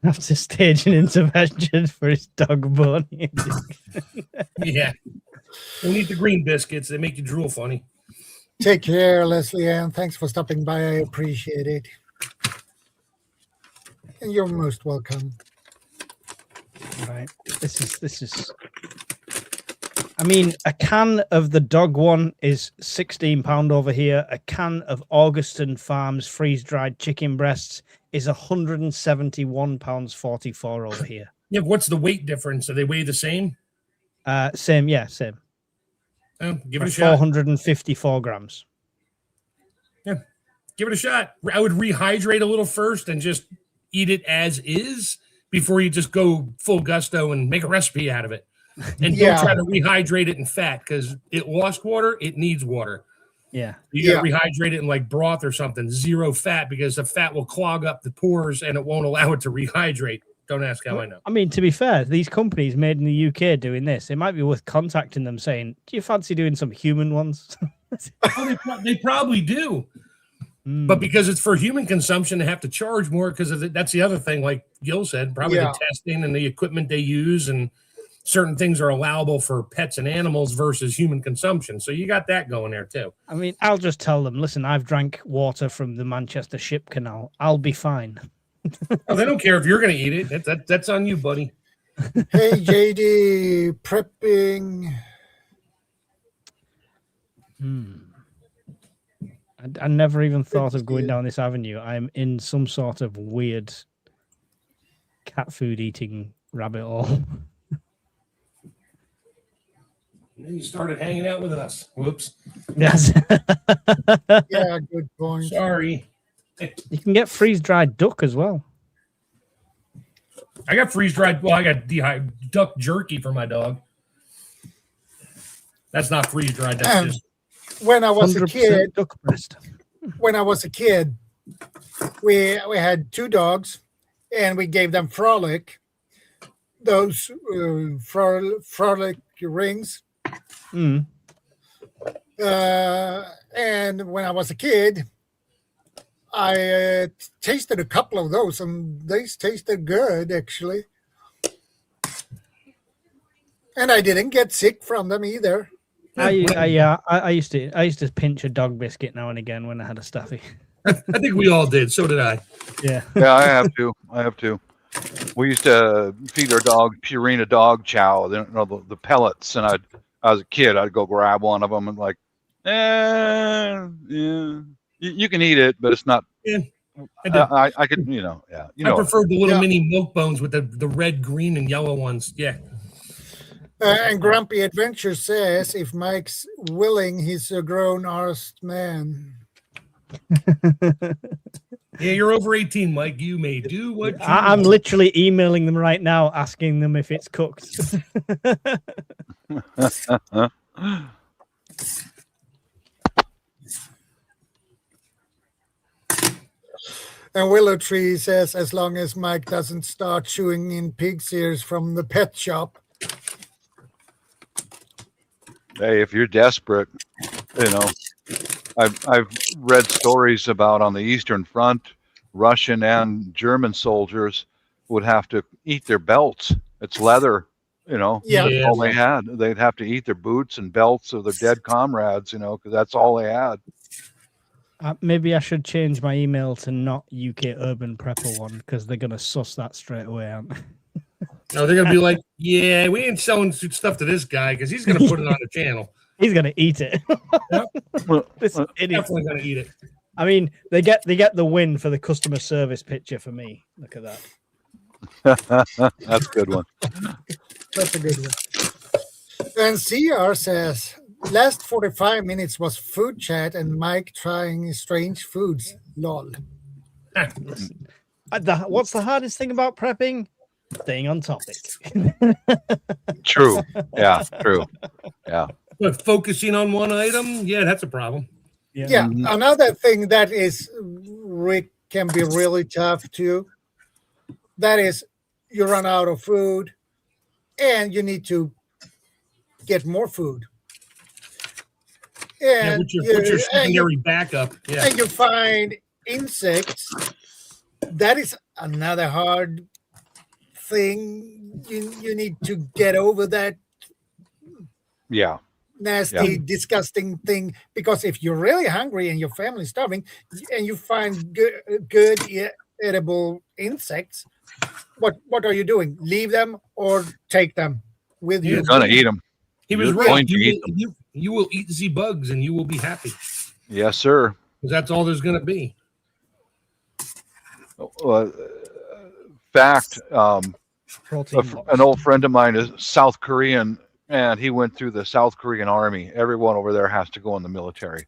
Have to stage an intervention for his dog bone. Yeah. Don't eat the green biscuits. They make you drool funny. Take care, Leslie Ann. Thanks for stopping by. I appreciate it. And you're most welcome. Right. This is. I mean, a can of the dog one is £16 over here. A can of Augustin Farms freeze-dried chicken breasts is £171.44 over here. Yeah, what's the weight difference? Do they weigh the same? Same. Give it a shot. 454 grams. Yeah, give it a shot. I would rehydrate a little first and just eat it as is before you just go full gusto and make a recipe out of it. And don't try to rehydrate it in fat because it lost water. It needs water. Yeah. You got to rehydrate it in like broth or something. 0 fat because the fat will clog up the pores and it won't allow it to rehydrate. Don't ask how I know. I mean, to be fair, these companies made in the UK doing this, it might be worth contacting them saying, do you fancy doing some human ones? They probably do. But because it's for human consumption, they have to charge more because that's the other thing, like Gil said, probably the testing and the equipment they use and certain things are allowable for pets and animals versus human consumption. So you got that going there too. I mean, I'll just tell them, listen, I've drank water from the Manchester Ship Canal. I'll be fine. Oh, they don't care if you're going to eat it. That's on you, buddy. Hey, JD, prepping. I never even thought of going down this avenue. I'm in some sort of weird cat food eating rabbit hole. You started hanging out with us. Whoops. Yes. Yeah, good point. Sorry. You can get freeze-dried duck as well. I got freeze-dried. Well, I got duck jerky for my dog. That's not freeze-dried. That's just when I was a kid. Duck breast. When I was a kid, we had 2 dogs, and we gave them Frolic. Those Frolic rings. And when I was a kid, I tasted a couple of those, and they tasted good, actually. And I didn't get sick from them either. I used to pinch a dog biscuit now and again when I had a stuffy. I think we all did. So did I. Yeah. Yeah, I have to. We used to feed our dog Purina dog chow, the pellets, and I was a kid, I'd go grab one of them and like, yeah, you can eat it, but it's not. Yeah, I could, yeah. I preferred the little mini milk bones with the red, green, and yellow ones. Yeah. And Grumpy Adventure says, if Mike's willing, he's a grown-arsed man. Yeah, you're over 18, Mike. You may do what you I'm literally emailing them right now, asking them if it's cooked. And Willow Tree says, as long as Mike doesn't start chewing in pig's ears from the pet shop. Hey, if you're desperate, I've read stories about on the Eastern Front, Russian and German soldiers would have to eat their belts. It's leather, That's all they had. They'd have to eat their boots and belts of their dead comrades, because that's all they had. Maybe I should change my email to not UK Urban Prepper one, because they're going to suss that straight away, aren't they? No, they're going to be like, yeah, we ain't selling stuff to this guy because he's going to put it on the channel. He's going to eat it. Definitely going to eat it. I mean, they get the win for the customer service picture for me. Look at that. That's a good one. That's a good one. And CR says, last 45 minutes was food chat and Mike trying strange foods. Lol. What's the hardest thing about prepping? Staying on topic. True. Yeah, true. Yeah. But focusing on one item, that's a problem. Yeah. Another thing that can be really tough too. That is, you run out of food, and you need to get more food. And what's your secondary backup? Yeah. And you find insects. That is another hard thing. You need to get over that. Yeah. Nasty, disgusting thing. Because if you're really hungry and your family's starving, and you find good edible insects, what are you doing? Leave them or take them with you? You're gonna eat them. He was right. You will eat the bugs and you will be happy. Yes, sir. Because that's all there's going to be. Fact, an old friend of mine is South Korean, and he went through the South Korean army. Everyone over there has to go in the military.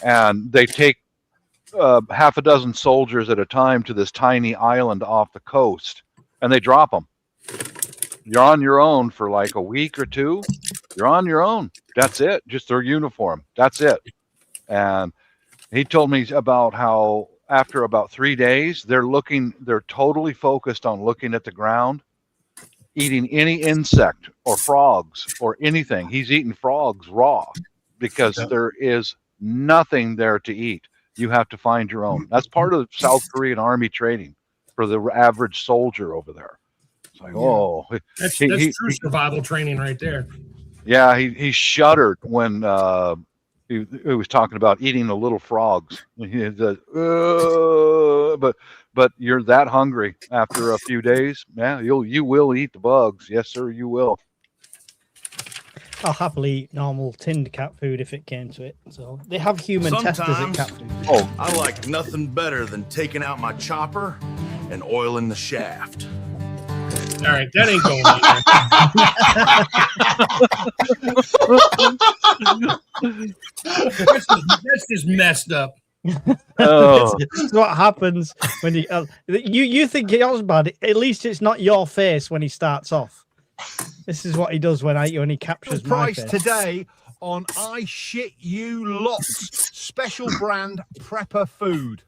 And they take half a dozen soldiers at a time to this tiny island off the coast, and they drop them. You're on your own for like a week or two. You're on your own. That's it. Just their uniform. That's it. And he told me about how after about 3 days, they're totally focused on looking at the ground, eating any insect or frogs or anything. He's eating frogs raw because there is nothing there to eat. You have to find your own. That's part of South Korean army training for the average soldier over there. It's like, that's true survival training right there. Yeah, he shuddered when he was talking about eating the little frogs. But you're that hungry after a few days. Yeah, you will eat the bugs. Yes, sir, you will. I'll happily eat normal tinned cat food if it came to it. So they have human testers at cat food. Oh, I like nothing better than taking out my chopper and oiling the shaft. All right, that ain't going on. That's just messed up. This is what happens when you think yours bad. At least it's not your face when he starts off. This is what he does when he captures my face. Today on I Shit You Lots, special brand prepper food.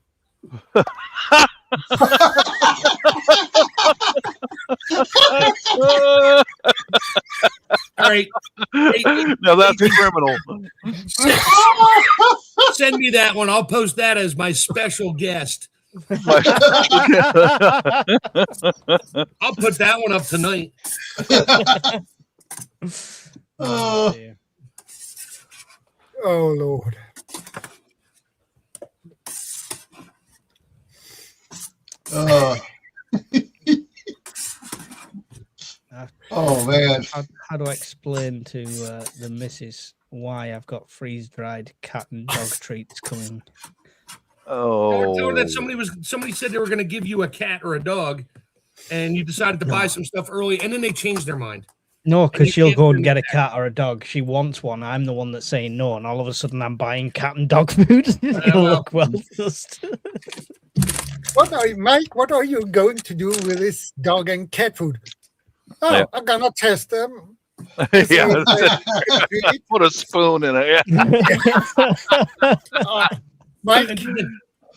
right. Now that's criminal. Send me that one. I'll post that as my special guest. I'll put that one up tonight. Oh, Lord. Oh, man. How do I explain to the missus why I've got freeze-dried cat and dog treats coming? Tell her that somebody said they were going to give you a cat or a dog, and you decided to buy some stuff early, and then they changed their mind. No, because she'll go and get a cat or a dog. She wants one. I'm the one that's saying no, and all of a sudden I'm buying cat and dog food. It's gonna look well. Mike, what are you going to do with this dog and cat food? Oh, yeah. I'm gonna test them. Yeah, put a spoon in it. Yeah. Mike,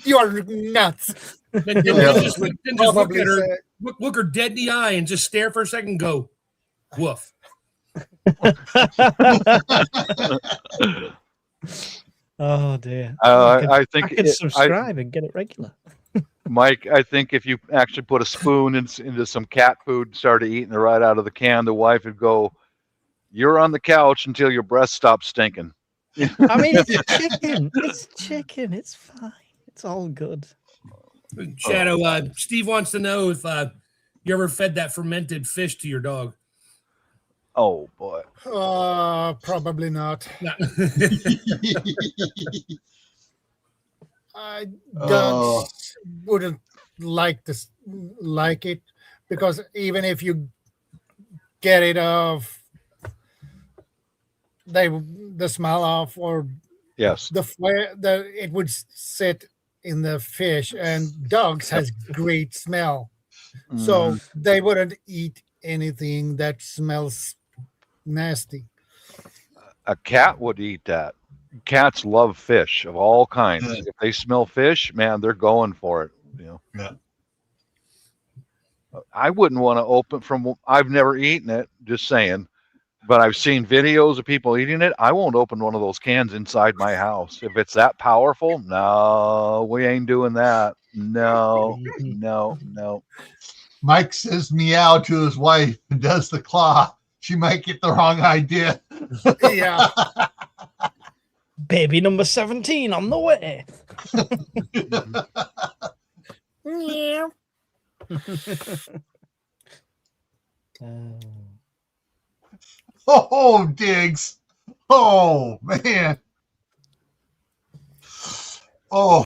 you are nuts. Then just look at her, look her dead in the eye, and just stare for a second. And go, woof. Oh dear. I think I could subscribe and get it regular. Mike, I think if you actually put a spoon into some cat food, started eating it right out of the can, the wife would go, "You're on the couch until your breath stops stinking." I mean, it's chicken. It's chicken. It's fine. It's all good. Shadow, Steve wants to know if you ever fed that fermented fish to your dog. Oh boy. Probably not. Dogs wouldn't like it, because even if you get it off, the smell off, or yes, it would sit in the fish, and dogs has great smell, so they wouldn't eat anything that smells nasty. A cat would eat that. Cats love fish of all kinds. If they smell fish, man, they're going for it. You know. Yeah. I wouldn't want to open from. I've never eaten it. Just saying, but I've seen videos of people eating it. I won't open one of those cans inside my house if it's that powerful. No, we ain't doing that. No. Mike says meow to his wife and does the claw. She might get the wrong idea. Yeah. Baby number 17 on the way. Yeah. Oh, Diggs. Oh, man. Oh.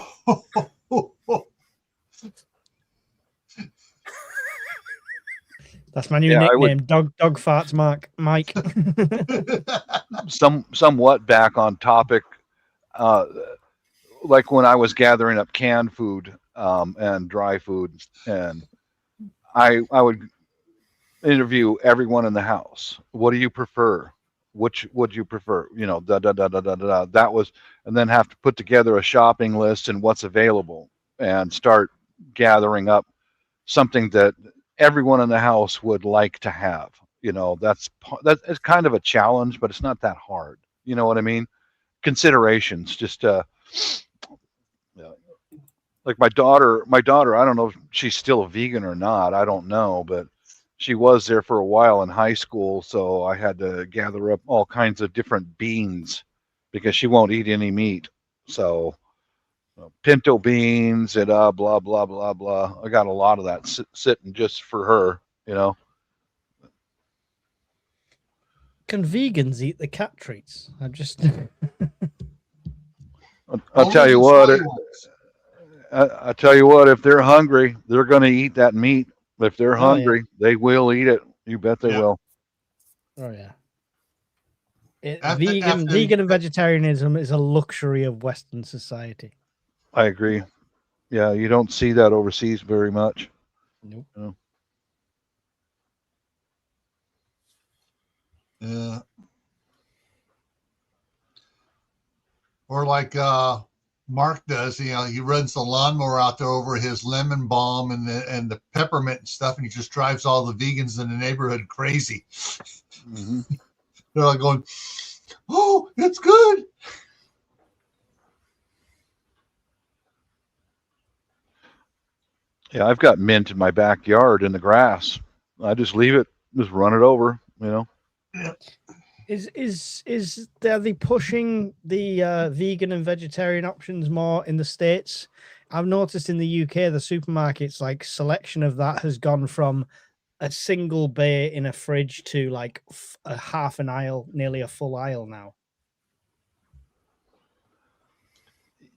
That's my new nickname, Dog Farts Mike. Somewhat back on topic, like when I was gathering up canned food and dry food, and I would interview everyone in the house. What do you prefer? Which would you prefer? You know, that was, and then have to put together a shopping list and what's available, and start gathering up something that everyone in the house would like to have. You know, that's kind of a challenge, but it's not that hard. You know what I mean? Considerations, just like my daughter, I don't know if she's still a vegan or not. I don't know, but she was there for a while in high school. So I had to gather up all kinds of different beans because she won't eat any meat. So pinto beans and blah, blah, blah, blah. I got a lot of that sitting just for her, you know. Can vegans eat the cat treats? I'll tell you what. I tell you what. If they're hungry, they're going to eat that meat. If they're hungry, they will eat it. You bet they will. Oh yeah. Vegan and vegetarianism is a luxury of Western society. I agree. Yeah, you don't see that overseas very much. Nope. No. Yeah. Or like Mark does, you know, he runs the lawnmower out there over his lemon balm and the peppermint and stuff, and he just drives all the vegans in the neighborhood crazy. Mm-hmm. They're all going, "Oh, it's good." Yeah, I've got mint in my backyard in the grass. I just leave it, just run it over, you know. Yeah. Are they pushing the vegan and vegetarian options more in the States? I've noticed in the UK, the supermarkets, like, selection of that has gone from a single bay in a fridge to like a half an aisle, nearly a full aisle now.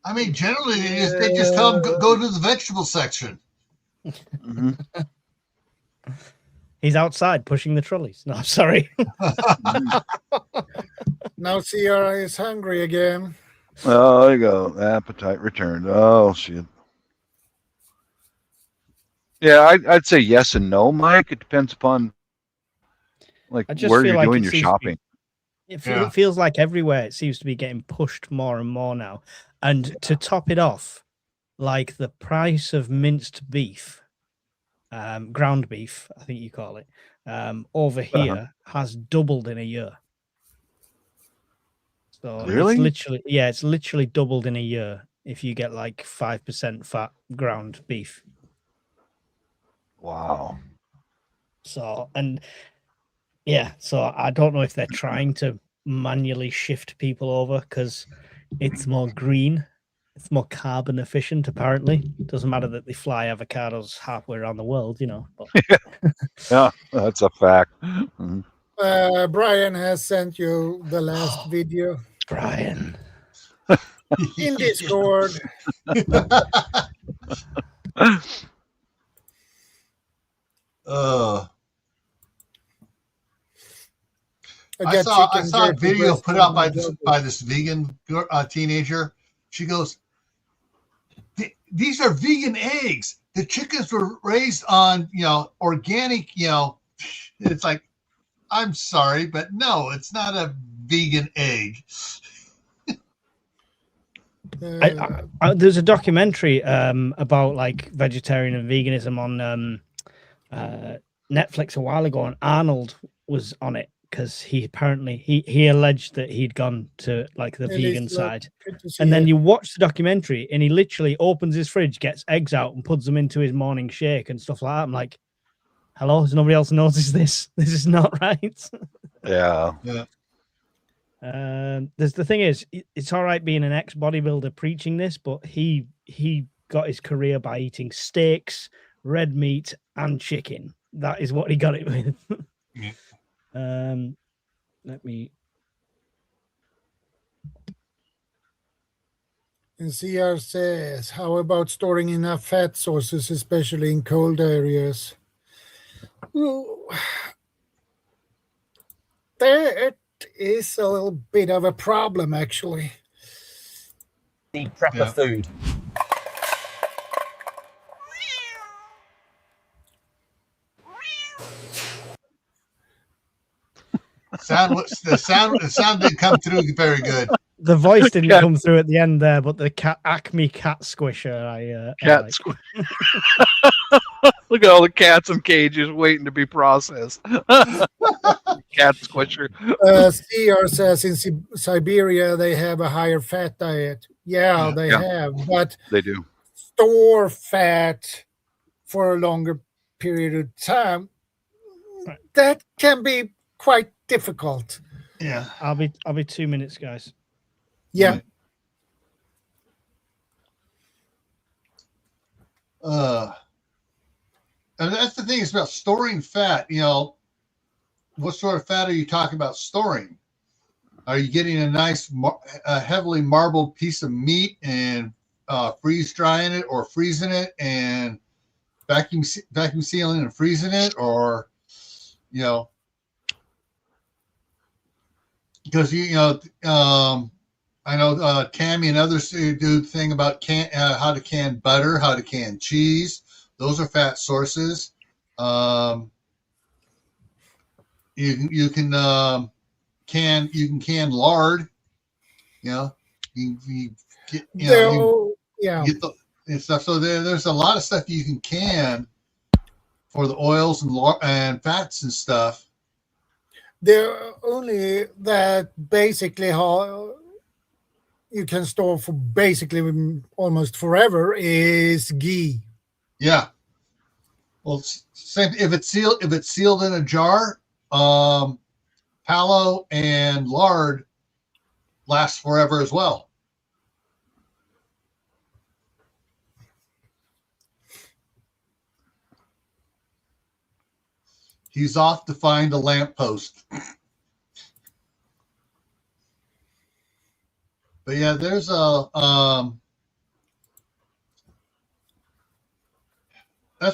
I mean, generally they just tell them go to the vegetable section. Mm-hmm. He's outside pushing the trolleys. No, I'm sorry. Now Sierra is hungry again. Oh, there you go. Appetite returned. Oh, shit. Yeah, I'd say yes and no, Mike. It depends upon like where you're doing your shopping. It feels like everywhere it seems to be getting pushed more and more now. And to top it off, like the price of minced beef, ground beef, I think you call it, over here has doubled in a year. So really? It's literally doubled in a year if you get like 5% fat ground beef. Wow. So, and yeah, so I don't know if they're trying to manually shift people over because it's more green, it's more carbon efficient, apparently. It doesn't matter that they fly avocados halfway around the world, you know. But... yeah, that's a fact. Mm-hmm. Brian has sent you the last video. Brian. In Discord. I saw a video put out by this vegan teenager. She goes, "These are vegan eggs. The chickens were raised on, organic, It's like, I'm sorry, but no, it's not a vegan egg." There's a documentary about like vegetarian and veganism on Netflix a while ago, and Arnold was on it because he alleged that he'd gone to like the vegan side. And then you watch the documentary and he literally opens his fridge, gets eggs out and puts them into his morning shake and stuff like that. I'm like, hello, has nobody else noticed this? This is not right. Yeah. The thing is, it's all right being an ex-bodybuilder preaching this, but he got his career by eating steaks, red meat, and chicken. That is what he got it with. Yeah. Let me. And CR says, how about storing enough fat sources, especially in cold areas? That is a little bit of a problem, actually. Need prepper food. The sound didn't come through very good. The voice didn't come through at the end there, but the Acme cat squisher. Squisher. Look at all the cats in cages waiting to be processed. Cat squisher. CR says in Siberia they have a higher fat diet. Yeah, they have, but they do store fat for a longer period of time. That can be quite difficult. Yeah, I'll be 2 minutes, guys. Yeah. And that's the thing is about storing fat. What sort of fat are you talking about storing? Are you getting a nice, heavily marbled piece of meat and freeze drying it, or freezing it and vacuum sealing and freezing it, or because I know Tammy and others do the thing about how to can butter, how to can cheese. Those are fat sources. You can can lard. You get and stuff. So there's a lot of stuff you can for the oils and fats and stuff. The only that basically how you can store for basically almost forever is ghee. Yeah. Well, same if it's sealed in a jar, tallow and lard lasts forever as well. He's off to find a lamppost. But yeah, there's that's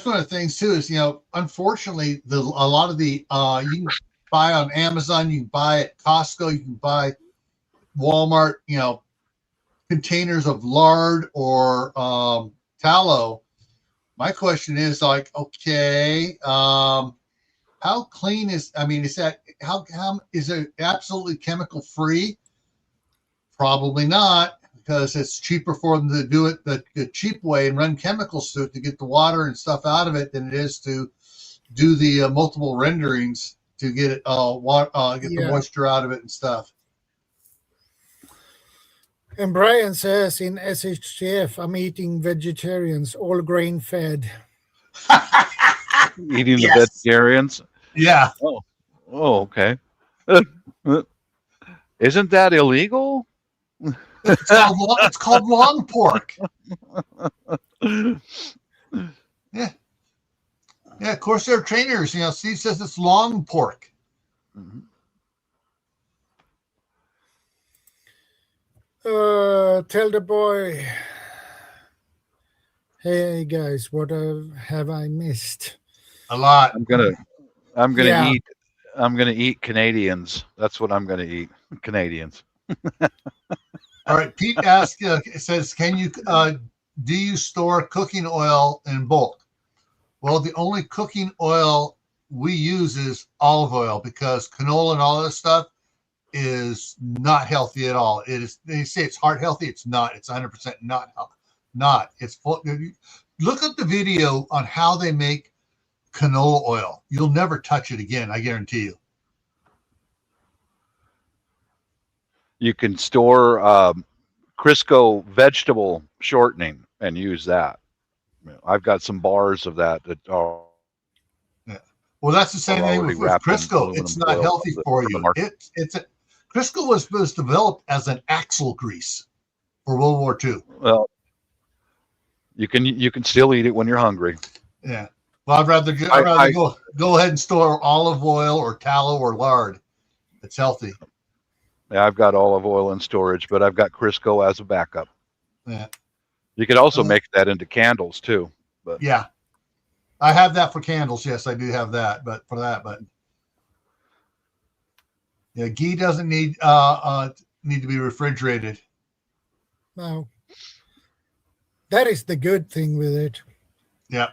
one of the things too is, unfortunately, a lot of the you can buy on Amazon, you can buy at Costco, you can buy Walmart, containers of lard or tallow. My question is like, okay, how clean is that how is it absolutely chemical free? Probably not, because it's cheaper for them to do it the cheap way and run chemicals to it to get the water and stuff out of it than it is to do the multiple renderings to get it the moisture out of it and stuff. And Brian says in SHGF, I'm eating vegetarians, all grain fed. Eating the vegetarians? Yeah. Oh, okay. Isn't that illegal? It's called long pork. Yeah. Yeah, of course they're trainers. Steve says it's long pork. Mm-hmm. Tell the boy, hey guys, what have I missed? A lot. I'm gonna eat Canadians. That's what I'm gonna eat. Canadians. All right. Pete asks, says, can you do you store cooking oil in bulk? Well, the only cooking oil we use is olive oil, because canola and all this stuff is not healthy at all. It is. They say it's heart healthy. It's not. It's 100% not. It's full. Look at the video on how they make canola oil. You'll never touch it again. I guarantee you. You can store Crisco vegetable shortening and use that. I've got some bars of that are. Yeah. Well, that's the same thing with Crisco. It's not healthy for you. Crisco was developed as an axle grease for World War II. Well, you can still eat it when you're hungry. Yeah. Well, I'd rather go ahead and store olive oil or tallow or lard. It's healthy. Yeah, I've got olive oil in storage, but I've got Crisco as a backup. Yeah. You could also make that into candles too. But yeah, I have that for candles. Yes, I do have that, but yeah, ghee doesn't need to be refrigerated. No, that is the good thing with it. Yeah.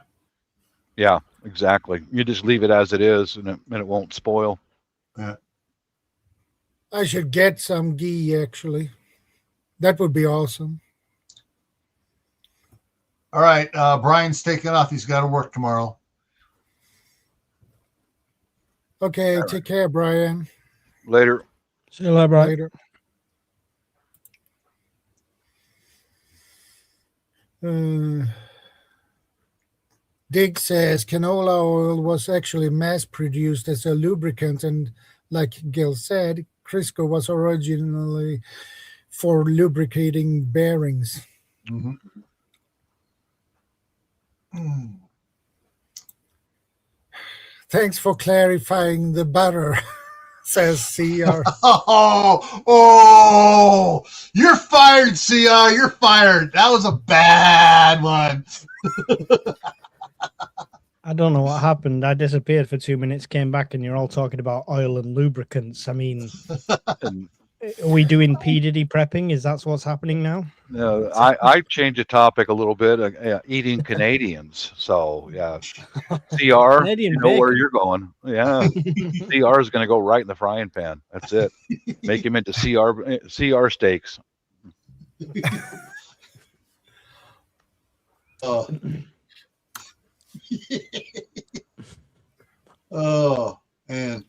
Yeah, exactly. You just leave it as it is, and it won't spoil. Yeah. I should get some ghee, actually. That would be awesome. All right. Brian's taking off. He's got to work tomorrow. Okay. All take care, Brian. Later. See you later, Brian. Later. Dig says canola oil was actually mass produced as a lubricant, and like Gil said, Crisco was originally for lubricating bearings. Mm-hmm. Thanks for clarifying the butter, says CR. Oh, you're fired, CR. You're fired. That was a bad one. I don't know what happened. I disappeared for 2 minutes, came back, and you're all talking about oil and lubricants. I mean, are we doing P. Diddy prepping? Is that what's happening now? No, I changed the topic a little bit. Eating Canadians. So yeah, CR, Canadian you know where you're going. Yeah, CR is going to go right in the frying pan. That's it. Make him into CR steaks. Oh. Oh, man.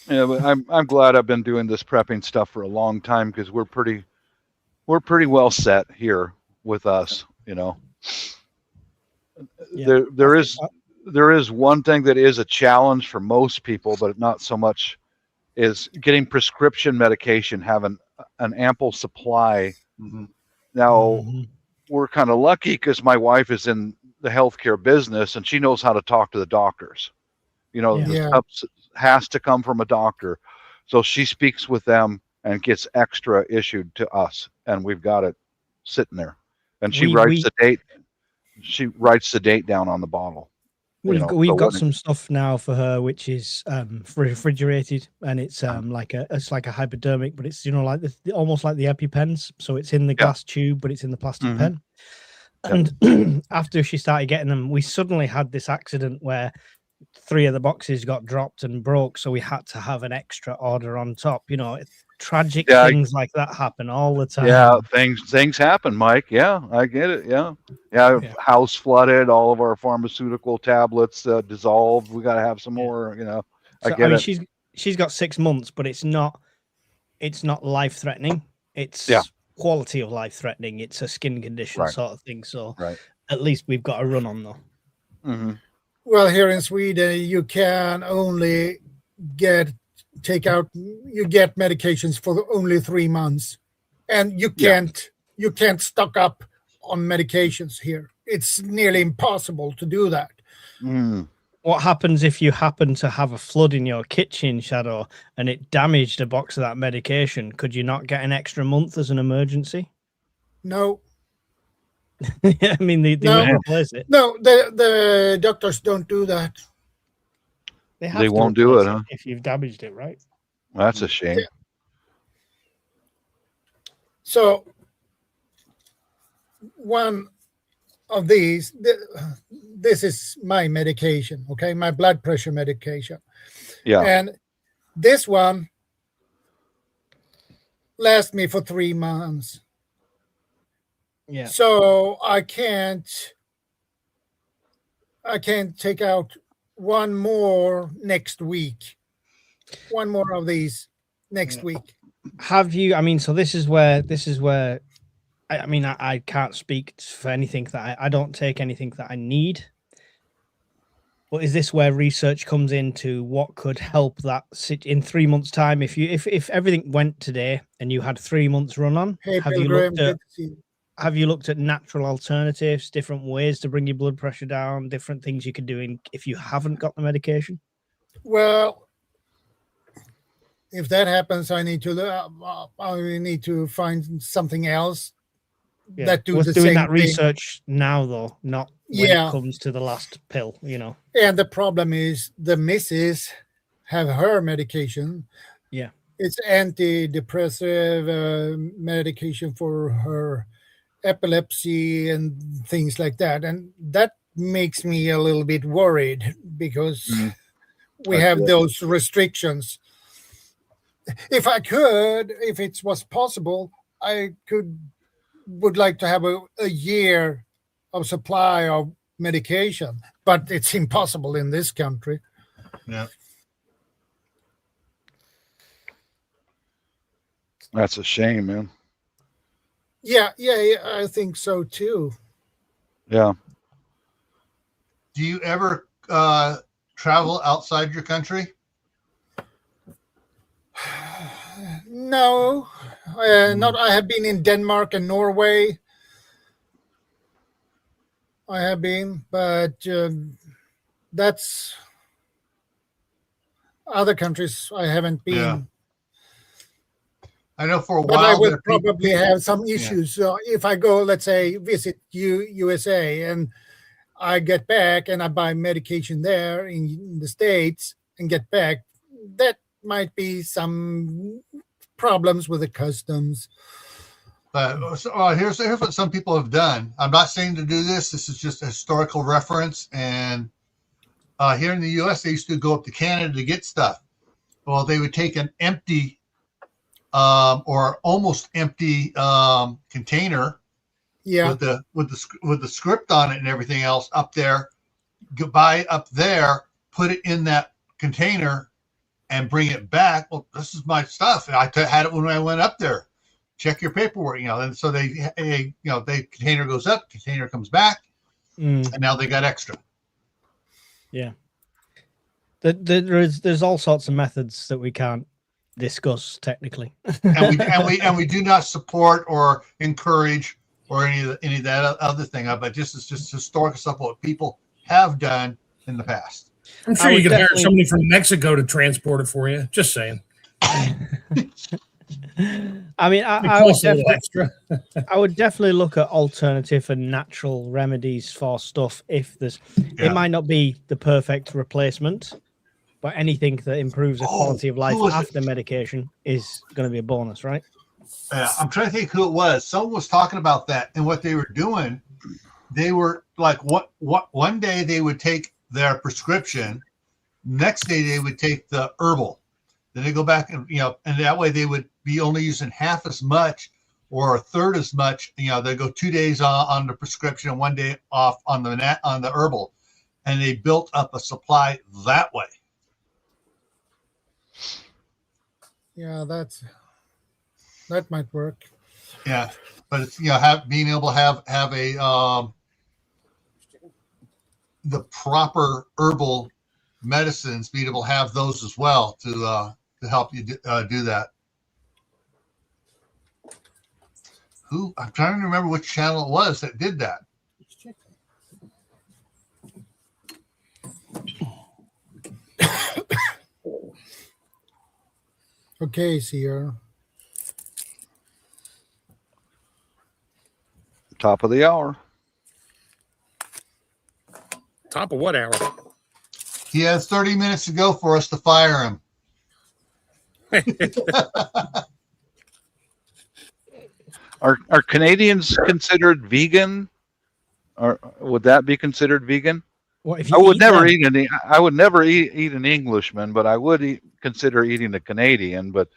Yeah, but I'm glad I've been doing this prepping stuff for a long time because we're pretty well set here with us. You know, Yeah, there is one thing that is a challenge for most people, but not so much, is getting prescription medication, having an ample supply. Mm-hmm. Now, we're kind of lucky because my wife is in the healthcare business and she knows how to talk to the doctors. You know, the stuff has to come from a doctor. So she speaks with them and gets extra issued to us. And we've got it sitting there. And she writes the date. She writes the date down on the bottle. We've got some stuff now for her, which is refrigerated, and it's like a hypodermic, but it's like almost like the EpiPens. So it's in the glass tube, but it's in the plastic pen. And after she started getting them, we suddenly had this accident where 3 of the boxes got dropped and broke, so we had to have an extra order on top. Tragic things like that happen all the time. Yeah, things happen, Mike. Yeah, I get it. Yeah. House flooded, all of our pharmaceutical tablets dissolved. We got to have some more. I get it. She's got 6 months, but it's not life threatening. It's quality of life threatening. It's a skin condition sort of thing. So at least we've got a run on though. Mm-hmm. Well, here in Sweden, you can only get medications for only 3 months, and you can't stock up on medications here. It's nearly impossible to do that. What happens if you happen to have a flood in your kitchen, Shadow, and it damaged a box of that medication? Could you not get an extra month as an emergency? No. I mean, they won't replace it. No, the doctors don't do that. They won't do it, huh? If you've damaged it, right? That's a shame. Yeah. So one of these, this is my medication, okay? My blood pressure medication. Yeah. And this one lasts me for 3 months. Yeah. So I can't take out one more next week. One more of these next week. Have you? I mean, so this is where I can't speak for anything that I don't take anything that I need. But is this where research comes into what could help that sit in 3 months' time? If everything went today and you had 3 months run on, have you looked at natural alternatives, different ways to bring your blood pressure down, different things you could do if you haven't got the medication? Well, if that happens, I need to find something else that do the doing same that thing. Research now, though, not when it comes to the last pill, And the problem is the missus have her medication. Yeah. It's antidepressive medication for her epilepsy and things like that. And that makes me a little bit worried because we have those restrictions. If it was possible, I would like to have a year of supply of medication, but it's impossible in this country. Yeah. That's a shame, man. Yeah, I think so too. Yeah. Do you ever travel outside your country? No, not. I have been in Denmark and Norway. I have been, but that's other countries I haven't been. Yeah. I know for a but while. I will probably have some issues. So if I go, let's say, visit USA and I get back and I buy medication there in the States and get back, that might be some problems with the customs. But here's what some people have done. I'm not saying to do this. This is just a historical reference. And here in the U.S., they used to go up to Canada to get stuff. Well, they would take an empty or almost empty container, with the script on it and everything else up there. Buy up there, put it in that container, and bring it back. Well, this is my stuff. I had it when I went up there. Check your paperwork, and so the container goes up, container comes back, and now they got extra. Yeah. There's all sorts of methods that we can't discuss technically. and we do not support or encourage or any of that other thing. But it's just historical stuff what people have done in the past. I'm sure you could hire somebody from Mexico to transport it for you. Just saying. I mean, I would definitely look at alternative and natural remedies for stuff if there's. Yeah. It might not be the perfect replacement, but anything that improves the quality of life after medication is going to be a bonus, right? I'm trying to think who it was. Someone was talking about that, and what they were doing. They were like, what? One day they would take their prescription, next day they would take the herbal. Then they go back and and that way they would be only using half as much or a third as much. They go 2 days on the prescription and 1 day off on the herbal, and they built up a supply that way. Yeah, that might work. Yeah, but it's being able to have a the proper herbal medicines, being able to have those as well to help you do that. I'm trying to remember which channel it was that did that. Okay, Sierra. Top of the hour. Top of what hour? He has 30 minutes to go for us to fire him. Are Canadians considered vegan? Or would that be considered vegan? What, if I would never eat any. I would never eat an Englishman, but I would consider eating a Canadian. But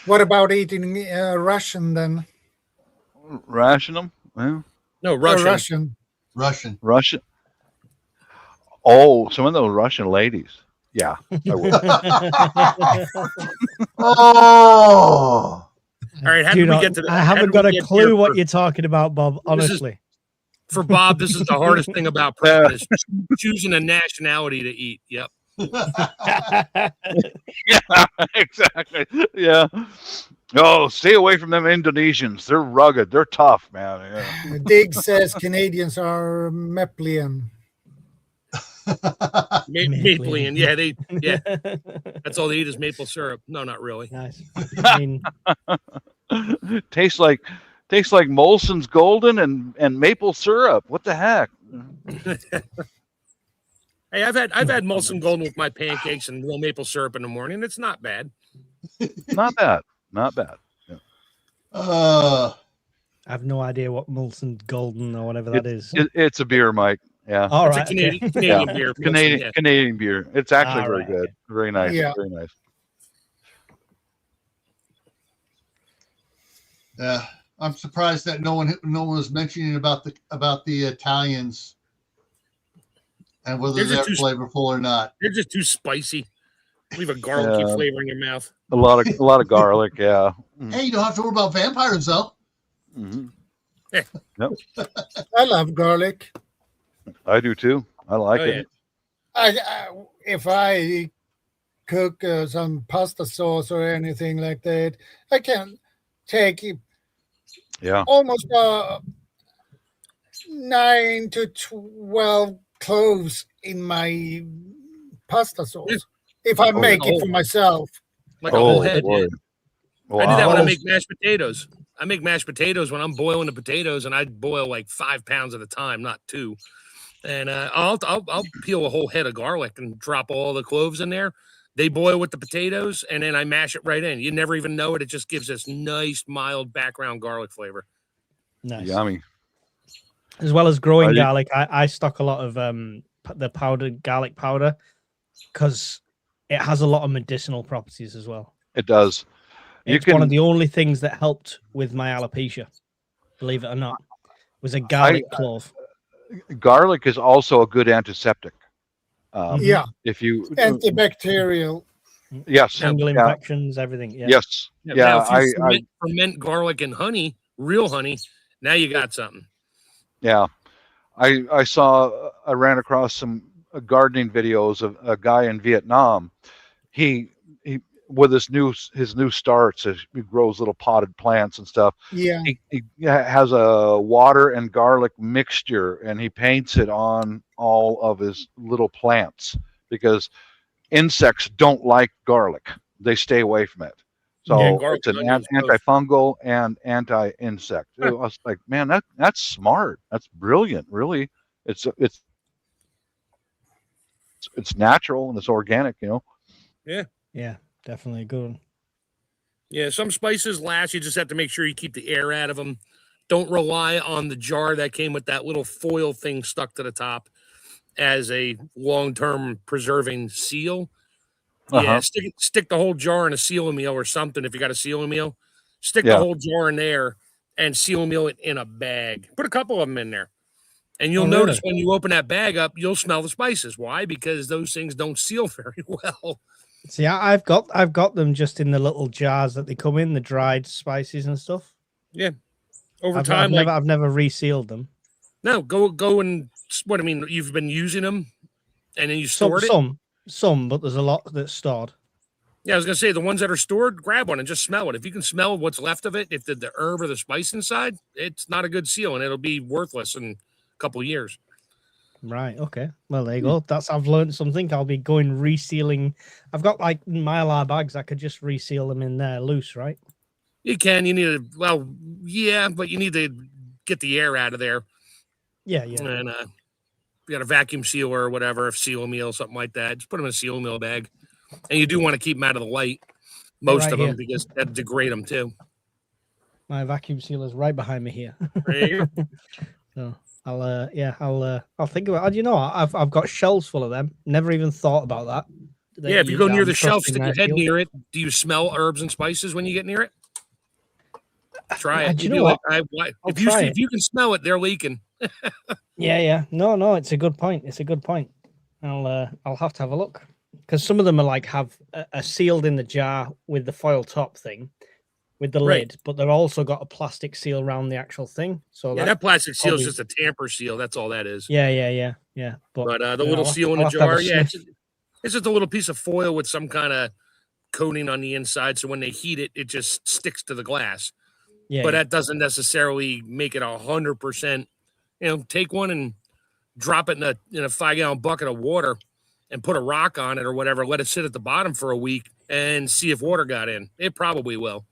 what about eating Russian then? Ration them? Well, no, Russian. Russian. Oh, some of those Russian ladies. Yeah, I would. Oh. All right, how did we get to that? I haven't got a clue what you're talking about, Bob, honestly. For Bob, this is the hardest thing about prepping is choosing a nationality to eat. Yep. Yeah, exactly. Yeah. Oh, stay away from them Indonesians. They're rugged. They're tough, man. Yeah. Dig says Canadians are Meplian. Mapleian. Yeah, that's all they eat is maple syrup. No, not really. Nice. I mean, tastes like Molson's Golden and maple syrup. What the heck? Hey, I've had Molson Golden with my pancakes and real maple syrup in the morning. It's not bad. Not bad. Not bad. Yeah. I have no idea what Molson Golden or whatever that is. It's a beer, Mike. Yeah. All it's right. a Canadian beer. Canadian beer. It's actually very good. Okay. Very nice. Yeah. Very nice. Yeah. I'm surprised that no one was mentioning about the Italians and whether they're flavorful or not. They're just too spicy. Leave a garlicky flavor in your mouth. A lot of garlic. Yeah. Hey, you don't have to worry about vampires though. Mm-hmm. Yep. I love garlic. I do too. I like it. If I cook some pasta sauce or anything like that, I can take almost 9 to 12 cloves in my pasta sauce if I make it for myself. Like a whole head. Wow. I do that when I make mashed potatoes. I make mashed potatoes when I'm boiling the potatoes, and I boil like 5 pounds at a time, not 2. And I'll peel a whole head of garlic and drop all the cloves in there. They boil with the potatoes, and then I mash it right in. You never even know it. It just gives this nice, mild background garlic flavor. Nice. Yummy. As well as growing garlic, I stock a lot of the powdered garlic powder because it has a lot of medicinal properties as well. It does. It's one of the only things that helped with my alopecia, believe it or not, was a garlic clove. Garlic is also a good antiseptic. Yeah. If you antibacterial. yes, Fungal infections, everything. Yeah. Yes. Yeah. Yeah. Now, if you ferment garlic and honey, real honey, now you got something. Yeah. I ran across some gardening videos of a guy in Vietnam. He with his new starts, he grows little potted plants and stuff. Yeah. He has a water and garlic mixture, and he paints it on all of his little plants because insects don't like garlic. They stay away from it. So it's an antifungal and anti-insect. I was like, man, that's smart. That's brilliant. Really, it's natural and it's organic. Yeah. Yeah, definitely a good one. Yeah, some spices last. You just have to make sure you keep the air out of them. Don't rely on the jar that came with that little foil thing stuck to the top as a long-term preserving seal. Yeah, stick the whole jar in a seal meal or something. If you got a seal meal, stick the whole jar in there and seal meal it in a bag. Put a couple of them in there, and you'll notice when you open that bag up, you'll smell the spices. Why? Because those things don't seal very well. See, I've got them just in the little jars that they come in, the dried spices and stuff. Yeah, over time, I've never resealed them. No, go and what I mean. You've been using them, and then you stored it. Some, but there's a lot that's stored. Yeah, I was gonna say the ones that are stored, grab one and just smell it. If you can smell what's left of it, if the herb or the spice inside, it's not a good seal, and it'll be worthless in a couple of years. Right. Okay. Well, there you go. I've learned something. I'll be going resealing. I've got like Mylar bags. I could just reseal them in there loose, right? You can. You need but you need to get the air out of there. Yeah. And you got a vacuum sealer or whatever, if seal meal, something like that. Just put them in a seal meal bag, and you do want to keep them out of the light, most of them, because that degrade them too. My vacuum sealer's right behind me here. There you go. So I'll think about it. I've got shelves full of them. Never even thought about that. Yeah, if you go near the shelf, stick your head near it. Do you smell herbs and spices when you get near it? Try it. If you can smell it, they're leaking. Yeah. No, it's a good point. I'll have to have a look, because some of them are have a sealed in the jar with the foil top thing, with the lid, but they've also got a plastic seal around the actual thing. So that plastic seal is just a tamper seal. That's all that is. Yeah. But the little seal in the jar, it's just a little piece of foil with some kind of coating on the inside. So when they heat it, it just sticks to the glass. Yeah, but that doesn't necessarily make it 100%. Take one and drop it in a 5-gallon bucket of water and put a rock on it or whatever. Let it sit at the bottom for a week and see if water got in. It probably will.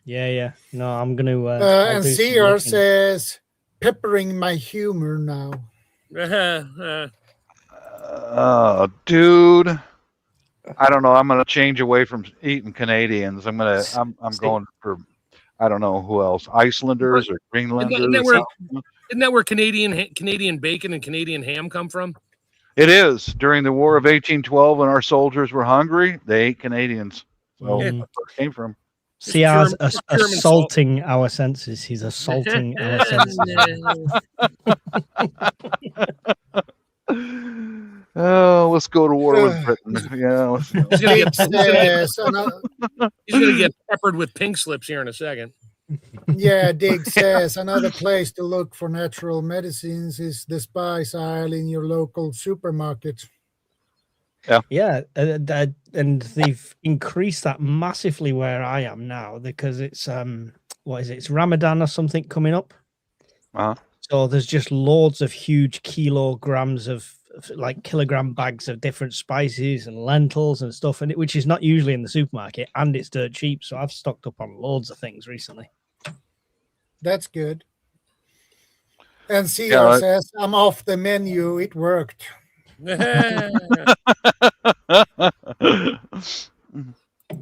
Yeah. No, I'm going to. And Seer says, peppering my humor now. Dude, I don't know. I'm going to change away from eating Canadians. I'm going for, I don't know who else, Icelanders or Greenlanders. Isn't that where Canadian bacon and Canadian ham come from? It is. During the War of 1812, when our soldiers were hungry, they ate Canadians. So that's where it came from. See, assaulting our senses. He's assaulting our senses. Oh, let's go to war with Britain. Yeah, he's gonna get peppered with pink slips here in a second. Yeah, Dig says another place to look for natural medicines is the spice aisle in your local supermarket. Yeah, and they've increased that massively where I am now, because it's it's Ramadan or something coming up. So there's just loads of huge kilograms of kilogram bags of different spices and lentils and stuff, which is not usually in the supermarket, and it's dirt cheap. So I've stocked up on loads of things recently. That's good. And Seer says, I'm off the menu. It worked. You're going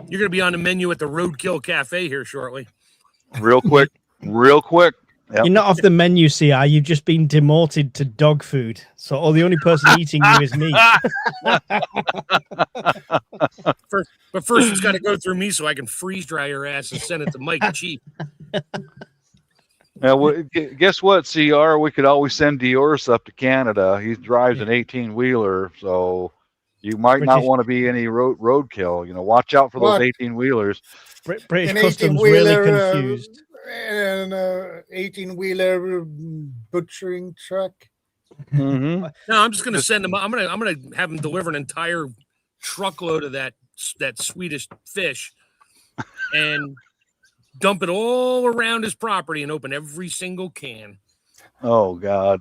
to be on the menu at the Roadkill Cafe here shortly. Real quick. Yep. You're not off the menu, CR. You've just been demoted to dog food. So the only person eating you is me. But first, it's got to go through me so I can freeze dry your ass and send it to Mike cheap. Now, guess what, CR? We could always send Dior's up to Canada. He drives an 18-wheeler, so you might not want to be any roadkill. You know, watch out for those 18-wheelers. British Customs really confused. An 18-wheeler butchering truck. Mm-hmm. No, I'm just going to send him. I'm going to have him deliver an entire truckload of that Swedish fish, and dump it all around his property and open every single can. Oh God!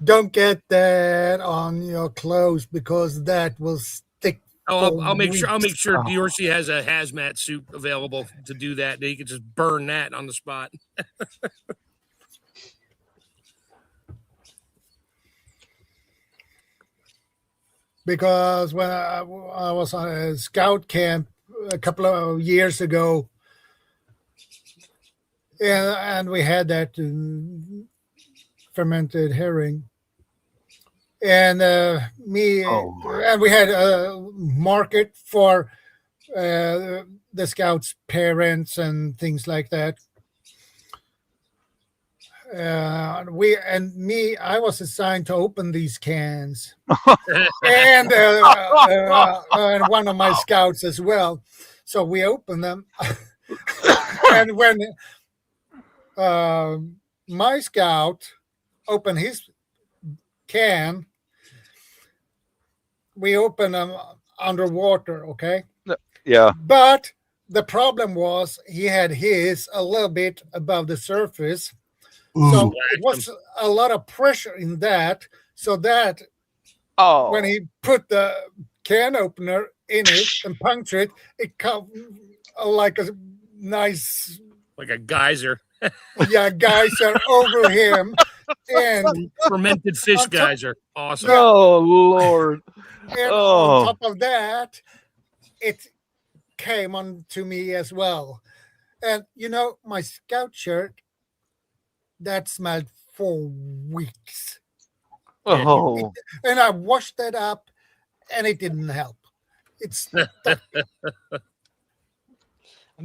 Don't get that on your clothes because that will stick. Oh, I'll make sure. I'll make sure Diorcy has a hazmat suit available to do that. He can just burn that on the spot. Because when I was on a scout camp a couple of years ago, and we had that fermented herring, and and we had a market for the scouts' parents and things like that. I was assigned to open these cans, and one of my scouts as well. So we opened them, and when my scout opened his can, we opened them underwater. Okay. Yeah. But the problem was he had his a little bit above the surface. So it was a lot of pressure in that, so that when he put the can opener in it and punctured it, it come like a nice, like a geyser. Geyser over him, and fermented fish geyser. Awesome. Oh Lord! And on top of that, it came on to me as well, and my scout shirt. That smelled for weeks. Oh. And I washed that up, and it didn't help. It's.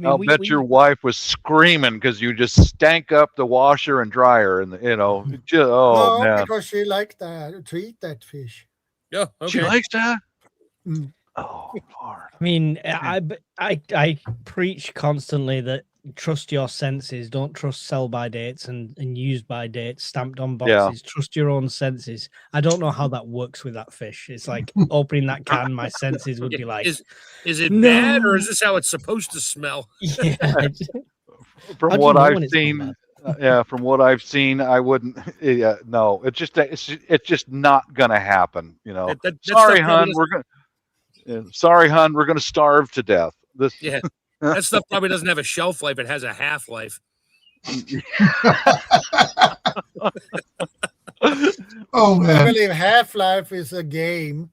I'll bet your wife was screaming because you just stank up the washer and dryer, and No, man. because she liked to eat that fish. Yeah, okay. She likes that. Mm. Oh Lord! I mean, I preach constantly that trust your senses. Don't trust sell-by dates and use-by dates stamped on boxes. Yeah. Trust your own senses. I don't know how that works with that fish. It's like opening that can. My senses would be like, is it bad, or is this how it's supposed to smell? Yeah. From what I've seen, from what I've seen, I wouldn't. Yeah, no, it's just not gonna happen. Sorry, hun, we're gonna starve to death. That stuff probably doesn't have a shelf life. It has a half-life. Oh man! I believe Half-Life is a game.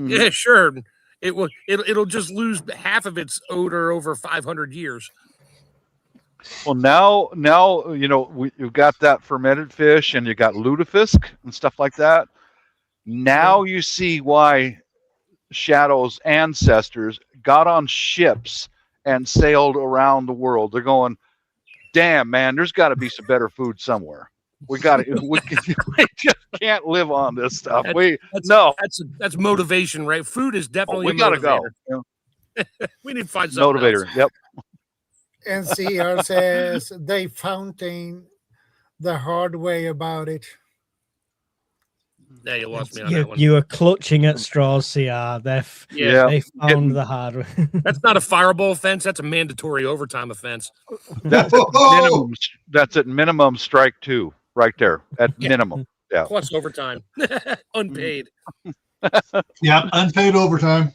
Yeah, sure. It'll just lose half of its odor over 500 years. Well, now you've got that fermented fish, and you got lutefisk and stuff like that. Now you see why Shadow's ancestors got on ships and sailed around the world. They're going, damn, man, there's got to be some better food somewhere. We just can't live on this stuff. That's motivation, right? Food is definitely we gotta go. We need to find something motivator. else. Yep. NCR says they fountain the hard way about it. Yeah, you lost me on that one. You were clutching at straws, CR. They found the hard way. That's not a fireball offense. That's a mandatory overtime offense. That's at minimum strike 2 right there at minimum. Yeah. Plus overtime. Unpaid. Yeah, unpaid overtime.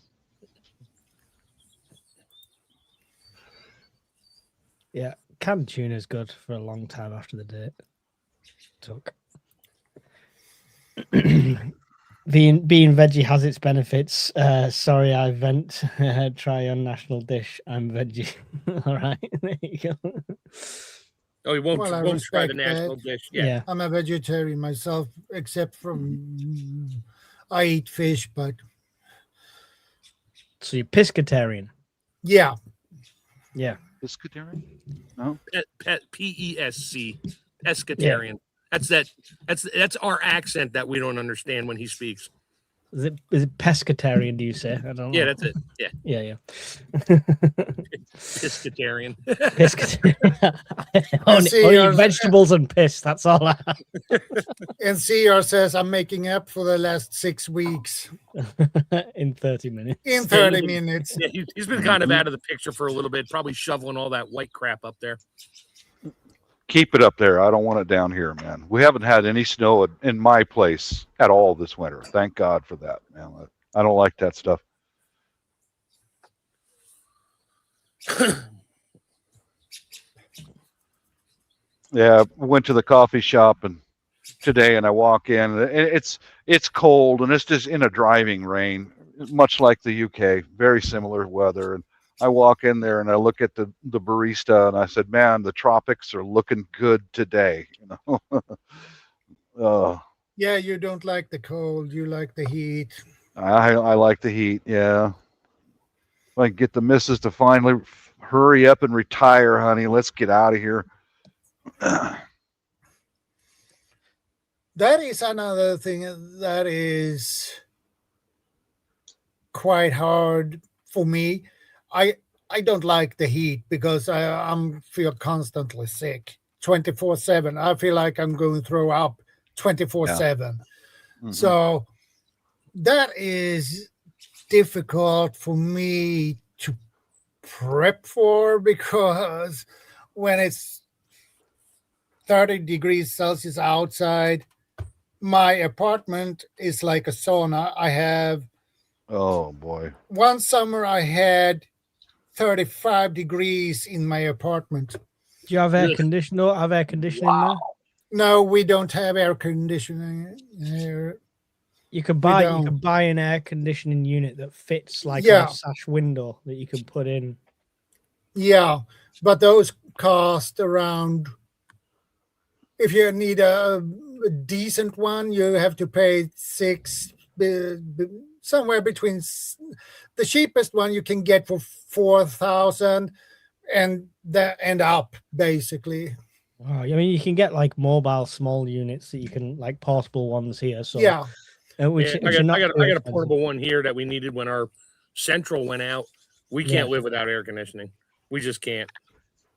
Yeah, canned tuna is good for a long time after the date took. Being veggie has its benefits. Sorry, I vent. Try on national dish. I'm veggie. All right, there you go. Oh, he won't try the national dish. Yeah, I'm a vegetarian myself, except from I eat fish, but so you're pescatarian. Yeah. Pescatarian? No. PESC. Pescatarian. That's our accent that we don't understand when he speaks. Is it pescatarian? Do you say? I don't know. Yeah, that's it. Yeah. Yeah. Pescatarian. only vegetables and piss. That's all. And CR says I'm making up for the last 6 weeks in 30 minutes. In 30 minutes. Yeah, he's been kind of out of the picture for a little bit, probably shoveling all that white crap up there. Keep it up there. I don't want it down here, man. We haven't had any snow in my place at all this winter. Thank God for that, man. I don't like that stuff. Yeah, went to the coffee shop today, and I walk in, and it's cold, and it's just in a driving rain, much like the UK, very similar weather. And I walk in there and I look at the barista, and I said, "Man, the tropics are looking good today." You know. Yeah, you don't like the cold. You like the heat. I like the heat. Yeah. If I can get the missus to finally hurry up and retire, honey, let's get out of here. That is another thing that is quite hard for me. I don't like the heat because I'm feel constantly sick 24/7. I feel like I'm going to throw up 24/7. Mm-hmm. So that is difficult for me to prep for, because when it's 30 degrees Celsius outside, my apartment is like a sauna. I have, oh boy, one summer I had 35 degrees in my apartment. Do you have air conditioning? Have air conditioning there? No, we don't have air conditioning here. You could buy an air conditioning unit that fits like a sash window that you can put in. Yeah, but those cost around, if you need a decent one, you have to pay somewhere between, the cheapest one you can get for 4,000 and up, basically. Wow, I mean, you can get like mobile small units that you can, like portable ones here. So yeah. I got a portable one here that we needed when our central went out. We can't live without air conditioning. We just can't.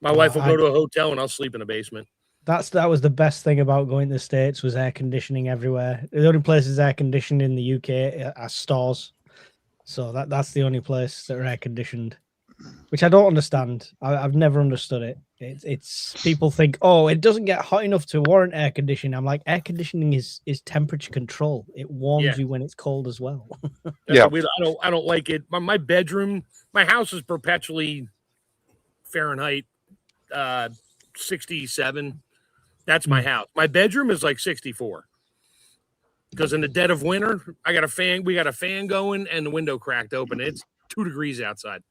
My wife will go to a hotel and I'll sleep in the basement. That was the best thing about going to the States, was air conditioning everywhere. The only places air conditioned in the UK are stores. So that's the only place that are air conditioned, which I don't understand. I've never understood it. It's people think, oh, it doesn't get hot enough to warrant air conditioning. I'm like, air conditioning is temperature control. It warms you when it's cold as well. I don't like it. My bedroom, my house is perpetually Fahrenheit 67. That's my house. My bedroom is like 64. Because in the dead of winter, we got a fan going and the window cracked open. It's 2 degrees outside.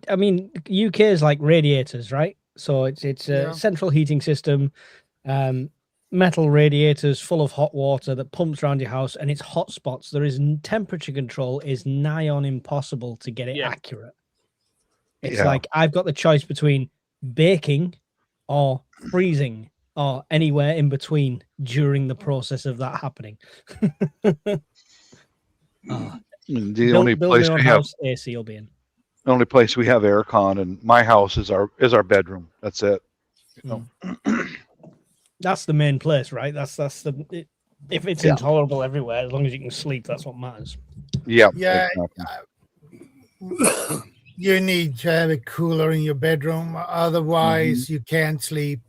I mean, UK is like radiators, right? So it's a central heating system, metal radiators full of hot water that pumps around your house, and it's hot spots. There is temperature control is nigh on impossible to get it accurate. It's like I've got the choice between baking or freezing or anywhere in between during the process of that happening. The only place we have AC will be in. The only place we have aircon in my house is our bedroom. That's it. You know? That's the main place, right? That's the if it's intolerable everywhere, as long as you can sleep, that's what matters. Yeah. You need to have a cooler in your bedroom, otherwise you can't sleep.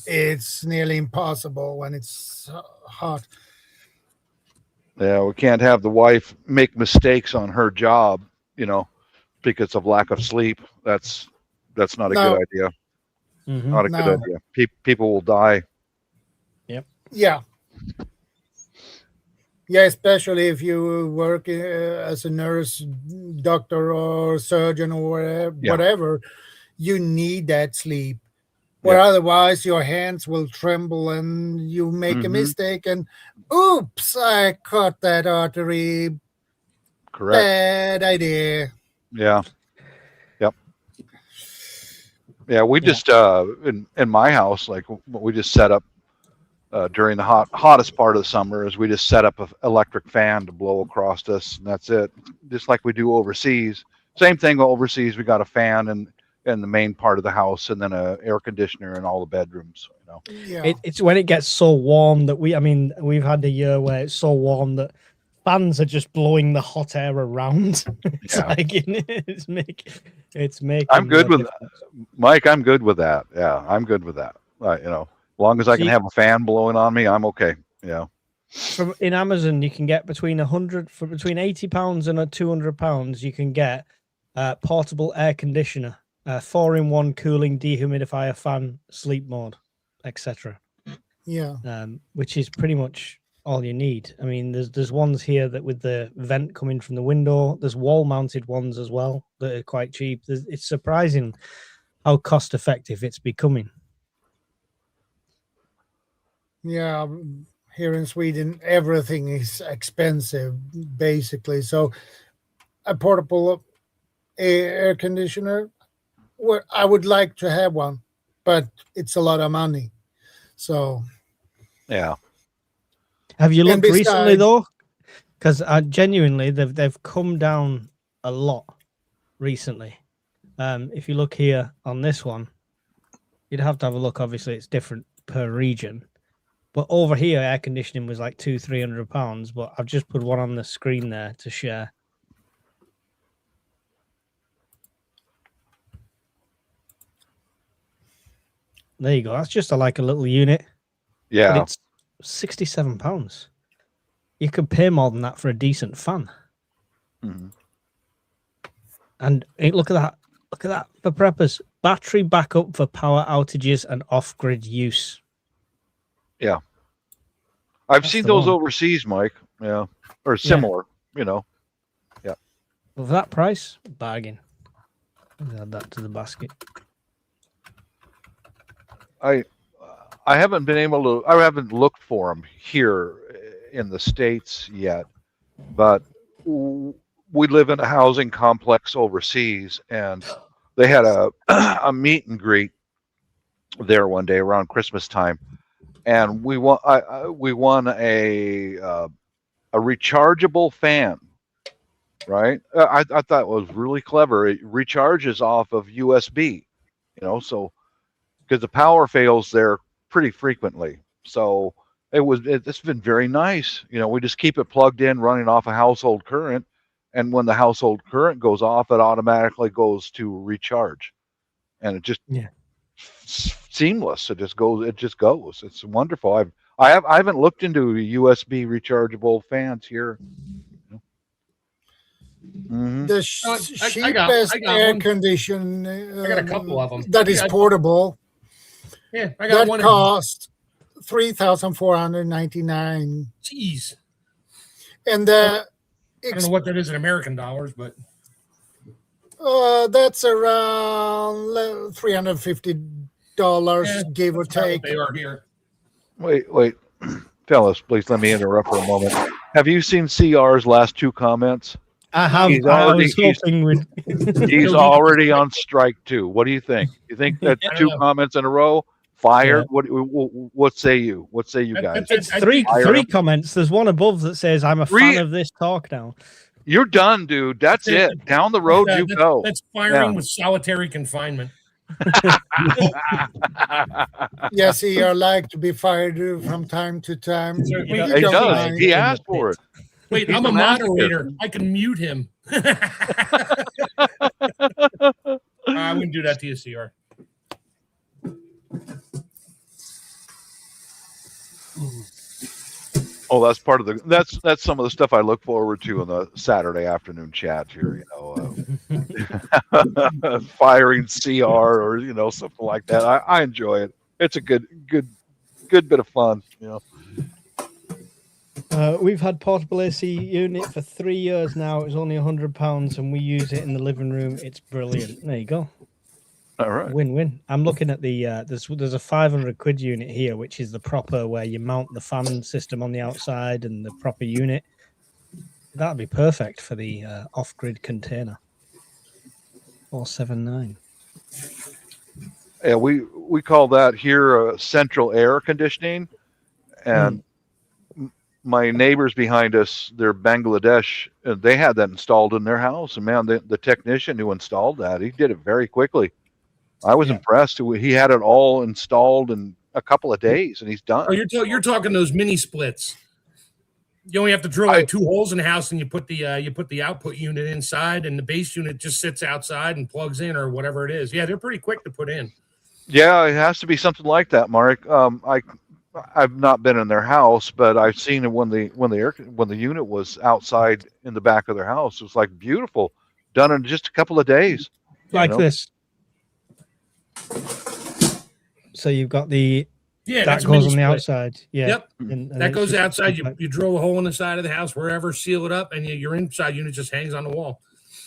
It's nearly impossible when it's hot. Yeah, we can't have the wife make mistakes on her job, you know, because of lack of sleep. That's not a good idea. Not a good idea. People will die. Yep. Yeah, especially if you work as a nurse, doctor, or surgeon, or whatever, you need that sleep. Or otherwise your hands will tremble and you make a mistake and oops, I caught that artery. Correct. Bad idea. Yeah. Yep. Yeah, we just in my house, like we just set up during the hottest part of the summer is we just set up an electric fan to blow across us, and that's it. Just like we do overseas. Same thing overseas. We got a fan in the main part of the house, and then a air conditioner in all the bedrooms. You know, Yeah. It's when it gets so warm that we've had a year where it's so warm that fans are just blowing the hot air around. It's like it's making. I'm good with Mike. I'm good with that. Yeah, I'm good with that. You know, as long as I can have a fan blowing on me, I'm okay. Yeah. In Amazon, you can get between £80 and £200. You can get a portable air conditioner, 4-in-1 cooling dehumidifier, fan, sleep mode, etc. Yeah. Which is pretty much all you need. I mean, there's ones here that with the vent coming from the window. There's wall-mounted ones as well that are quite cheap. It's surprising how cost-effective it's becoming. Yeah. Here in Sweden, everything is expensive, basically. So a portable air conditioner, I would like to have one, but it's a lot of money. So, yeah. Have you looked recently though? Because genuinely, they've come down a lot recently. If you look here on this one, you'd have to have a look. Obviously, it's different per region. But over here, air conditioning was like £200-300. But I've just put one on the screen there to share. There you go. That's just like a little unit. Yeah. But it's £67. You could pay more than that for a decent fan. Mm-hmm. And look at that. Look at that for preppers. Battery backup for power outages and off-grid use. Yeah. I've seen those overseas, Mike. Yeah. Or similar, you know. Yeah. Well, for that price, bargain. I'll add that to the basket. I haven't been able to, I haven't looked for them here in the States yet, but we live in a housing complex overseas, and they had a meet and greet there one day around Christmas time, and we won a rechargeable fan, right? I thought it was really clever. It recharges off of USB, you know, so because the power fails there pretty frequently. So it's been very nice. You know, we just keep it plugged in, running off a household current, and when the household current goes off, it automatically goes to recharge, and it just seamless. It just goes. It's wonderful. I haven't looked into USB rechargeable fans here. Mm-hmm. The cheapest air condition. I got a couple of them. That is portable. Yeah, I got one. That cost $3,499. Jeez. And I don't know what that is in American dollars, but that's around $350, give or take. They are here. Wait, fellas, please let me interrupt for a moment. Have you seen CR's last two comments? I have. He's already on strike too. What do you think? You think that's two comments in a row? Fired? Yeah. What say you? What say you guys? It's three comments. There's one above that says, "I'm a fan of this talk now." You're done, dude. That's it. Down the road you go. That's firing with solitary confinement. Yes, he are like to be fired from time to time. He does. He asked for it. Wait, I'm a moderator. I can mute him. I wouldn't do that to you, CR. Oh, that's part of that's some of the stuff I look forward to in the Saturday afternoon chat here. You know, firing CR or something like that. I enjoy it. It's a good bit of fun. You know. We've had portable AC unit for 3 years now. It was only £100, and we use it in the living room. It's brilliant. There you go. All right. Win-win. I'm looking at the there's a £500 unit here, which is the proper where you mount the fan system on the outside and the proper unit. That'd be perfect for the off-grid container. 479. Yeah, we call that here central air conditioning, and my neighbors behind us, they're Bangladesh, they had that installed in their house, and man, the technician who installed that, he did it very quickly. I was impressed. He had it all installed in a couple of days, and he's done. Oh, you're talking those mini splits. You only have to drill like 2 holes in the house, and you put the output unit inside, and the base unit just sits outside and plugs in or whatever it is. Yeah, they're pretty quick to put in. Yeah, it has to be something like that, Mark. I've not been in their house, but I've seen it when the unit was outside in the back of their house. It was like beautiful, done in just a couple of days. Like this. So you've got the that goes on the outside. Yeah. Yep. And that goes outside. You drill a hole in the side of the house, wherever, seal it up, and your inside unit just hangs on the wall.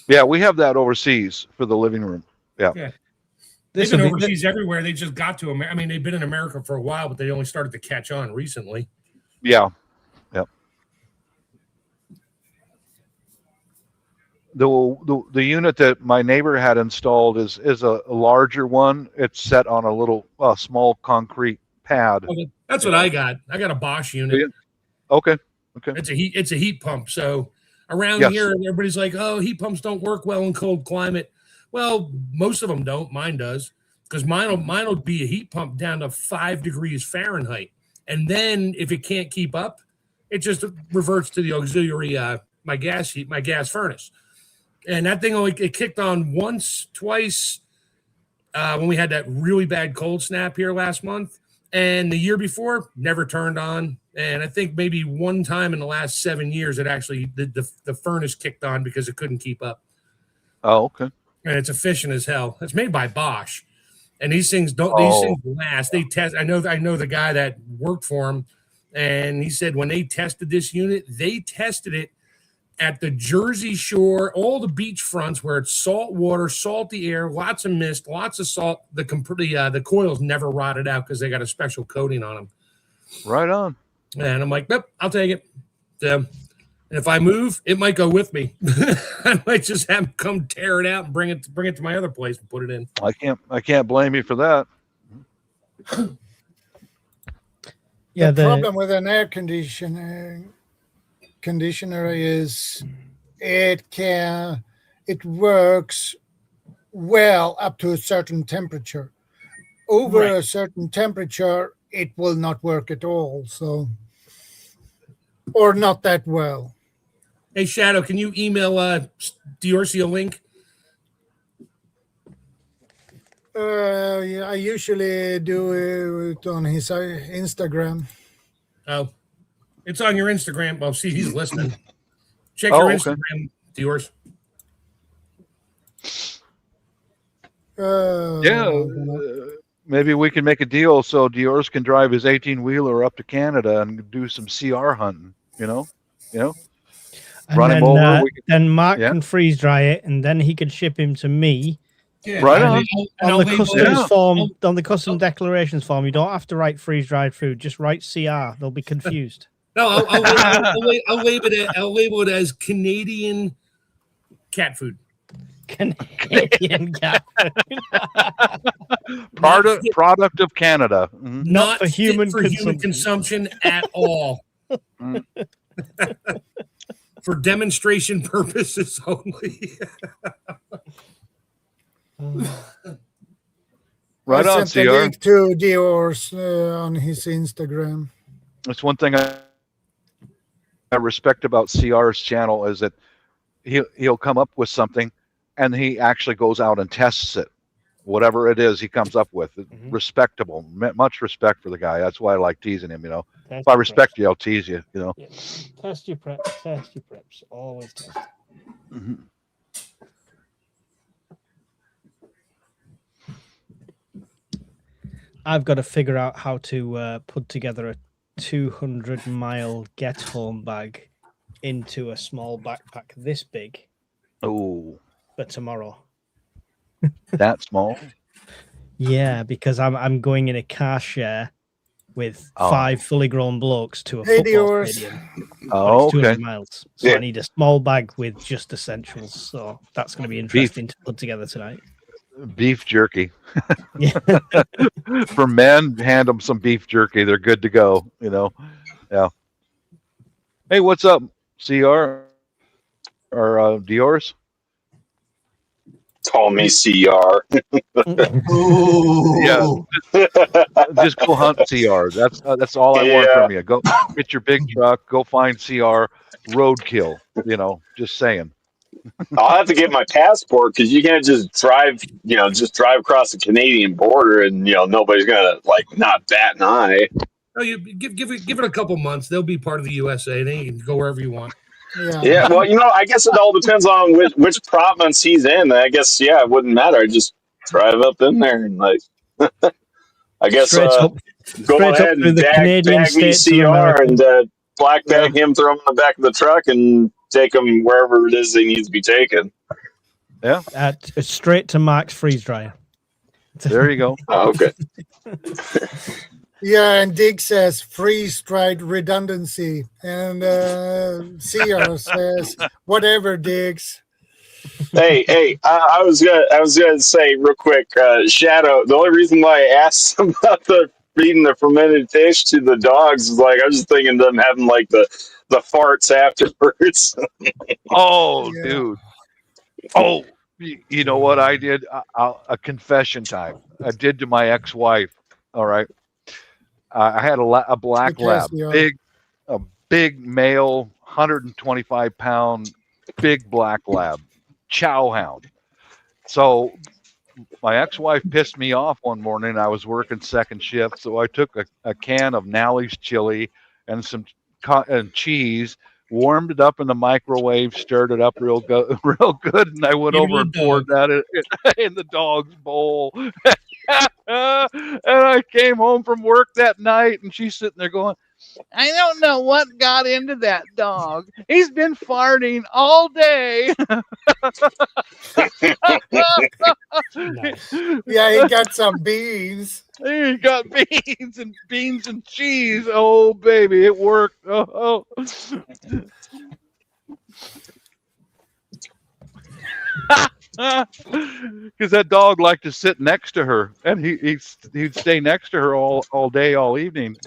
Yeah, we have that overseas for the living room. Yeah. They've been overseas everywhere. They just got to America. I mean, they've been in America for a while, but they only started to catch on recently. Yeah. Yep. The unit that my neighbor had installed is a larger one. It's set on a little small concrete pad. Okay. That's what I got. I got a Bosch unit. Okay. It's a heat pump. So around here, everybody's like, "Oh, heat pumps don't work well in cold climate." Well, most of them don't. Mine does, because mine will be a heat pump down to 5 degrees Fahrenheit, and then if it can't keep up, it just reverts to the auxiliary my gas furnace. And that thing it kicked on once, twice when we had that really bad cold snap here last month, and the year before never turned on. And I think maybe one time in the last 7 years it actually the furnace kicked on because it couldn't keep up. Oh, okay. And it's efficient as hell. It's made by Bosch, and these things last. They test. I know the guy that worked for him, and he said when they tested this unit, they tested it at the Jersey Shore, all the beach fronts where it's salt water, salty air, lots of mist, lots of salt. The coils never rotted out because they got a special coating on them. Right on. And I'm like, nope, I'll take it. And if I move, it might go with me. I might just have them come tear it out and bring it to my other place and put it in. I can't blame you for that. Yeah, the problem with an air conditioner is it works well up to a certain temperature. Over a certain temperature, it will not work at all. So, or not that well. Hey, Shadow, can you email Diorsi a link? Yeah, I usually do it on his Instagram. Oh, it's on your Instagram. Well, see, he's listening. Check your Instagram, Diors. Maybe we can make a deal so Diors can drive his 18-wheeler up to Canada and do some CR hunting. You know. And run him over. Then Mark can freeze dry it, and then he could ship him to me. Yeah, right on. On the customs form, on the custom declarations form, you don't have to write freeze dried food. Just write CR. They'll be confused. No, I'll label it as Canadian cat food. Canadian cat food. Product of Canada. Mm-hmm. Not for human consumption at all. For demonstration purposes only. Right on, CR. Link to Dior's on his Instagram. That's one thing I respect about CR's channel is that he'll come up with something and he actually goes out and tests it. Whatever it is he comes up with. Mm-hmm. Respectable. Much respect for the guy. That's why I like teasing him, If I respect you, I'll tease you, Yeah. Test your preps. Always test. Mm-hmm. I've got to figure out how to put together a 200-mile get-home bag into a small backpack this big. Oh. For tomorrow. That small? Yeah, because I'm going in a car share with 5 fully grown blokes to a football stadium. Oh, okay. 200 miles. So I need a small bag with just essentials. So that's going to be interesting to put together tonight. Beef jerky. Yeah. For men, hand them some beef jerky. They're good to go. Yeah. Hey, what's up, CR or Dior's? Call me CR. Yeah, just go hunt CR. That's all I want from you. Go get your big truck. Go find CR. Roadkill. Just saying. I'll have to get my passport because you can't just drive across the Canadian border and nobody's gonna not bat an eye. No, you give it a couple months. They'll be part of the USA. Then you can go wherever you want. Yeah. Well, I guess it all depends on which province he's in. I guess it wouldn't matter. I just drive up in there and I guess go ahead and bag me CR and black bag him, throw him in the back of the truck, and take him wherever it is he needs to be taken. Yeah. Straight to Mark's freeze dryer. There you go. Oh, okay. Yeah, and Dig says freeze-dried redundancy, and CR says whatever, Diggs. Hey! I was gonna say real quick, Shadow. The only reason why I asked about feeding the fermented fish to the dogs is I was just thinking them having the farts afterwards. Oh, yeah. Dude. Oh, you know what I did? A confession time. I did to my ex-wife. All right. I had a black lab, a big male, 125-pound, big black lab, chow hound. So my ex-wife pissed me off one morning. I was working second shift, so I took a can of Nally's chili and some cheese, warmed it up in the microwave, stirred it up real good, and I went over and poured that in the dog's bowl. And I came home from work that night, and she's sitting there going, I don't know what got into that dog. He's been farting all day. Yeah, he got some beans. He got beans and cheese. Oh, baby, it worked. Oh. Because that dog liked to sit next to her, and he'd stay next to her all day, all evening.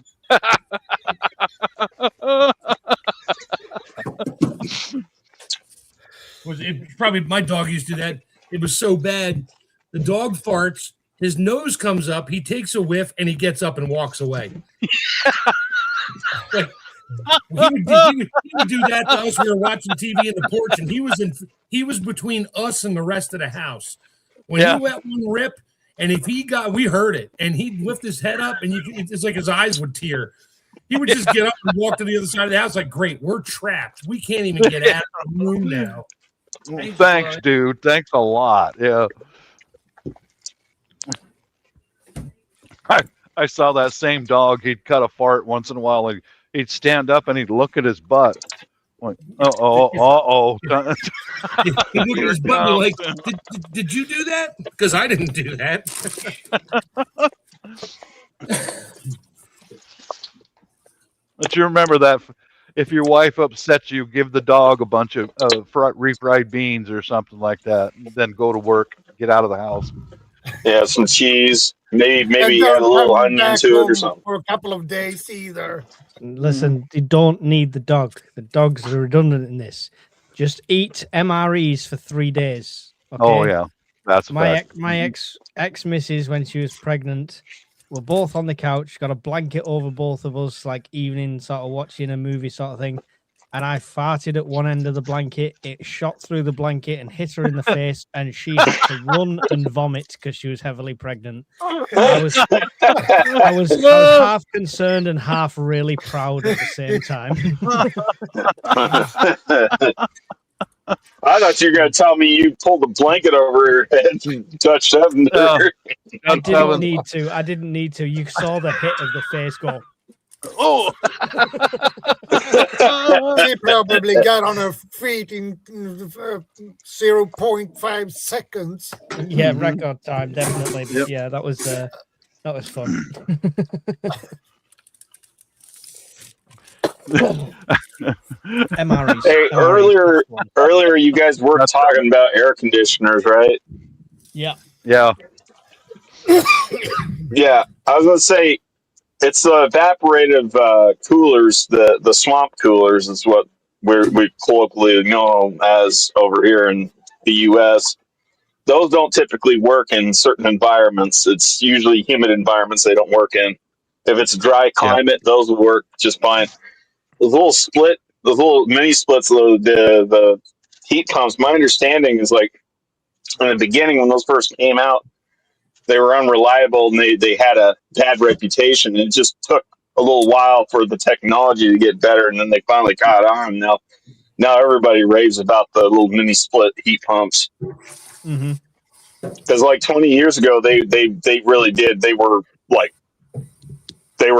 Probably my dog used to do that. It was so bad. The dog farts, his nose comes up, he takes a whiff, and he gets up and walks away. He would do that to us. We were watching TV in the porch, and he was between us and the rest of the house. When he let one rip, and if we heard it, and he'd lift his head up, and it's like his eyes would tear. He would just get up and walk to the other side of the house like, great, we're trapped. We can't even get out of the room now. Thanks, dude. Thanks a lot. Yeah. I saw that same dog. He'd cut a fart once in a while. He'd stand up and he'd look at his butt. Like, uh-oh. He'd look at his butt and like, did you do that? Because I didn't do that. But you remember that if your wife upsets you, give the dog a bunch of refried beans or something like that. Then go to work, get out of the house. Yeah, some cheese. Maybe add a little onion to it or something. For a couple of days either. Listen, you don't need the dog. The dogs are redundant in this. Just eat MREs for 3 days. Okay? Oh yeah, that's my ex missus when she was pregnant. We're both on the couch, got a blanket over both of us, like evening sort of watching a movie sort of thing. And I farted at one end of the blanket. It shot through the blanket and hit her in the face, and she had to run and vomit because she was heavily pregnant. I was half concerned and half really proud at the same time. I thought you were going to tell me you pulled the blanket over her head and touched up. I didn't need to. You saw the hit of the face go. Oh, she probably got on her feet in 0.5 seconds. Yeah, record time, definitely. But yep. Yeah, that was fun. MREs. Hey, earlier you guys were talking about air conditioners, right? Yeah. Yeah. Yeah, I was gonna say it's the evaporative coolers, the swamp coolers is what we colloquially know as over here in the U.S. Those don't typically work in certain environments. It's usually humid environments they don't work in. If it's a dry climate, those will work just fine. Those little mini splits, the heat pumps. My understanding is like in the beginning when those first came out, they were unreliable and they had a bad reputation. It just took a little while for the technology to get better, and then they finally caught on. Now everybody raves about the little mini split heat pumps. Mm-hmm. Because like 20 years ago, they really did. They were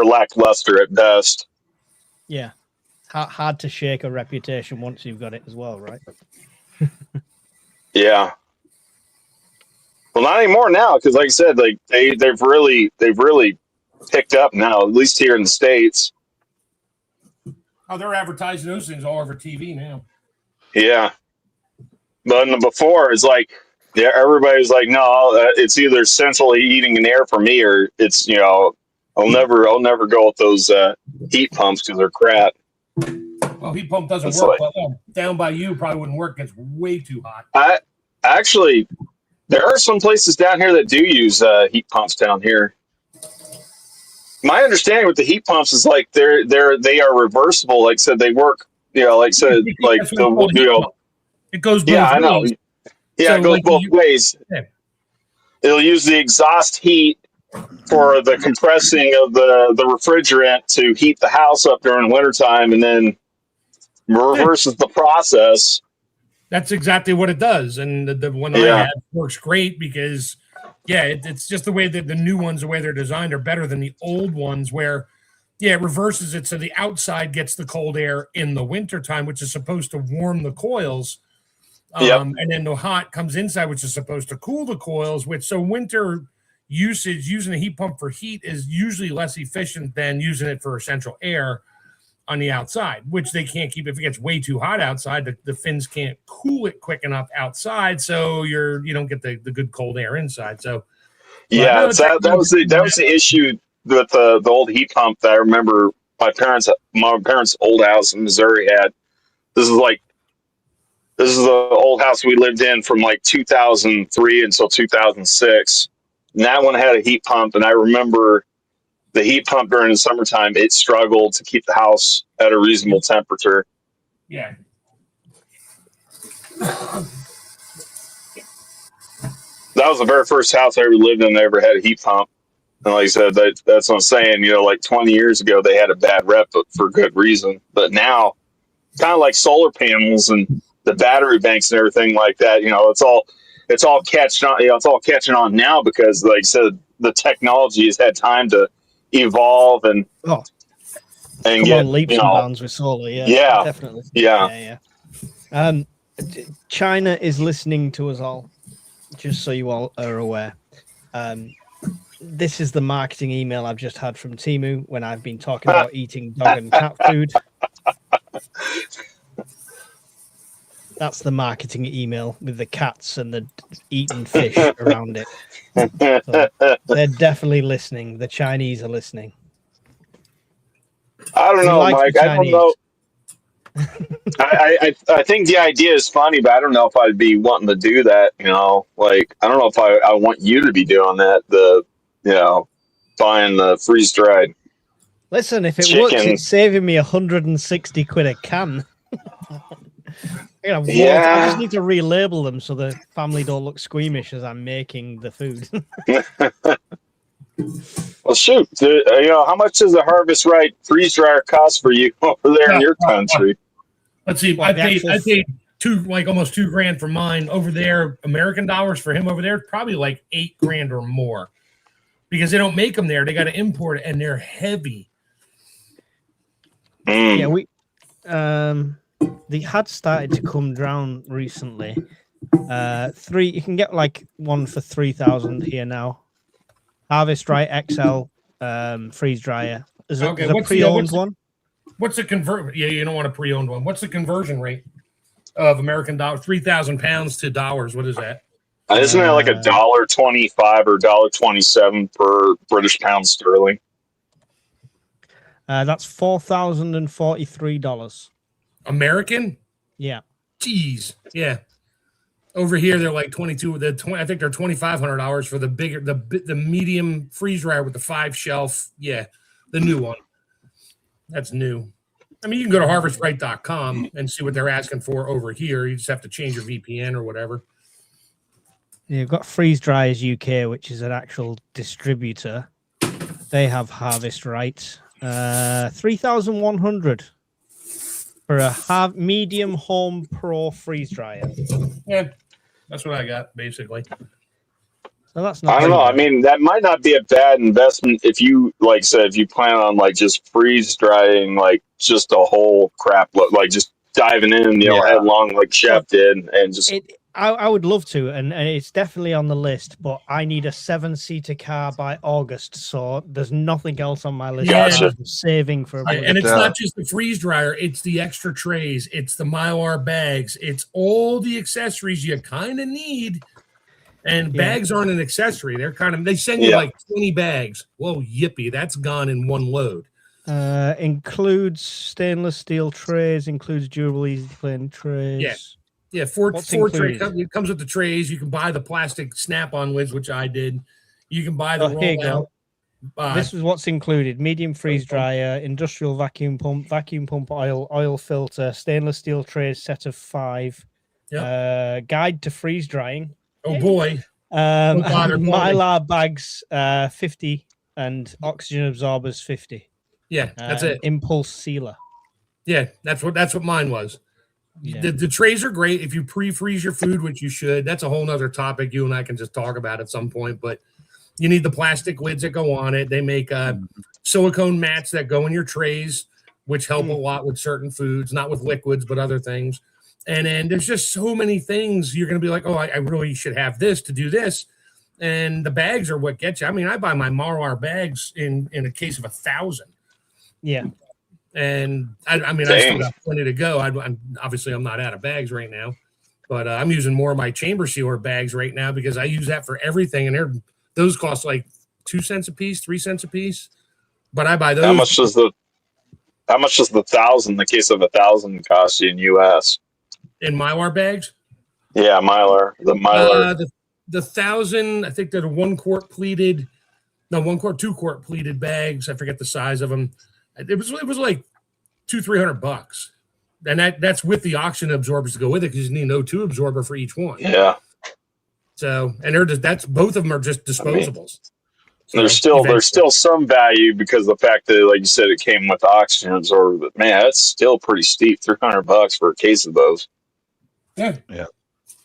lackluster at best. Yeah, hard to shake a reputation once you've got it as well, right? Yeah. Well, not anymore now, because like I said, like they've really picked up now, at least here in the States. Oh, they're advertising those things all over TV now. Yeah. But before, it's like, yeah, everybody's like, no, it's either central heating and air for me, or it's, I'll never go with those heat pumps because they're crap. Well, heat pump doesn't It's work like- well. Down by you probably wouldn't work. It's way too hot. There are some places down here that do use heat pumps down here. My understanding with the heat pumps is like they are reversible. Like I said, they work. Like I said, like That's what it's called, heat pump. It goes both I know. ways. Yeah, So, it goes like, both ways. Yeah. It'll use the exhaust heat for the compressing of the refrigerant to heat the house up during wintertime, and then reverses the process. That's exactly what it does. And the one I have works great because, it's just the way that the new ones, the way they're designed, are better than the old ones where, it reverses it so the outside gets the cold air in the wintertime, which is supposed to warm the coils. And then the hot comes inside, which is supposed to cool the coils, so winter usage, using a heat pump for heat is usually less efficient than using it for central air on the outside, which they can't keep. If it gets way too hot outside, the fins can't cool it quick enough outside, so you don't get the good cold air inside. So that was the issue with the old heat pump that I remember my parents' old house in Missouri had. This is the old house we lived in from like 2003 until 2006. And that one had a heat pump, and I remember the heat pump during the summertime, it struggled to keep the house at a reasonable temperature. Yeah. That was the very first house I ever lived in that ever had a heat pump. And like I said, that's what I'm saying. Like 20 years ago, they had a bad rep, but for good reason. But now, kind of like solar panels and the battery banks and everything like that, it's all catching on. It's all catching on now because, like I said, the technology has had time to evolve and get leaps and bounds with solar. Yeah, definitely. Yeah. China is listening to us all, just so you all are aware. This is the marketing email I've just had from Temu when I've been talking about eating dog and cat food. That's the marketing email with the cats and the eating fish around it. So they're definitely listening. The Chinese are listening. I don't know, Mike. I don't know. I think the idea is funny, but I don't know if I'd be wanting to do that. Like I don't know if I want you to be doing that. Buying the freeze dried. Listen, if it chicken. works, it's saving me 160 quid a can. I just need to relabel them so the family don't look squeamish as I'm making the food. Well, shoot, how much does a Harvest Right freeze dryer cost for you over there in your country? Let's see. I paid almost $2,000 for mine over there. American dollars for him over there, probably like $8,000 or more, because they don't make them there. They got to import it, and they're heavy. Yeah, they had started to come down recently. You can get like one for 3,000 here now. Harvest Right XL freeze dryer. Is it a pre-owned one? What's the convert? Yeah, you don't want a pre-owned one. What's the conversion rate of American dollars? 3,000 pounds to dollars. What is that? Isn't it like $1.25 or $1.27 per British pound sterling? That's $4,043 American. Yeah. Jeez. Yeah. Over here, they're like 22. I think they're $2,500 for the bigger, the medium freeze dryer with the 5 shelf. Yeah, the new one. That's new. I mean, you can go to harvestright.com and see what they're asking for over here. You just have to change your VPN or whatever. Yeah, you've got Freeze Dryers UK, which is an actual distributor. They have Harvest Right. 3,100 for a medium home pro freeze dryer. Yeah, that's what I got basically. So that's not. I don't know. I mean, that might not be a bad investment if you, like, said, if you plan on like just freeze drying, like just a whole crap, like just diving in, headlong, like Chef did, and just. I would love to, and it's definitely on the list, but I need a 7-seater car by August, so there's nothing else on my list. Gotcha. I'm saving for. And it's not just the freeze dryer; it's the extra trays, it's the Mylar bags, it's all the accessories you kind of need. And bags aren't an accessory; they send you like 20 bags. Whoa, yippee! That's gone in one load. Includes stainless steel trays, includes durable easy clean trays. Yeah, four tray. It comes with the trays. You can buy the plastic snap-on lids, which I did. You can buy the roll out. This is what's included: medium freeze dryer, industrial vacuum pump oil filter, stainless steel trays, set of 5. Guide to freeze drying. Oh boy. Mylar bags 50 and oxygen absorbers 50. Yeah, that's it. Impulse sealer. Yeah, that's what mine was. Yeah. The trays are great if you pre-freeze your food, which you should. That's a whole nother topic you and I can just talk about at some point. But you need the plastic lids that go on it. They make silicone mats that go in your trays, which help a lot with certain foods, not with liquids, but other things. And then there's just so many things you're going to be like, oh, I really should have this to do this. And the bags are what gets you. I mean, I buy my Mylar bags in a case of 1,000. Yeah. And I mean, I still got plenty to go. I'm not out of bags right now, but I'm using more of my chamber sealer bags right now because I use that for everything. And those cost like 2 cents a piece, 3 cents a piece. But I buy those. How much does the 1,000, the case of 1,000 cost you in US? In Mylar bags? Yeah, Mylar. The Mylar. The 1,000, I think they're 1 quart pleated. No, 1 quart, 2 quart pleated bags. I forget the size of them. It was like $200-$300, and that's with the oxygen absorbers to go with it because you need an O2 absorber for each one. Yeah. So, and both of them are just disposables. There's still some value because of the fact that, like you said, it came with oxygen absorber. But man, that's still pretty steep. $300 for a case of those. Yeah.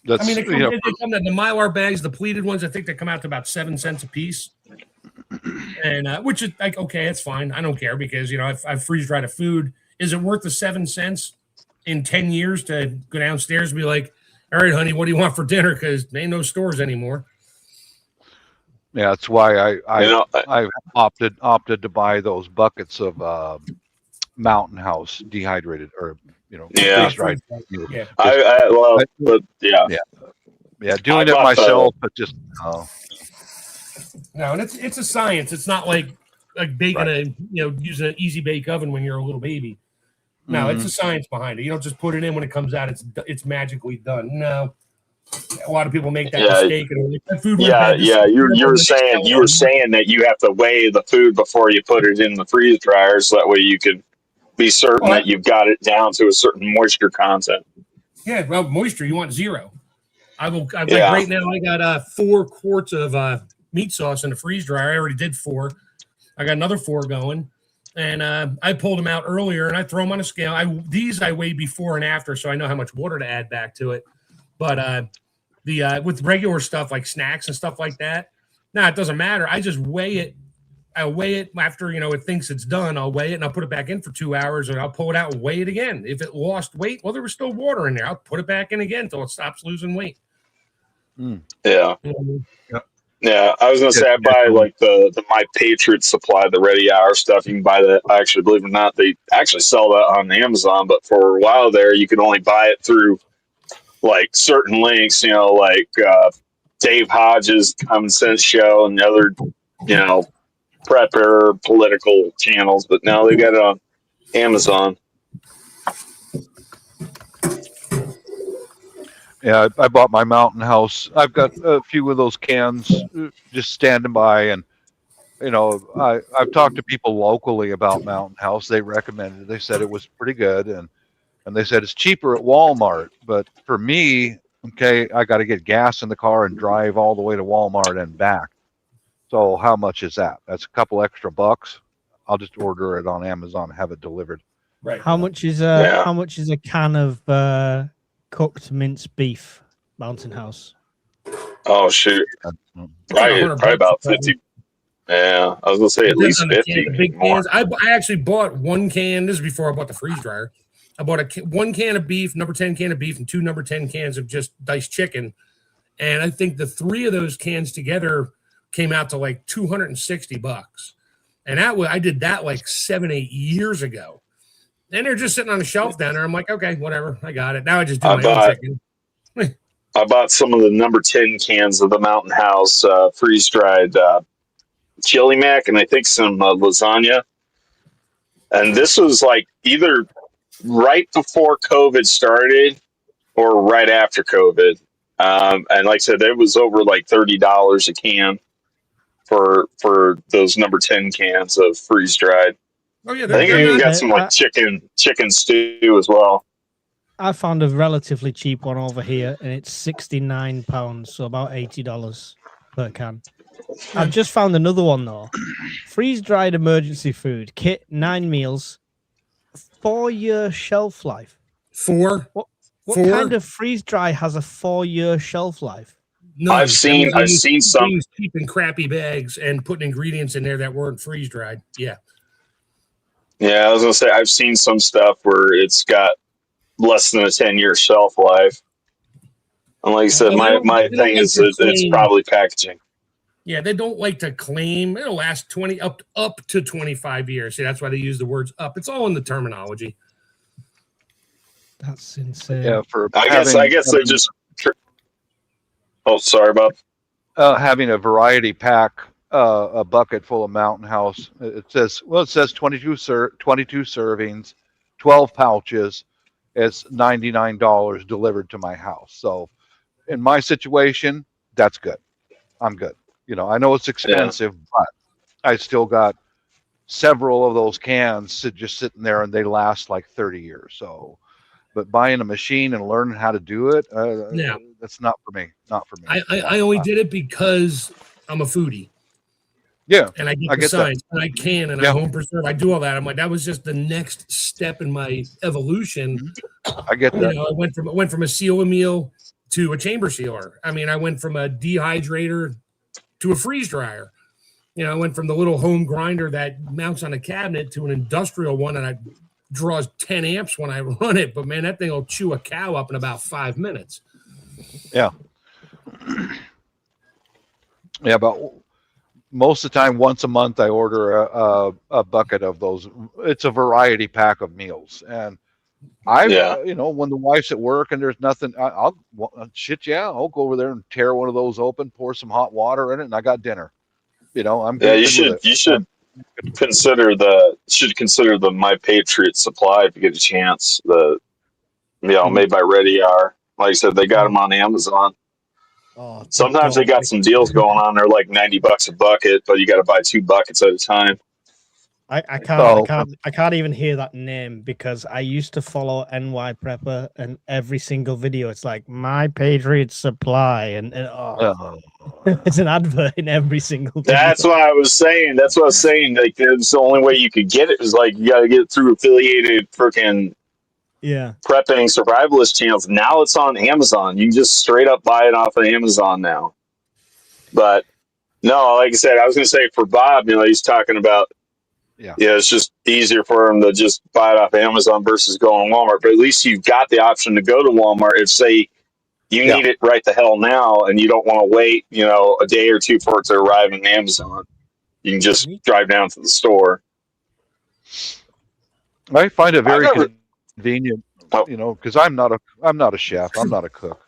That's, they come in the Mylar bags, the pleated ones. I think they come out to about 7 cents a piece. And which is like, okay, it's fine. I don't care because I've freeze dried a food. Is it worth the 7 cents in 10 years to go downstairs and be like, all right, honey, what do you want for dinner? Because there ain't no stores anymore. Yeah, that's why I've opted to buy those buckets of Mountain House dehydrated or freeze dried. Yeah, I love, but yeah, doing it myself, but just No, and it's a science. It's not like baking using an easy bake oven when you're a little baby. No, it's a science behind it. You don't just put it in when it comes out. It's magically done. No, a lot of people make that mistake. And that food You were saying that you have to weigh the food before you put it in the freeze dryer, so that way you can be certain that you've got it down to a certain moisture content. Yeah, well, moisture you want 0. Right now I got 4 quarts of meat sauce in the freeze dryer. I already did 4. I got another 4 going, and I pulled them out earlier, and I throw them on a scale. I weigh before and after, so I know how much water to add back to it. But with regular stuff like snacks and stuff like that, it doesn't matter. I just weigh it. I weigh it after it thinks it's done. I'll weigh it and I'll put it back in for 2 hours, and I'll pull it out and weigh it again. If it lost weight, well, there was still water in there. I'll put it back in again until it stops losing weight. Yeah. Yeah, I was gonna say I buy like the My Patriot supply, the Ready Hour stuff. You can buy that. Actually, believe it or not, they actually sell that on Amazon. But for a while there, you could only buy it through like certain links. Dave Hodges' Common Sense Show and other, prepper political channels, but now they got it on Amazon. Yeah, I bought my mountain house. I've got a few of those cans just standing by, and I've talked to people locally about Mountain House. They recommended it. They said it was pretty good, and they said it's cheaper at Walmart. But for me, okay, I got to get gas in the car and drive all the way to Walmart and back. So how much is that? That's a couple extra bucks. I'll just order it on Amazon and have it delivered. Right. How much is a can of cooked minced beef, Mountain House? Oh shoot, probably about 50. Yeah, I was gonna say at least 50. The big cans. I actually bought one can. This is before I bought the freeze dryer. I bought one can of beef, number 10 can of beef, and 2 number 10 cans of just diced chicken. And I think the 3 of those cans together came out to like $260. And I did that like 7-8 years ago. And they're just sitting on a shelf down there. I'm like, okay, whatever, I got it. Now I just do my own chicken. I bought some of the number 10 cans of the Mountain House freeze dried chili mac, and I think some lasagna. And this was like either right before COVID started or right after COVID. And like I said, it was over like $30 a can for those number 10 cans of freeze dried. Oh yeah, I think you even got some like chicken stew as well. I found a relatively cheap one over here, and it's £69, so about $80 per can. I've just found another one though. Freeze-dried emergency food kit, 9 meals, 4-year shelf life. 4? What kind of freeze-dry has a 4-year shelf life? No, I've seen some cheap and crappy bags and putting ingredients in there that weren't freeze-dried. Yeah. Yeah, I was gonna say I've seen some stuff where it's got less than a 10-year shelf life. And like I said, my thing is it's probably packaging. Yeah, they don't like to claim it'll last 20 up to 25 years. See, that's why they use the words up. It's all in the terminology. That's insane. Yeah, I guess they're just. Oh, sorry, Bob. Having a variety pack, a bucket full of Mountain House. It says 22 servings, 12 pouches. It's $99 delivered to my house. So, in my situation, that's good. I'm good. I know it's expensive, but I still got several of those cans just sitting there, and they last like 30 years. So, but buying a machine and learning how to do it, that's not for me. Not for me. I only did it because I'm a foodie. Yeah, and I get the science, and I can, and I home preserve. I do all that. I'm like, that was just the next step in my evolution. I get that. I went from a seal meal to a chamber sealer. I mean, I went from a dehydrator to a freeze dryer. I went from the little home grinder that mounts on a cabinet to an industrial one, and I draws 10 amps when I run it. But man, that thing will chew a cow up in about 5 minutes. Yeah. Yeah, but most of the time, once a month, I order a bucket of those. It's a variety pack of meals, and when the wife's at work and there's nothing, I'll go over there and tear one of those open, pour some hot water in it, and I got dinner. I'm good. Yeah, you should consider the My Patriot Supply if you get a chance. Made by Ready Are. Like I said, they got them on Amazon. Oh, sometimes they got some deals going on. They're like $90 a bucket, but you got to buy 2 buckets at a time. I can't even hear that name because I used to follow NY Prepper, and every single video it's like My Patriot Supply, and it's an advert in every single video. That's what I was saying. Like, that's the only way you could get it is like you got to get it through affiliated freaking prepping survivalist channels. Now it's on Amazon. You can just straight up buy it off of Amazon now. But no, like I said, I was going to say for Bob, he's talking about. Yeah, it's just easier for them to just buy it off Amazon versus going to Walmart. But at least you've got the option to go to Walmart if, say, you need it right the hell now and you don't want to wait, a day or two for it to arrive on Amazon. You can just drive down to the store. I find it very convenient, because I'm not a chef. I'm not a cook.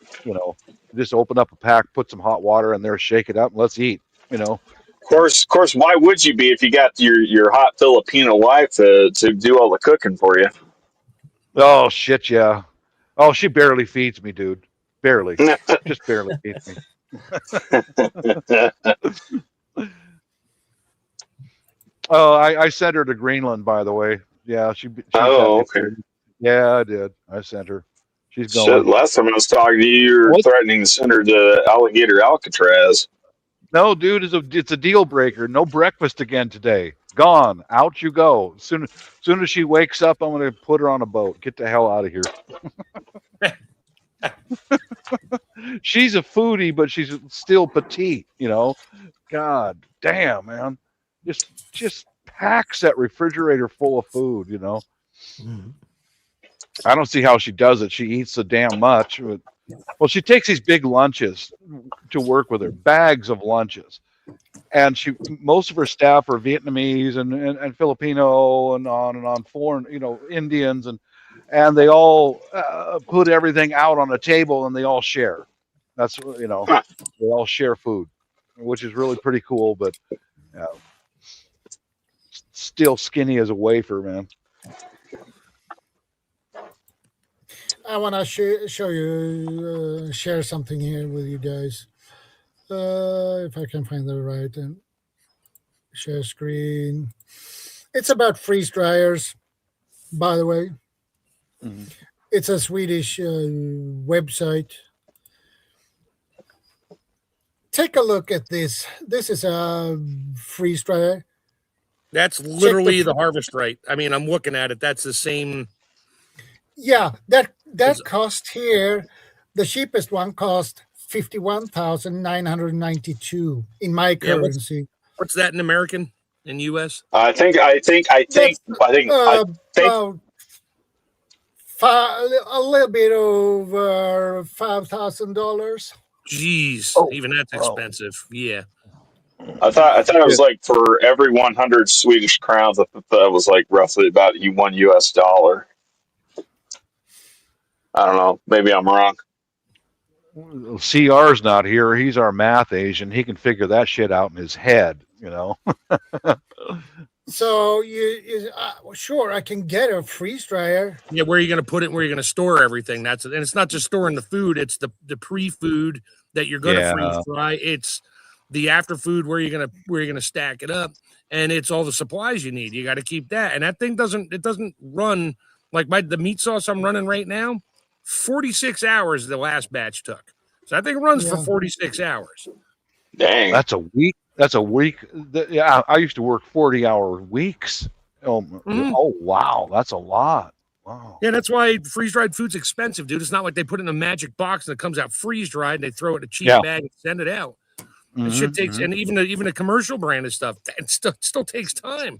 Just open up a pack, put some hot water in there, shake it up, and let's eat. Of course, why would you be if you got your hot Filipino wife to do all the cooking for you? Oh shit, yeah. Oh, she barely feeds me, dude. Barely, just barely feeds me. Oh, I sent her to Greenland, by the way. Yeah, she okay. Yeah, I did. I sent her. She's going. Shit, last time I was talking to you, you were threatening to send her to Alligator Alcatraz. No, dude, it's a deal breaker. No breakfast again today. Gone. Out you go. Soon as she wakes up, I'm gonna put her on a boat. Get the hell out of here. She's a foodie, but she's still petite, God damn, man. Just packs that refrigerator full of food, I don't see how she does it. She eats so damn much. Well, she takes these big lunches to work with her, bags of lunches. And most of her staff are Vietnamese and Filipino and on foreign, Indians, and they all put everything out on a table and they all share. That's they all share food, which is really pretty cool. But still skinny as a wafer, man. I want to share something here with you guys. If I can find the right share screen. It's about freeze dryers, by the way. Mm-hmm. It's a Swedish website. Take a look at this. This is a freeze dryer. That's literally the harvest rate. I mean, I'm looking at it. That's the same. Yeah, that cost here, the cheapest one cost 51,992 in my currency. What's that in American, in US? I think a little bit over $5,000. Jeez, even that's expensive. Yeah. I thought it was like for every 100 Swedish crowns. I thought that was like roughly about $1 US. I don't know. Maybe I'm wrong. CR's not here. He's our math Asian. He can figure that shit out in his head, So sure, I can get a freeze dryer. Yeah, where are you going to put it? Where are you going to store everything? That's it. And it's not just storing the food. It's the pre-food that you're going to freeze dry. It's the after food where you're going to stack it up, and it's all the supplies you need. You got to keep that. And that thing doesn't run like the meat sauce I'm running right now. 46 hours the last batch took. So I think it runs for 46 hours. Dang. That's a week. Yeah, I used to work 40-hour weeks. Oh wow. That's a lot. Wow. Yeah, that's why freeze-dried food's expensive, dude. It's not like they put it in a magic box and it comes out freeze-dried and they throw it in a cheap bag and send it out. It shit takes, and even a commercial brand of stuff, it still takes time.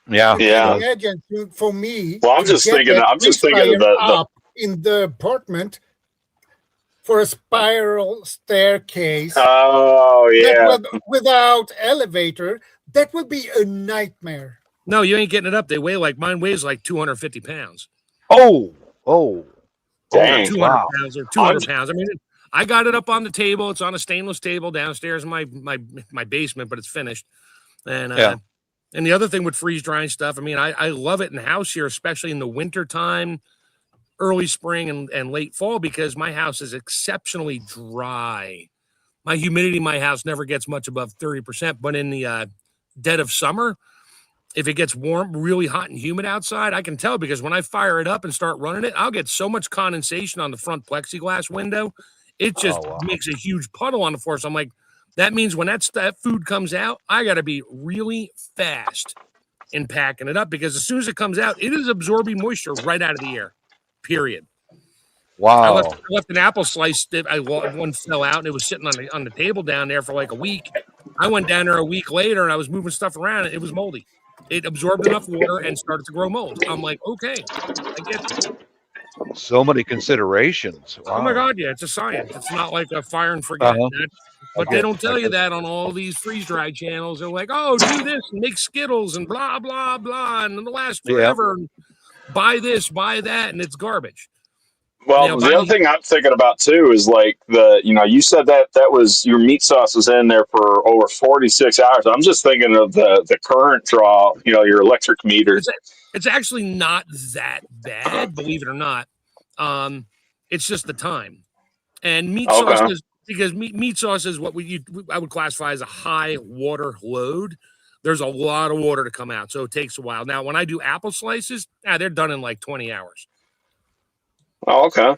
Yeah. Imagine for me. Well, I'm just thinking of the in the apartment for a spiral staircase. Oh yeah. Without elevator, that would be a nightmare. No, you ain't getting it up. Mine weighs like 250 pounds. Oh. Dang. 200 pounds or 200 pounds. I mean, I got it up on the table. It's on a stainless table downstairs in my basement, but it's finished. And and the other thing with freeze drying stuff, I mean, I love it in the house here, especially in the winter time, early spring and late fall, because my house is exceptionally dry. My humidity in my house never gets much above 30%, but in the dead of summer, if it gets warm, really hot and humid outside, I can tell because when I fire it up and start running it, I'll get so much condensation on the front plexiglass window. It just makes a huge puddle on the floor. So I'm like, that means when that food comes out, I got to be really fast in packing it up because as soon as it comes out, it is absorbing moisture right out of the air, period. Wow. I left an apple slice. One fell out and it was sitting on the table down there for like a week. I went down there a week later and I was moving stuff around and it was moldy. It absorbed enough water and started to grow mold. I'm like, okay, I get it. So many considerations. Wow. Oh my God, yeah, it's a science. It's not like a fire and forget. But they don't tell you that on all these freeze-dry channels. They're like, oh, do this and make Skittles and blah, blah, blah, and it'll last forever. And buy this, buy that, and it's garbage. Well, the other thing I'm thinking about too is like you said that was your meat sauce was in there for over 46 hours. I'm just thinking of the current draw, your electric meter. It's actually not that bad, believe it or not. It's just the time. And meat sauce is because meat sauce is what I would classify as a high water load. There's a lot of water to come out, so it takes a while. Now, when I do apple slices, they're done in like 20 hours. Oh, okay.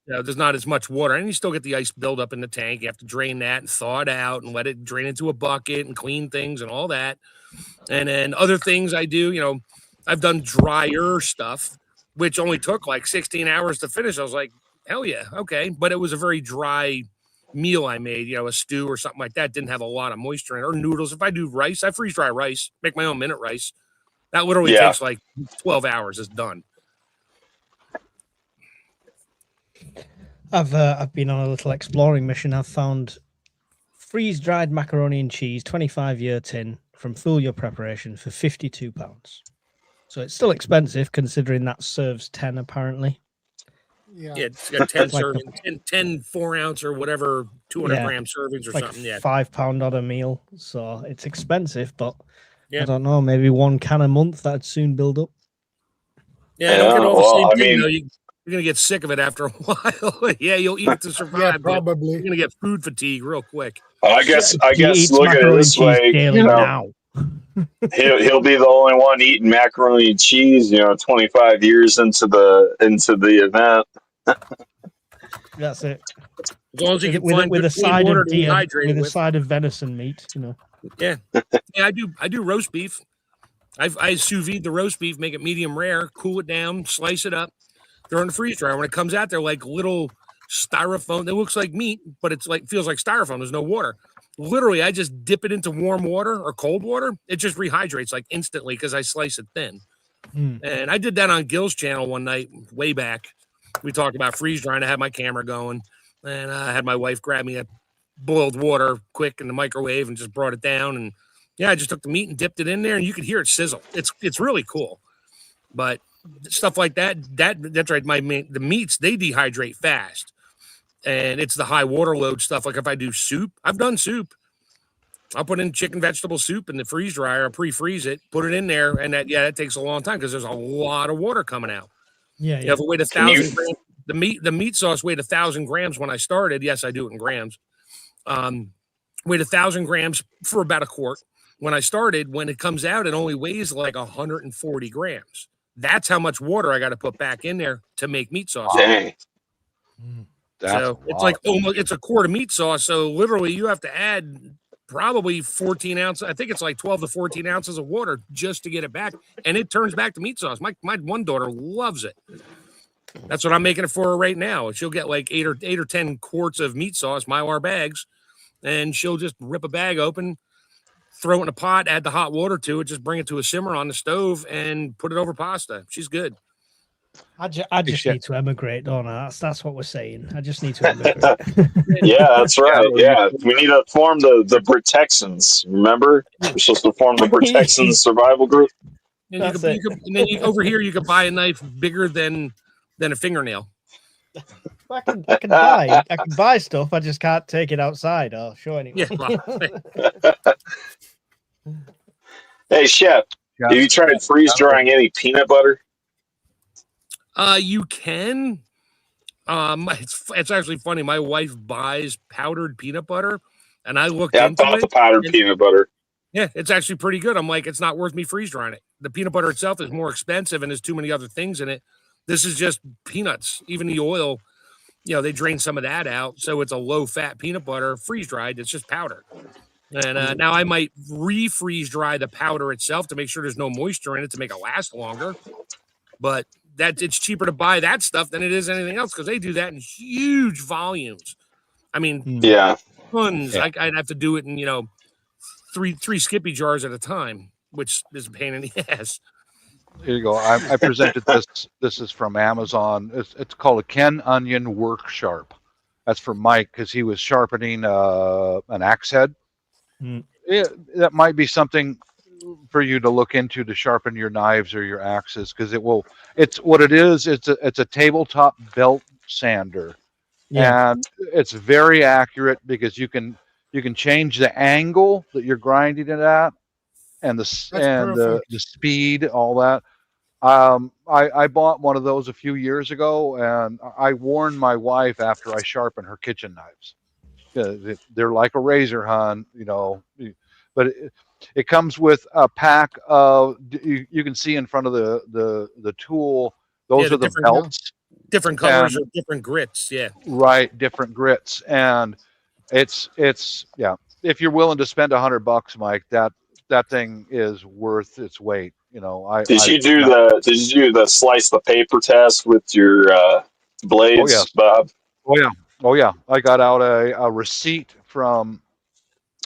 There's not as much water, and you still get the ice buildup in the tank. You have to drain that and thaw it out and let it drain into a bucket and clean things and all that. And then other things I do, I've done drier stuff, which only took like 16 hours to finish. I was like, hell yeah, okay. But it was a very dry meal I made, a stew or something like that. Didn't have a lot of moisture in it. Or noodles. If I do rice, I freeze dry rice, make my own minute rice. That literally takes like 12 hours. It's done. I've been on a little exploring mission. I've found freeze-dried macaroni and cheese, 25-year tin from Fool Your Preparation for £52. So it's still expensive considering that serves 10 apparently. Yeah, it's got 10 servings, 10 4-ounce or whatever, 200-gram servings or like something. Yeah, £5 odd a meal. So it's expensive, but I don't know, maybe one can a month that'd soon build up. Yeah, don't get all the same thing. You're going to get sick of it after a while. Yeah, you'll eat it to survive. Yeah, probably. You're going to get food fatigue real quick. I guess look at it this way, now. he'll be the only one eating macaroni and cheese, 25 years into the event. That's it. As long as you can with, find with a side water of to deer, dehydrate with a with. side of venison meat, Yeah, I do roast beef. I sous vide the roast beef, make it medium rare, cool it down, slice it up, throw it in the freeze dryer. When it comes out, they're like little styrofoam. It looks like meat, but feels like styrofoam. There's no water. Literally, I just dip it into warm water or cold water. It just rehydrates like instantly because I slice it thin. And I did that on Gil's channel one night way back. We talked about freeze drying. I had my camera going, and I had my wife grab me a boiled water quick in the microwave and just brought it down. And yeah, I just took the meat and dipped it in there, and you could hear it sizzle. It's really cool. But stuff like that's right. The meats, they dehydrate fast. And it's the high water load stuff. Like if I do soup, I've done soup. I'll put in chicken vegetable soup in the freeze dryer. I'll pre-freeze it, put it in there, and that takes a long time because there's a lot of water coming out. Yeah. If it weighed 1,000 grams, the meat sauce weighed 1,000 grams when I started. Yes, I do it in grams. Weighed 1,000 grams for about a quart. When I started, when it comes out, it only weighs like 140 grams. That's how much water I got to put back in there to make meat sauce. Dang. So it's like it's a quart of meat sauce. So literally, you have to add probably 14 ounces. I think it's like 12 to 14 ounces of water just to get it back, and it turns back to meat sauce. My one daughter loves it. That's what I'm making it for her right now. She'll get like 8 or 10 quarts of meat sauce, Mylar bags, and she'll just rip a bag open, throw it in a pot, add the hot water to it, just bring it to a simmer on the stove, and put it over pasta. She's good. I just need to emigrate, don't I? That's what we're saying. I just need to emigrate. Yeah, that's right. Yeah, we need to form the Protexans. Remember, we're supposed to form the Protexans survival group. And then over here, you could buy a knife bigger than a fingernail. I can buy stuff. I just can't take it outside or show anyone. Yeah. Hey, Chef, have you tried freeze drying any peanut butter? You can. It's actually funny. My wife buys powdered peanut butter, and I looked into it. I bought the powdered peanut butter. Yeah, it's actually pretty good. I'm like, it's not worth me freeze drying it. The peanut butter itself is more expensive, and there's too many other things in it. This is just peanuts. Even the oil, they drain some of that out, so it's a low-fat peanut butter, freeze dried. It's just powder. And now I might refreeze dry the powder itself to make sure there's no moisture in it to make it last longer. But it's cheaper to buy that stuff than it is anything else because they do that in huge volumes. I mean, tons. Yeah. I'd have to do it in three Skippy jars at a time, which is a pain in the ass. Here you go. I presented this. This is from Amazon. It's called a Ken Onion Work Sharp. That's for Mike because he was sharpening an axe head. That might be something for you to look into to sharpen your knives or your axes because it's what it is. It's a tabletop belt sander. Yeah. And it's very accurate because you can change the angle that you're grinding it at, and the speed, all that. I bought one of those a few years ago, and I warned my wife after I sharpened her kitchen knives. They're like a razor, hon, but it comes with a pack of, you can see in front of the tool, those are the belts. Different colors or different grits, yeah. Right, different grits. And it's if you're willing to spend $100, Mike, that thing is worth its weight. Did you do the slice the paper test with your blades, oh, yes. Bob? Oh yeah. I got out a receipt from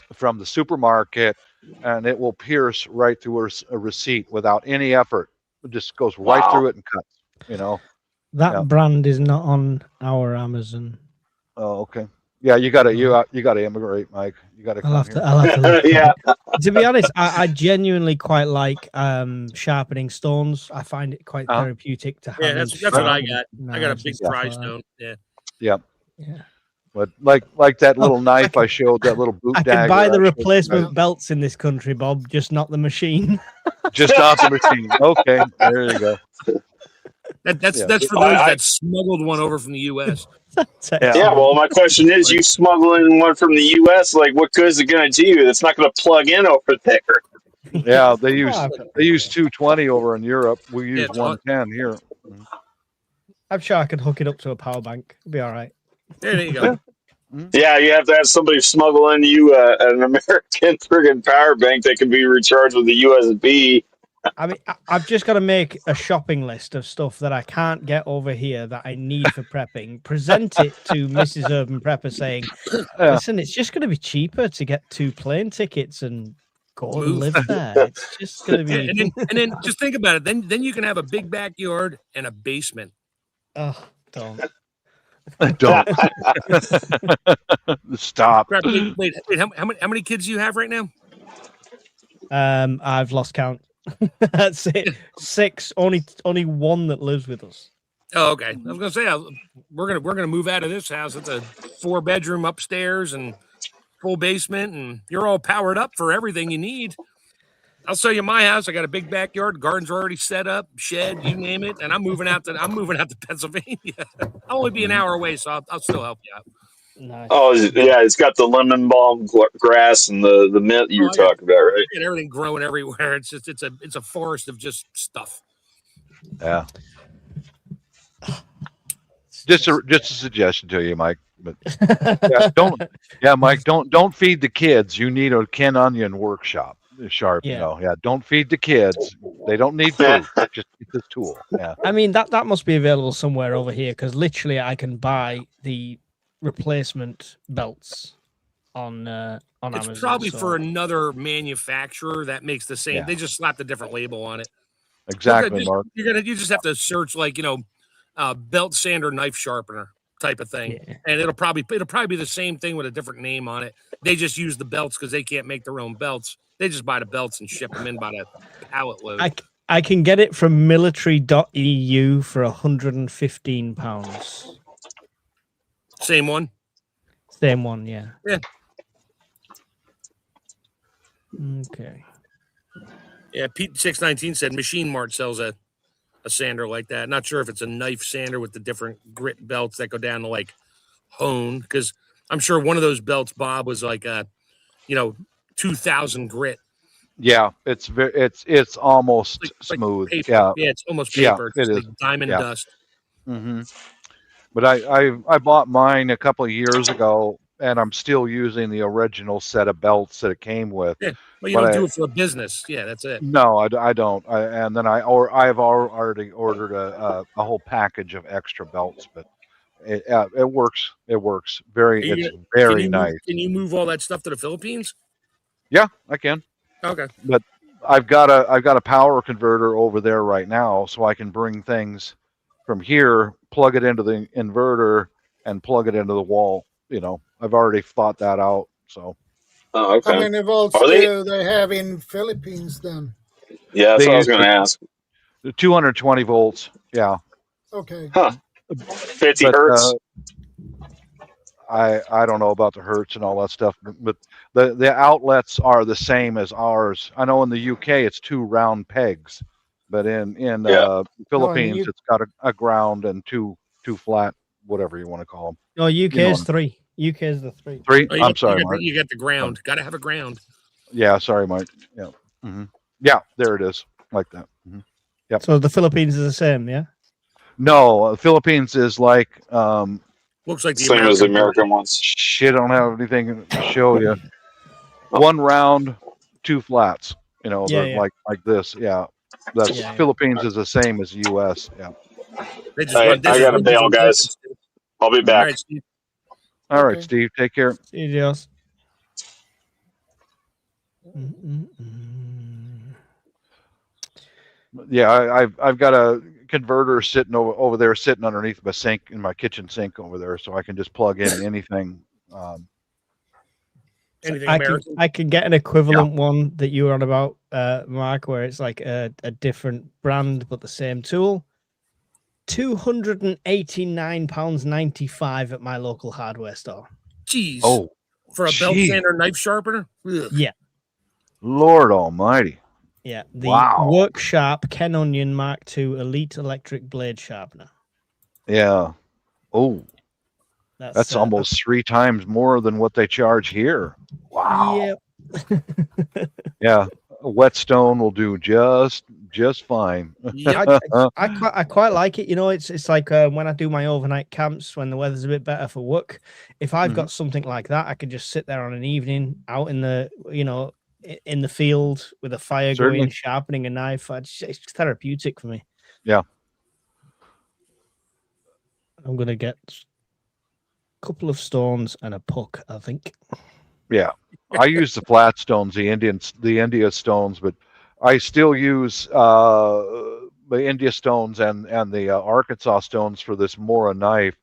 the supermarket, and it will pierce right through a receipt without any effort. It just goes right through it and cuts. That brand is not on our Amazon. Oh, okay. Yeah, you got to immigrate, Mike. You got to come here. I'll have to look. Yeah. To be honest, I genuinely quite like sharpening stones. I find it quite therapeutic to have. Yeah, that's what I got. I got a big pry stone. Yeah. Yep. Yeah. But like that little knife I showed, that little boot dagger. I can buy the replacement belts in this country, Bob, just not the machine. Just not the machine. Okay, there you go. That's for those that smuggled one over from the U.S. Yeah, well, my question is, you smuggling one from the U.S., like, what good is it going to do you? It's not going to plug in over there. Yeah, they use 220 over in Europe. We use 110 here. I'm sure I could hook it up to a power bank. It'll be all right. There you go. Yeah, you have to have somebody smuggle in you an American friggin' power bank that can be recharged with the USB. I mean, I've just got to make a shopping list of stuff that I can't get over here that I need for prepping. Present it to Mrs. Urban Prepper saying, listen, it's just going to be cheaper to get 2 plane tickets and go and live there. It's just going to be... and then just think about it. Then you can have a big backyard and a basement. Oh, don't. Don't. Stop. Wait, how many kids do you have right now? I've lost count. That's it. 6. Only one that lives with us. Oh, okay. I was gonna say we're gonna move out of this house. It's a 4-bedroom upstairs and full basement, and you're all powered up for everything you need. I'll show you my house. I got a big backyard. Gardens are already set up, shed, you name it. And I'm moving out to Pennsylvania. I'll only be an hour away, so I'll still help you out. Nice. Oh yeah, it's got the lemon balm grass and the mint you were talking about, right? And everything growing everywhere. It's just it's a forest of just stuff. Yeah. Just a suggestion to you, Mike. But Mike, don't feed the kids. You need a Ken Onion workshop. Sharp, don't feed the kids. They don't need food. Just eat this tool. Yeah. I mean that must be available somewhere over here, because literally I can buy the replacement belts on Amazon. It's probably for another manufacturer that makes the same. They just slapped a different label on it. Exactly, Mark. You just have to search belt sander knife sharpener type of thing, and it'll probably be the same thing with a different name on it. They just use the belts because they can't make their own belts. They just buy the belts and ship them in by the pallet load. I can get it from military.eu for £115. Same one? Same one, yeah. Yeah. Okay. Yeah, Pete 619 said Machine Mart sells a sander like that. Not sure if it's a knife sander with the different grit belts that go down to like hone, because I'm sure one of those belts, Bob, was like 2,000 grit. Yeah, it's almost smooth. Like yeah, it's almost paper. Yeah, it is like diamond dust. Mm-hmm. But I bought mine a couple of years ago, and I'm still using the original set of belts that it came with. Yeah, well, you don't do it for a business. Yeah, that's it. No, I don't. And then I've already ordered a whole package of extra belts, but it works. It works it's very nice. Can you move all that stuff to the Philippines? Yeah, I can. Okay. But I've got a power converter over there right now, so I can bring things from here, plug it into the inverter, and plug it into the wall. I've already thought that out. So. Oh, okay. How many volts do they have in Philippines then? Yeah, that's what I was going to ask. 220 volts. Yeah. Okay. Huh. 50 but hertz. I don't know about the hertz and all that stuff, but the outlets are the same as ours. I know in the UK it's 2 round pegs, but in Philippines it's got a ground and two flat, whatever you want to call them. No, UK you know is 3. UK is the 3. 3. Oh, I'm sorry, Mark. You got the ground. Got to have a ground. Yeah, sorry, Mike. Yeah. Yeah, there it is, like that. Yep. So the Philippines is the same, yeah? No, Philippines is like looks like the same as the American ones. Shit, I don't have anything to show you. 1 round, 2 flats. You know, they're like this. Yeah, that's Philippines is the same as U.S. Yeah. They just I got to bail, guys. I'll be back. All right, Steve. Take care. See you, Dios. Yeah, I've got a converter sitting over there, sitting underneath my sink in my kitchen sink over there, so I can just plug in anything. Anything I can get an equivalent one that you were on about, Mark, where it's like a different brand but the same tool. £289.95 at my local hardware store. Jeez. Oh, for a belt sander knife sharpener? Ugh. Yeah. Lord Almighty. Yeah. The Work Sharp Ken Onion Mark II Elite Electric Blade Sharpener. Yeah. Oh. That's almost 3 times more than what they charge here. Wow. Yep. Yeah. A whetstone will do just fine. Yeah, I quite like it. You know, it's like when I do my overnight camps when the weather's a bit better for work. If I've got something like that, I can just sit there on an evening out in the in the field with a fire going, sharpening a knife. It's therapeutic for me. Yeah. I'm gonna get a couple of stones and a puck, I think. Yeah, I use the flat stones, the India stones, but I still use the India stones and the Arkansas stones for this Mora knife.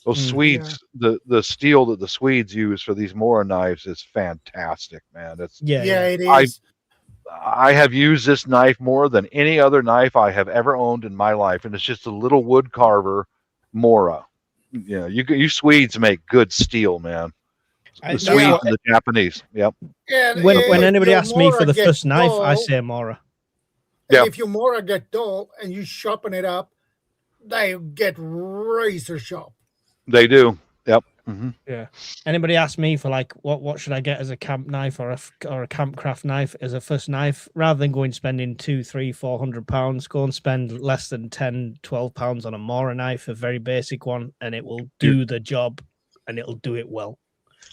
Those Swedes, the steel that the Swedes use for these Mora knives is fantastic, man. It is. I have used this knife more than any other knife I have ever owned in my life, and it's just a little wood carver Mora. You know, you Swedes make good steel, man. The Swedes and the Japanese. Yep. And when anybody asks me for the first knife, I say Mora. And if your Mora get dull and you sharpen it up, they get razor sharp. They do. Yep. Yeah. Anybody ask me for like what should I get as a camp knife or a campcraft knife as a first knife, rather than going spending £200-400, go and spend less than £10-12 on a Mora knife, a very basic one, and it will do the job and it'll do it well.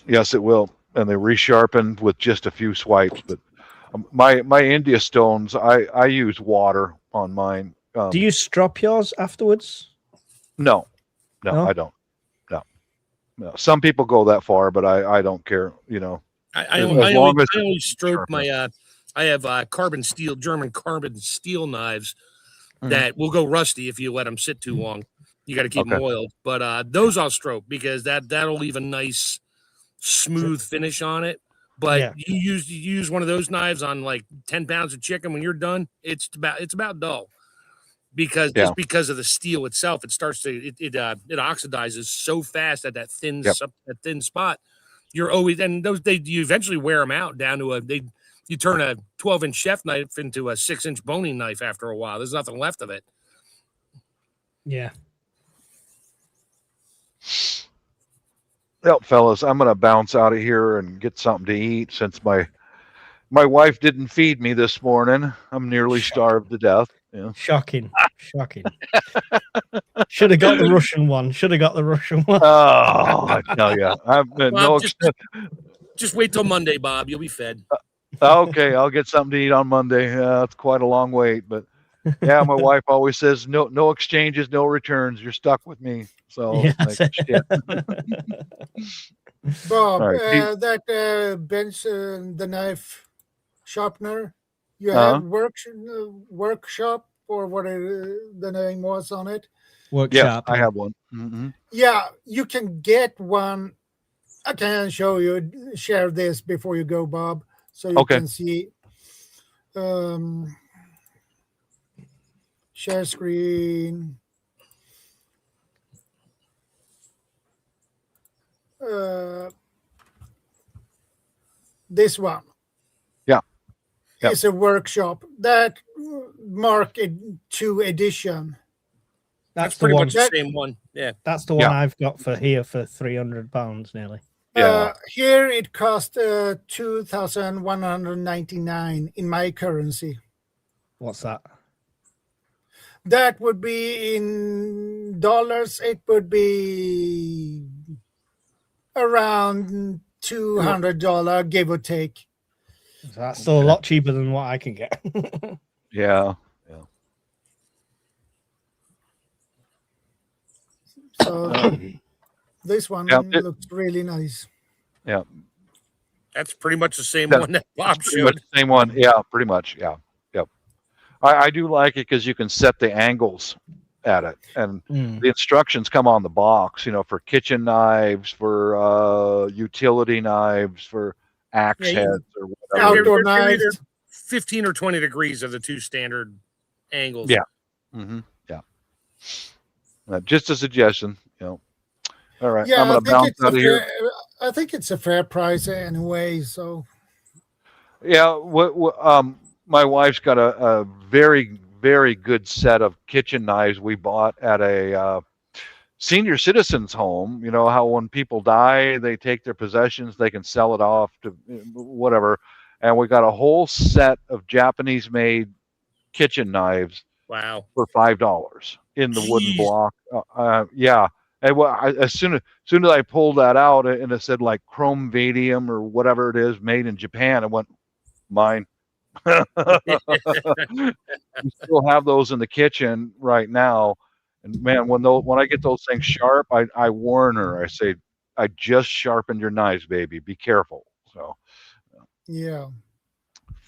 Yes, it will. And they resharpen with just a few swipes. But my India stones, I use water on mine. Do you strop yours afterwards? No, I don't. No. Some people go that far, but I don't care. You know, I only stroke my. I have German carbon steel knives that will go rusty if you let them sit too long. You got to keep them oiled. But those I'll stroke because that'll leave a nice smooth finish on it. But you use one of those knives on like 10 pounds of chicken when you're done, it's about dull. Because just because of the steel itself, it starts to it oxidizes so fast at that thin spot. You're always you eventually wear them out down to you turn a 12-inch chef knife into a 6-inch boning knife after a while. There's nothing left of it. Yeah. Well, fellas, I'm gonna bounce out of here and get something to eat since my wife didn't feed me this morning. I'm nearly starved to death. Yeah. Shocking. Should have got the Russian one. Oh, I tell you, Bob, just wait till Monday, Bob. You'll be fed. Okay, I'll get something to eat on Monday. It's quite a long wait, but yeah, my wife always says no exchanges, no returns. You're stuck with me. So shit. Bob, that bench, the knife sharpener, you have workshop or what the name was on it? Workshop. Yeah, I have one. Mm-hmm. Yeah, you can get one. I can share this before you go, Bob, so you can see. Share screen. this one. Yeah. Yep. Is a workshop that Mark 2 edition. That's pretty much the same one. Yeah. That's the one I've got for here for £300 nearly. Yeah. Here it cost 2,199 in my currency. What's that? That would be in dollars. It would be around $200, give or take. So that's still a lot cheaper than what I can get. Yeah. So this one looks really nice. Yeah. That's pretty much the same one that Bob showed. Same one. Yeah, pretty much. Yeah. Yep. I do like it because you can set the angles at it, and the instructions come on the box, for kitchen knives, for utility knives, for axe heads or whatever. Outdoor knives. 15 or 20 degrees of the two standard angles. Yeah. Yeah. Just a suggestion, All right. Yeah, I'm going to bounce out of here. I think it's a fair price anyway. So. Yeah. My wife's got a very, very good set of kitchen knives we bought at a senior citizens home. You know how when people die, they take their possessions, they can sell it off to whatever. And we got a whole set of Japanese-made kitchen knives. Wow. For $5 in the wooden block. Yeah. And as soon as I pulled that out and it said like chrome vanadium or whatever it is made in Japan, I went, mine. We still have those in the kitchen right now. And man, when I get those things sharp, I warn her. I say, I just sharpened your knives, baby. Be careful. So yeah.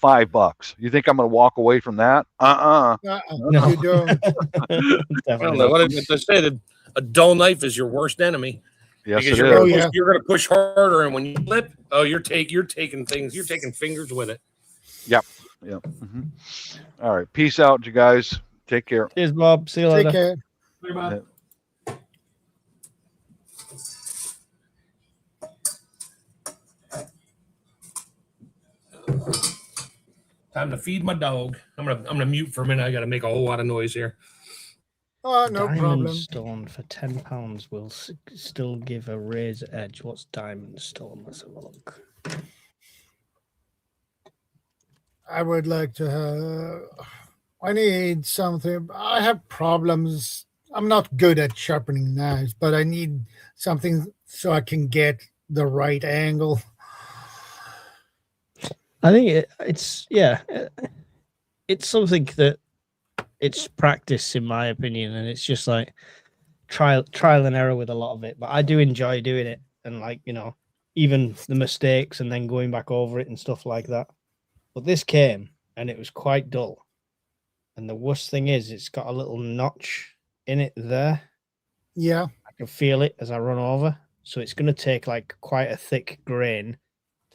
$5. You think I'm going to walk away from that? No, you don't. Well, what did I say? A dull knife is your worst enemy. Yes, because you're going to push harder, and when you flip, you're taking fingers with it. Yep. All right. Peace out, you guys. Take care. Cheers, Bob. See you later. Take care. Bye, Bob. Time to feed my dog. I'm gonna mute for a minute. I gotta make a whole lot of noise here. Oh, no diamond problem. Stone for £10 will still give a razor edge. What's diamond stone? Let's have a look. I would like to have. I need something. I have problems. I'm not good at sharpening knives, but I need something so I can get the right angle. I think it's something that it's practice, in my opinion, and it's just like trial and error with a lot of it. But I do enjoy doing it, and even the mistakes and then going back over it and stuff like that. But this came and it was quite dull, and the worst thing is it's got a little notch in it there. Yeah, I can feel it as I run over, so it's going to take quite a thick grain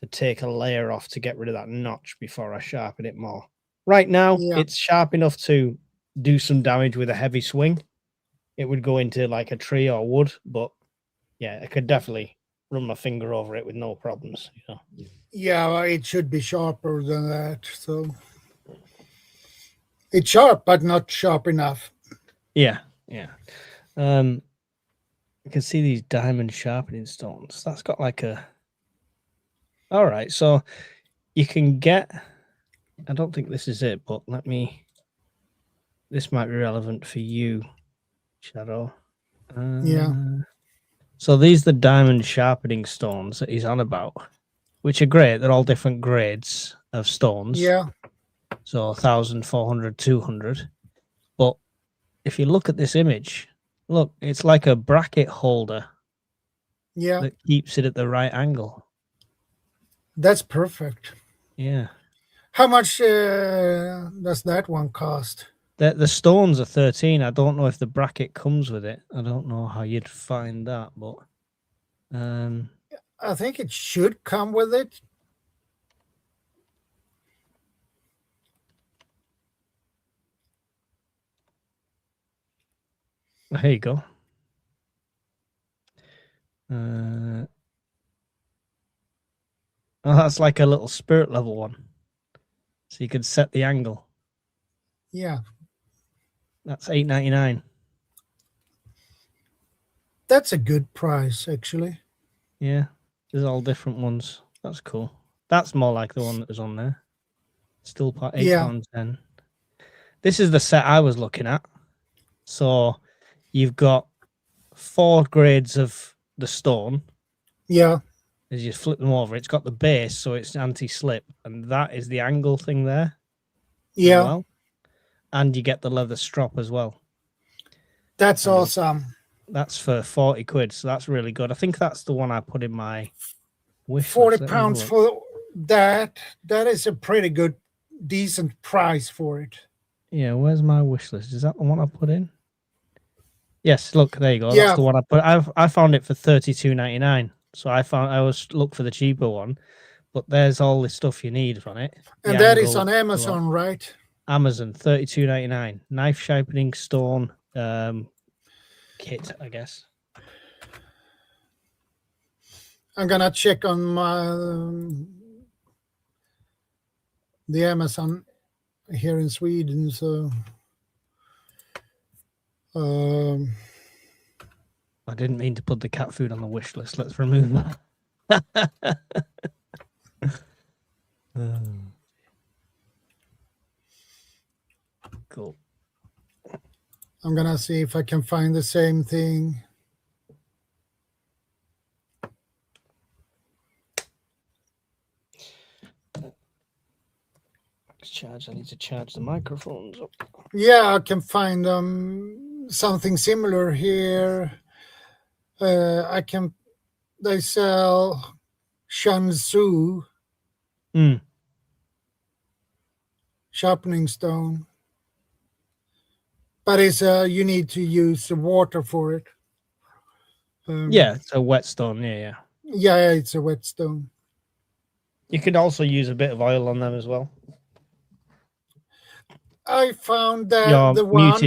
to take a layer off to get rid of that notch before I sharpen it more. Right now, it's sharp enough to do some damage with a heavy swing. It would go into a tree or wood, but yeah, I could definitely run my finger over it with no problems. Yeah, well, it should be sharper than that. So it's sharp, but not sharp enough. Yeah. You can see these diamond sharpening stones. That's got a. All right, so you can get. I don't think this is it, but this might be relevant for you, Shadow. Yeah. So these are the diamond sharpening stones that he's on about, which are great. They're all different grades of stones. Yeah. So 1,000, 400, 200. But if you look at this image, look, it's like a bracket holder. Yeah. That keeps it at the right angle. That's perfect. Yeah. How much does that one cost? The stones are 13. I don't know if the bracket comes with it. I don't know how you'd find that, but I think it should come with it. Here you go. Oh, that's like a little spirit level one. So you could set the angle. Yeah. That's $8.99. That's a good price, actually. Yeah. There's all different ones. That's cool. That's more like the one that was on there. Still £8.10. This is the set I was looking at. So you've got 4 grades of the stone. Yeah. As you flip them over, it's got the base, so it's anti-slip, and that is the angle thing there. Yeah. Well, and you get the leather strap as well. That's awesome. That's for 40 quid, so that's really good. I think that's the one I put in my wish. 40 pounds for that. That is a pretty good, decent price for it. Yeah, where's my wish list? Is that the one I put in? Yes, look, there you go. Yeah. That's the one I put. I found it for $32.99. So I always look for the cheaper one, but there's all the stuff you need on it. And that is on Amazon, right? Amazon, $32.99. Knife sharpening stone kit, I guess. I'm gonna check on my the Amazon here in Sweden. So I didn't mean to put the cat food on the wish list. Let's remove that. Cool. I'm gonna see if I can find the same thing. I need to charge the microphones up. Yeah, I can find something similar here. They sell Shansu sharpening stone, but it's you need to use the water for it. Yeah, it's a whetstone. Yeah. Yeah, it's a whetstone. You could also use a bit of oil on them as well. I found that the one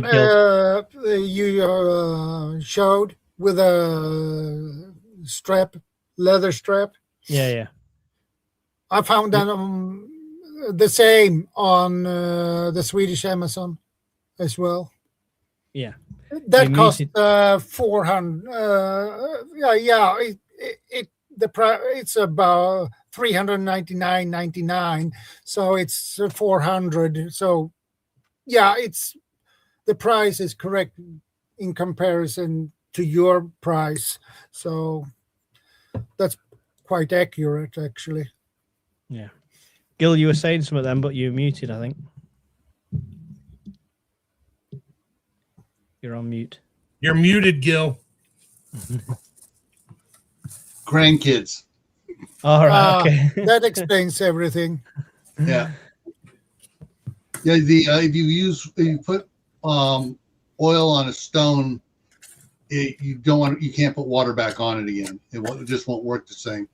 you showed with a leather strap. Yeah. I found that the same on the Swedish Amazon as well. Yeah. That cost 400. It's about $399.99. So it's 400. So yeah, the price is correct in comparison to your price. So that's quite accurate, actually. Yeah. Gil, you were saying some of them, but you were muted, I think. You're on mute. You're muted, Gil. Grandkids. All right. Okay. That explains everything. Yeah. Yeah. If you put oil on a stone, you can't put water back on it again. It just won't work the same.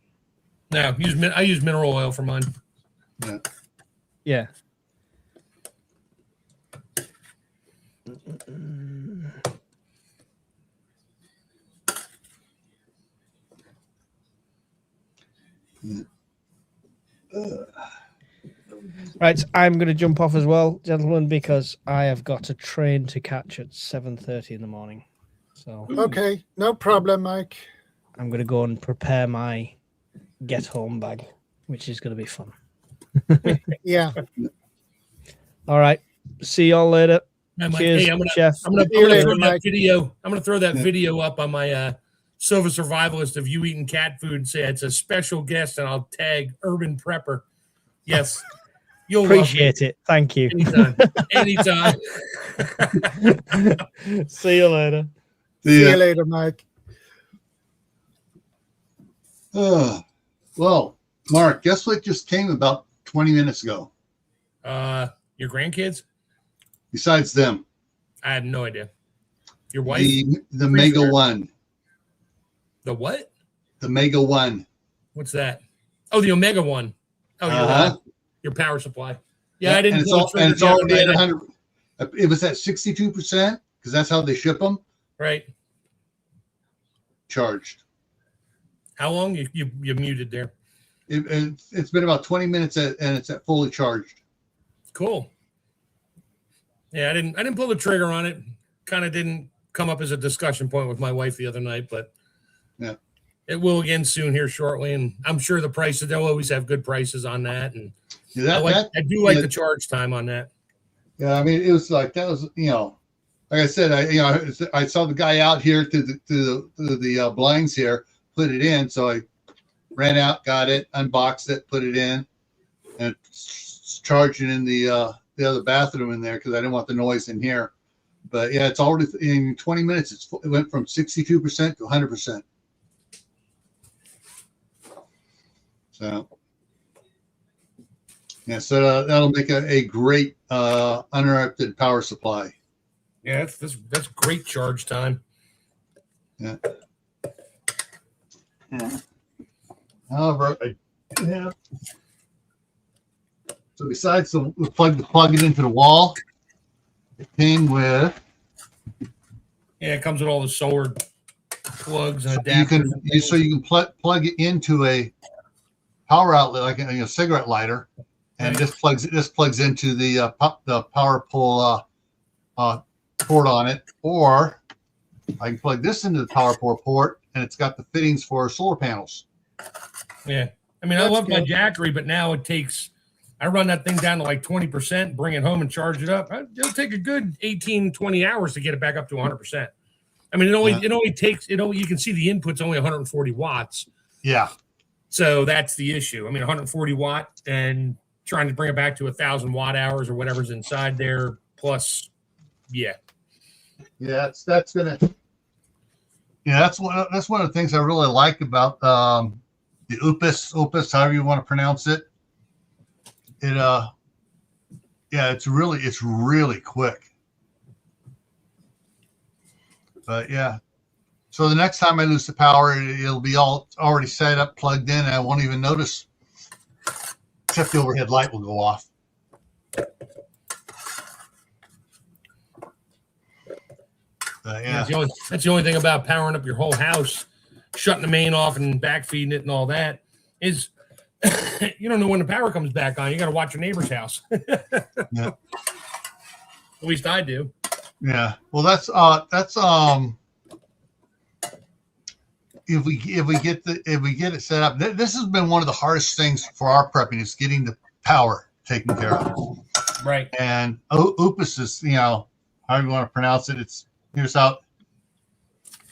No, I use mineral oil for mine. Yeah. Right, I'm going to jump off as well, gentlemen, because I have got a train to catch at 7:30 in the morning. So okay, no problem, Mike. I'm going to go and prepare my get home bag, which is going to be fun. Yeah. All right. See y'all later. Cheers, hey, I'm gonna Chef. throw that video. I'm gonna throw that video up on my Silver Survivalist of you eating cat food. Say it's a special guest, and I'll tag Urban Prepper. Yes, you'll appreciate it. Thank you. Anytime. See you later. See you later, Mike. Well, Mark, guess what just came about 20 minutes ago? Your grandkids? Besides them. I had no idea. Your wife? The Mega One. The what? The Mega One. What's that? Oh, the Omega One. Oh, your power supply. Yeah, I didn't. And it's already at 100. It was at 62% because that's how they ship them. Right. Charged. How long? You muted there. It's been about 20 minutes and it's at fully charged. Cool. Yeah, I didn't pull the trigger on it. Kind of didn't come up as a discussion point with my wife the other night, but yeah, it will again soon here shortly. And I'm sure the prices, they'll always have good prices on that. And I do like the charge time on that. Yeah, I mean, it was like that was, like I said, I saw the guy out here to the blinds here, put it in, so I ran out, got it, unboxed it, put it in, and it's charging in the other bathroom in there because I didn't want the noise in here. But yeah, it's already in 20 minutes. It went from 62% to 100%. So yeah, so that'll make a great uninterrupted power supply. Yeah, that's great charge time. Yeah. However, so besides the plug it into the wall, it came with. Yeah, it comes with all the solar plugs and adapters. You can plug it into a power outlet like a cigarette lighter, and this plugs into the power pull port on it, or I can plug this into the power port, and it's got the fittings for solar panels. Yeah, I mean, I love my Jackery, but now I run that thing down to like 20%, bring it home and charge it up. It'll take a good 18, 20 hours to get it back up to 100%. I mean, it only takes, you can see the input's only 140 watts. Yeah. So that's the issue. I mean, 140 watt and trying to bring it back to 1,000 watt hours or whatever's inside there. Plus, yeah. Yeah, that's one of the things I really like about the opus, however you want to pronounce it. It's really quick. But yeah, so the next time I lose the power, it'll be all already set up, plugged in, and I won't even notice, except the overhead light will go off. Yeah, that's the only thing about powering up your whole house, shutting the main off and backfeeding it and all that is you don't know when the power comes back on. You got to watch your neighbor's house. Yeah. At least I do. Yeah. Well, that's if we get it set up. This has been one of the hardest things for our prepping is getting the power taken care of. Right. And opus is, however you want to pronounce it. Here's how.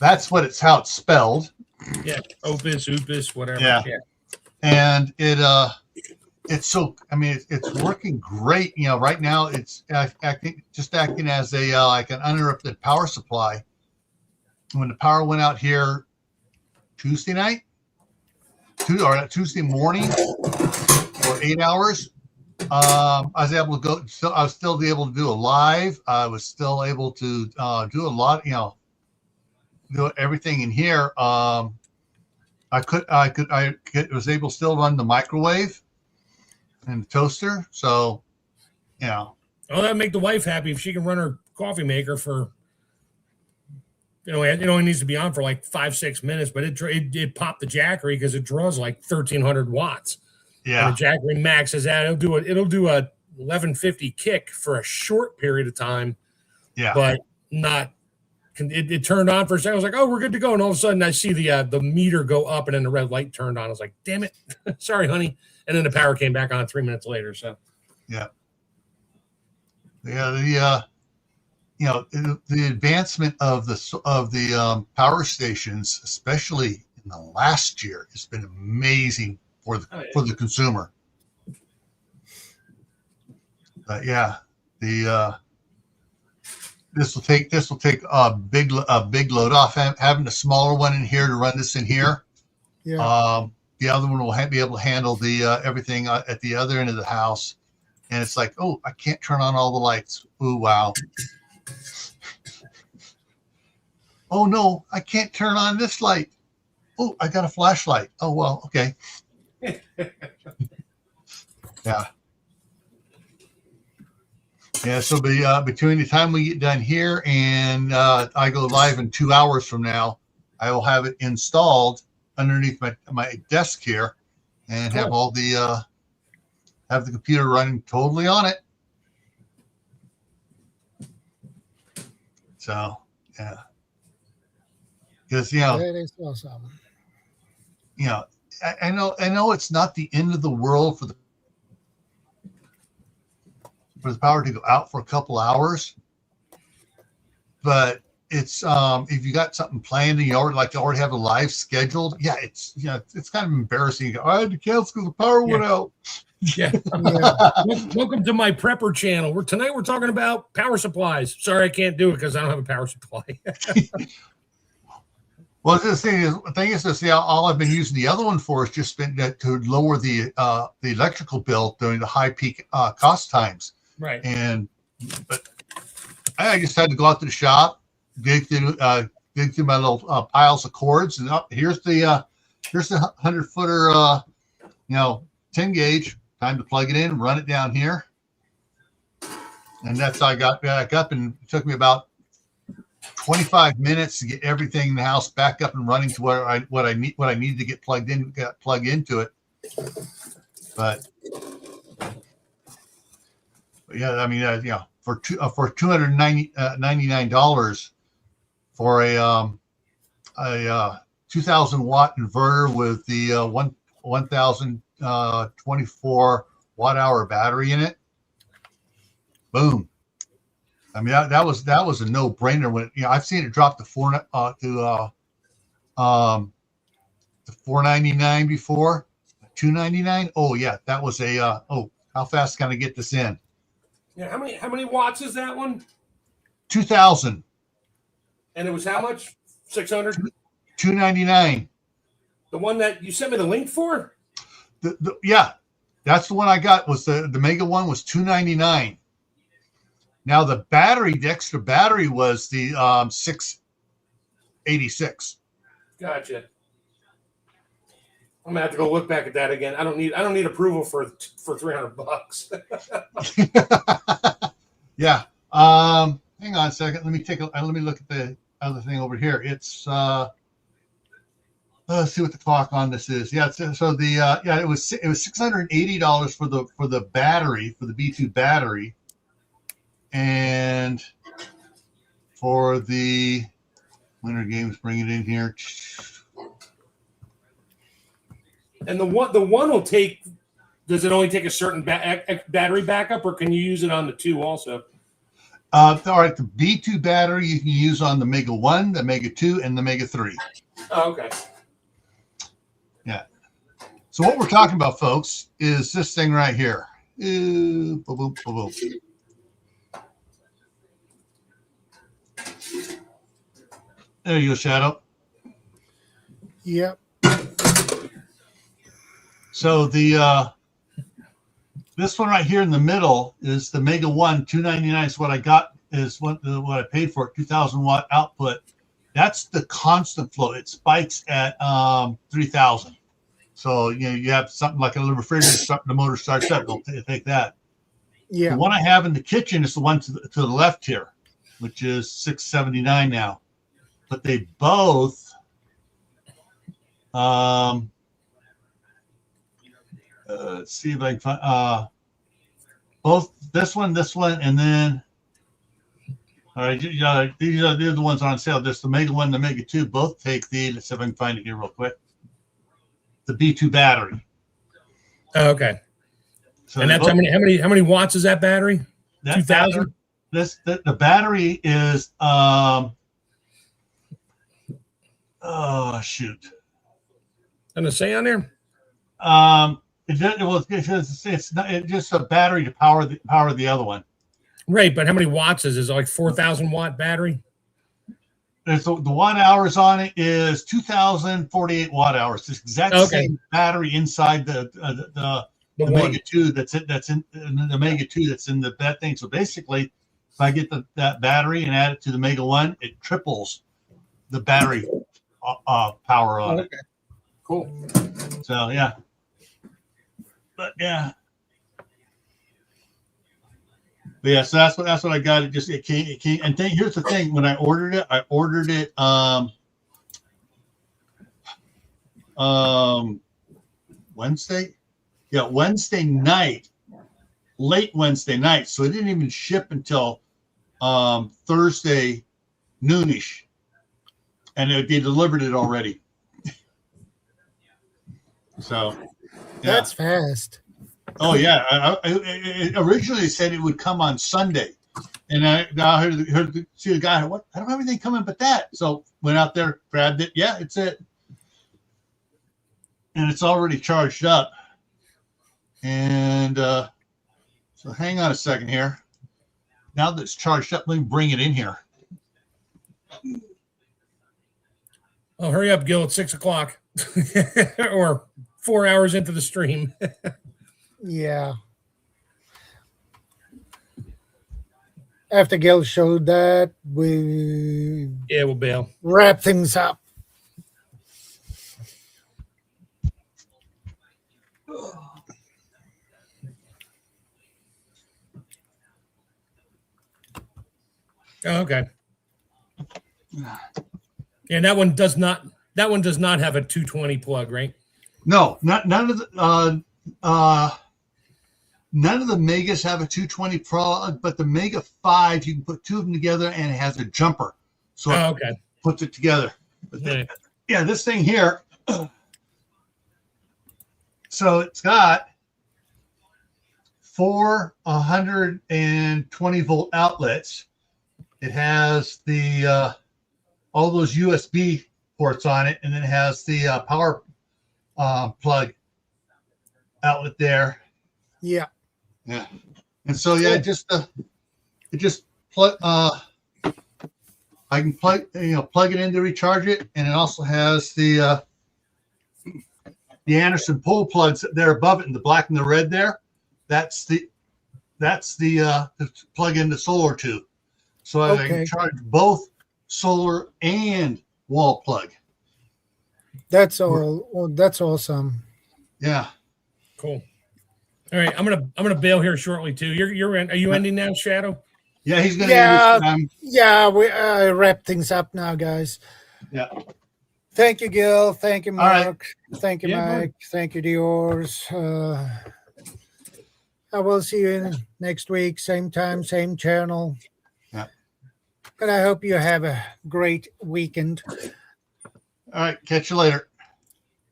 That's how it's spelled. Yeah. Opus, whatever. Yeah. And it's working great. Right now it's acting as a like an uninterrupted power supply. When the power went out here Tuesday morning for 8 hours, I was able to go. So I was still able to do a live. I was still able to do a lot. Do everything in here. I was able to still run the microwave and the toaster. So, Oh, that'd make the wife happy if she can run her coffee maker for, it only needs to be on for like 5-6 minutes, but it popped the Jackery because it draws like 1,300 watts. Yeah. And the Jackery maxes out. It'll do a 1150 kick for a short period of time. Yeah. But not. It turned on for a second. I was like, "Oh, we're good to go." And all of a sudden, I see the meter go up, and then the red light turned on. I was like, "Damn it, sorry, honey." And then the power came back on 3 minutes later. So, yeah. The advancement of the power stations, especially in the last year, has been amazing for the consumer. But yeah, This will take a big load off. Having a smaller one in here to run this in here. Yeah. The other one will be able to handle the everything at the other end of the house. And it's like, oh, I can't turn on all the lights. Ooh, wow. Oh no, I can't turn on this light. Oh, I got a flashlight. Oh well, okay. Yeah. Yeah, so between the time we get done here and I go live in 2 hours from now, I will have it installed underneath my desk here, and have all the have the computer running totally on it. So yeah, because that is awesome. I know it's not the end of the world for the power to go out for a couple hours, but it's if you got something planned and you already have a live scheduled, it's kind of embarrassing. I had to cancel because the power went out. Yeah. Welcome to my prepper channel. Tonight we're talking about power supplies. Sorry, I can't do it because I don't have a power supply. Well, the thing is this. All I've been using the other one for is just been to lower the electrical bill during the high peak cost times. Right. But I just had to go out to the shop, dig through my little piles of cords, and here's the 100-footer, 10 gauge. Time to plug it in, run it down here, and that's how I got back up. And it took me about 25 minutes to get everything in the house back up and running to what I needed to get plugged into it. But yeah, I mean, for $299 for a 2,000 watt inverter with the 1,024 watt hour battery in it. Boom. I mean, that was a no brainer when I've seen it drop to $499 before, $299. Oh yeah, that was a how fast can I get this in? Yeah, how many watts is that one? 2,000. And it was how much? 600? $299. The one that you sent me the link for? Yeah, that's the one I got. Was the mega one was $299. Now the extra battery was the 686. Gotcha. I'm gonna have to go look back at that again. I don't need approval for $300. Yeah. Hang on a second. Let me look at the other thing over here. It's let's see what the clock on this is. Yeah. So it was $680 for the battery, for the B2 battery, and for the Winter Games, bring it in here. And the one will take. Does it only take a certain battery backup, or can you use it on the 2 also? All right, the B2 battery you can use on the Mega 1, the Mega 2, and the Mega 3. Oh, okay. Yeah. So what we're talking about, folks, is this thing right here. Boom, boom, boom, boom. There you go, Shadow. Yep. So this one right here in the middle is the Mega 1, $299 is what I got, is what I paid for it, 2,000 watt output. That's the constant flow. It spikes at 3,000. So you have something like a little refrigerator, the motor starts up, it'll take that. Yeah. The one I have in the kitchen is the one to the left here, which is $679 now. But they both let's see if I can find both this one, and then all right, these are the ones on sale. Just the Mega 1, the Mega 2, both take the. Let's see if I can find it here real quick. The B2 battery. Oh, okay. So and that's how many watts is that battery? 2,000. The battery is oh shoot. Doesn't it say on there? It's just a battery to power the other one. Right, but how many watts is it? Is it like 4,000 watt battery? The watt hours on it is 2,048 watt hours. It's the exact same battery inside the Mega 2 that's in the Mega 2 that's in that thing. So basically, if I get that battery and add it to the Mega 1, it triples the battery power on it. Cool. So yeah. But yeah. But yeah, so that's what I got. It came. And here's the thing: when I ordered it, Wednesday. Yeah, Wednesday night, late Wednesday night. So it didn't even ship until Thursday noonish, and they delivered it already. So yeah. That's fast. Oh yeah, I originally said it would come on Sunday, and I heard the guy. What? I don't have anything coming but that. So went out there, grabbed it. Yeah, it's it, and it's already charged up. And so hang on a second here. Now that it's charged up, let me bring it in here. Oh, hurry up, Gil! It's 6 o'clock, or 4 hours into the stream. Yeah. After Gil showed that, we'll bail. Wrap things up. Oh, okay. And that one does not have a 220 plug, right? No, none of the Megas have a 220 plug, but the Mega 5, you can put two of them together and it has a jumper. So it puts it together. But this thing here, so it's got 4 120 volt outlets. It has the all those USB ports on it, and then it has the power plug outlet there. Yeah. And so it just plug. I can plug it in to recharge it, and it also has the Anderson pole plugs there above it in the black and the red there. That's the to plug into solar to. So I can charge both solar and wall plug. That's all. Well, that's awesome. Yeah. Cool. All right, I'm gonna bail here shortly too. You're in. Are you ending now, Shadow? Yeah, he's gonna. End we wrap things up now, guys. Yeah. Thank you, Gil. Thank you, Mark. Right. Thank you, Mike. Thank you, Diors. I will see you next week, same time, same channel. Yeah. And I hope you have a great weekend. All right, catch you later.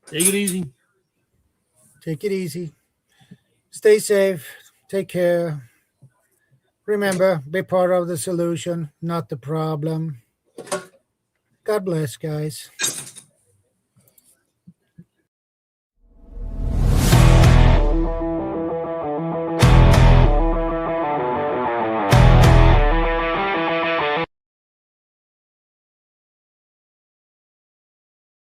Take it easy. Take it easy. Stay safe. Take care. Remember, be part of the solution, not the problem. God bless, guys.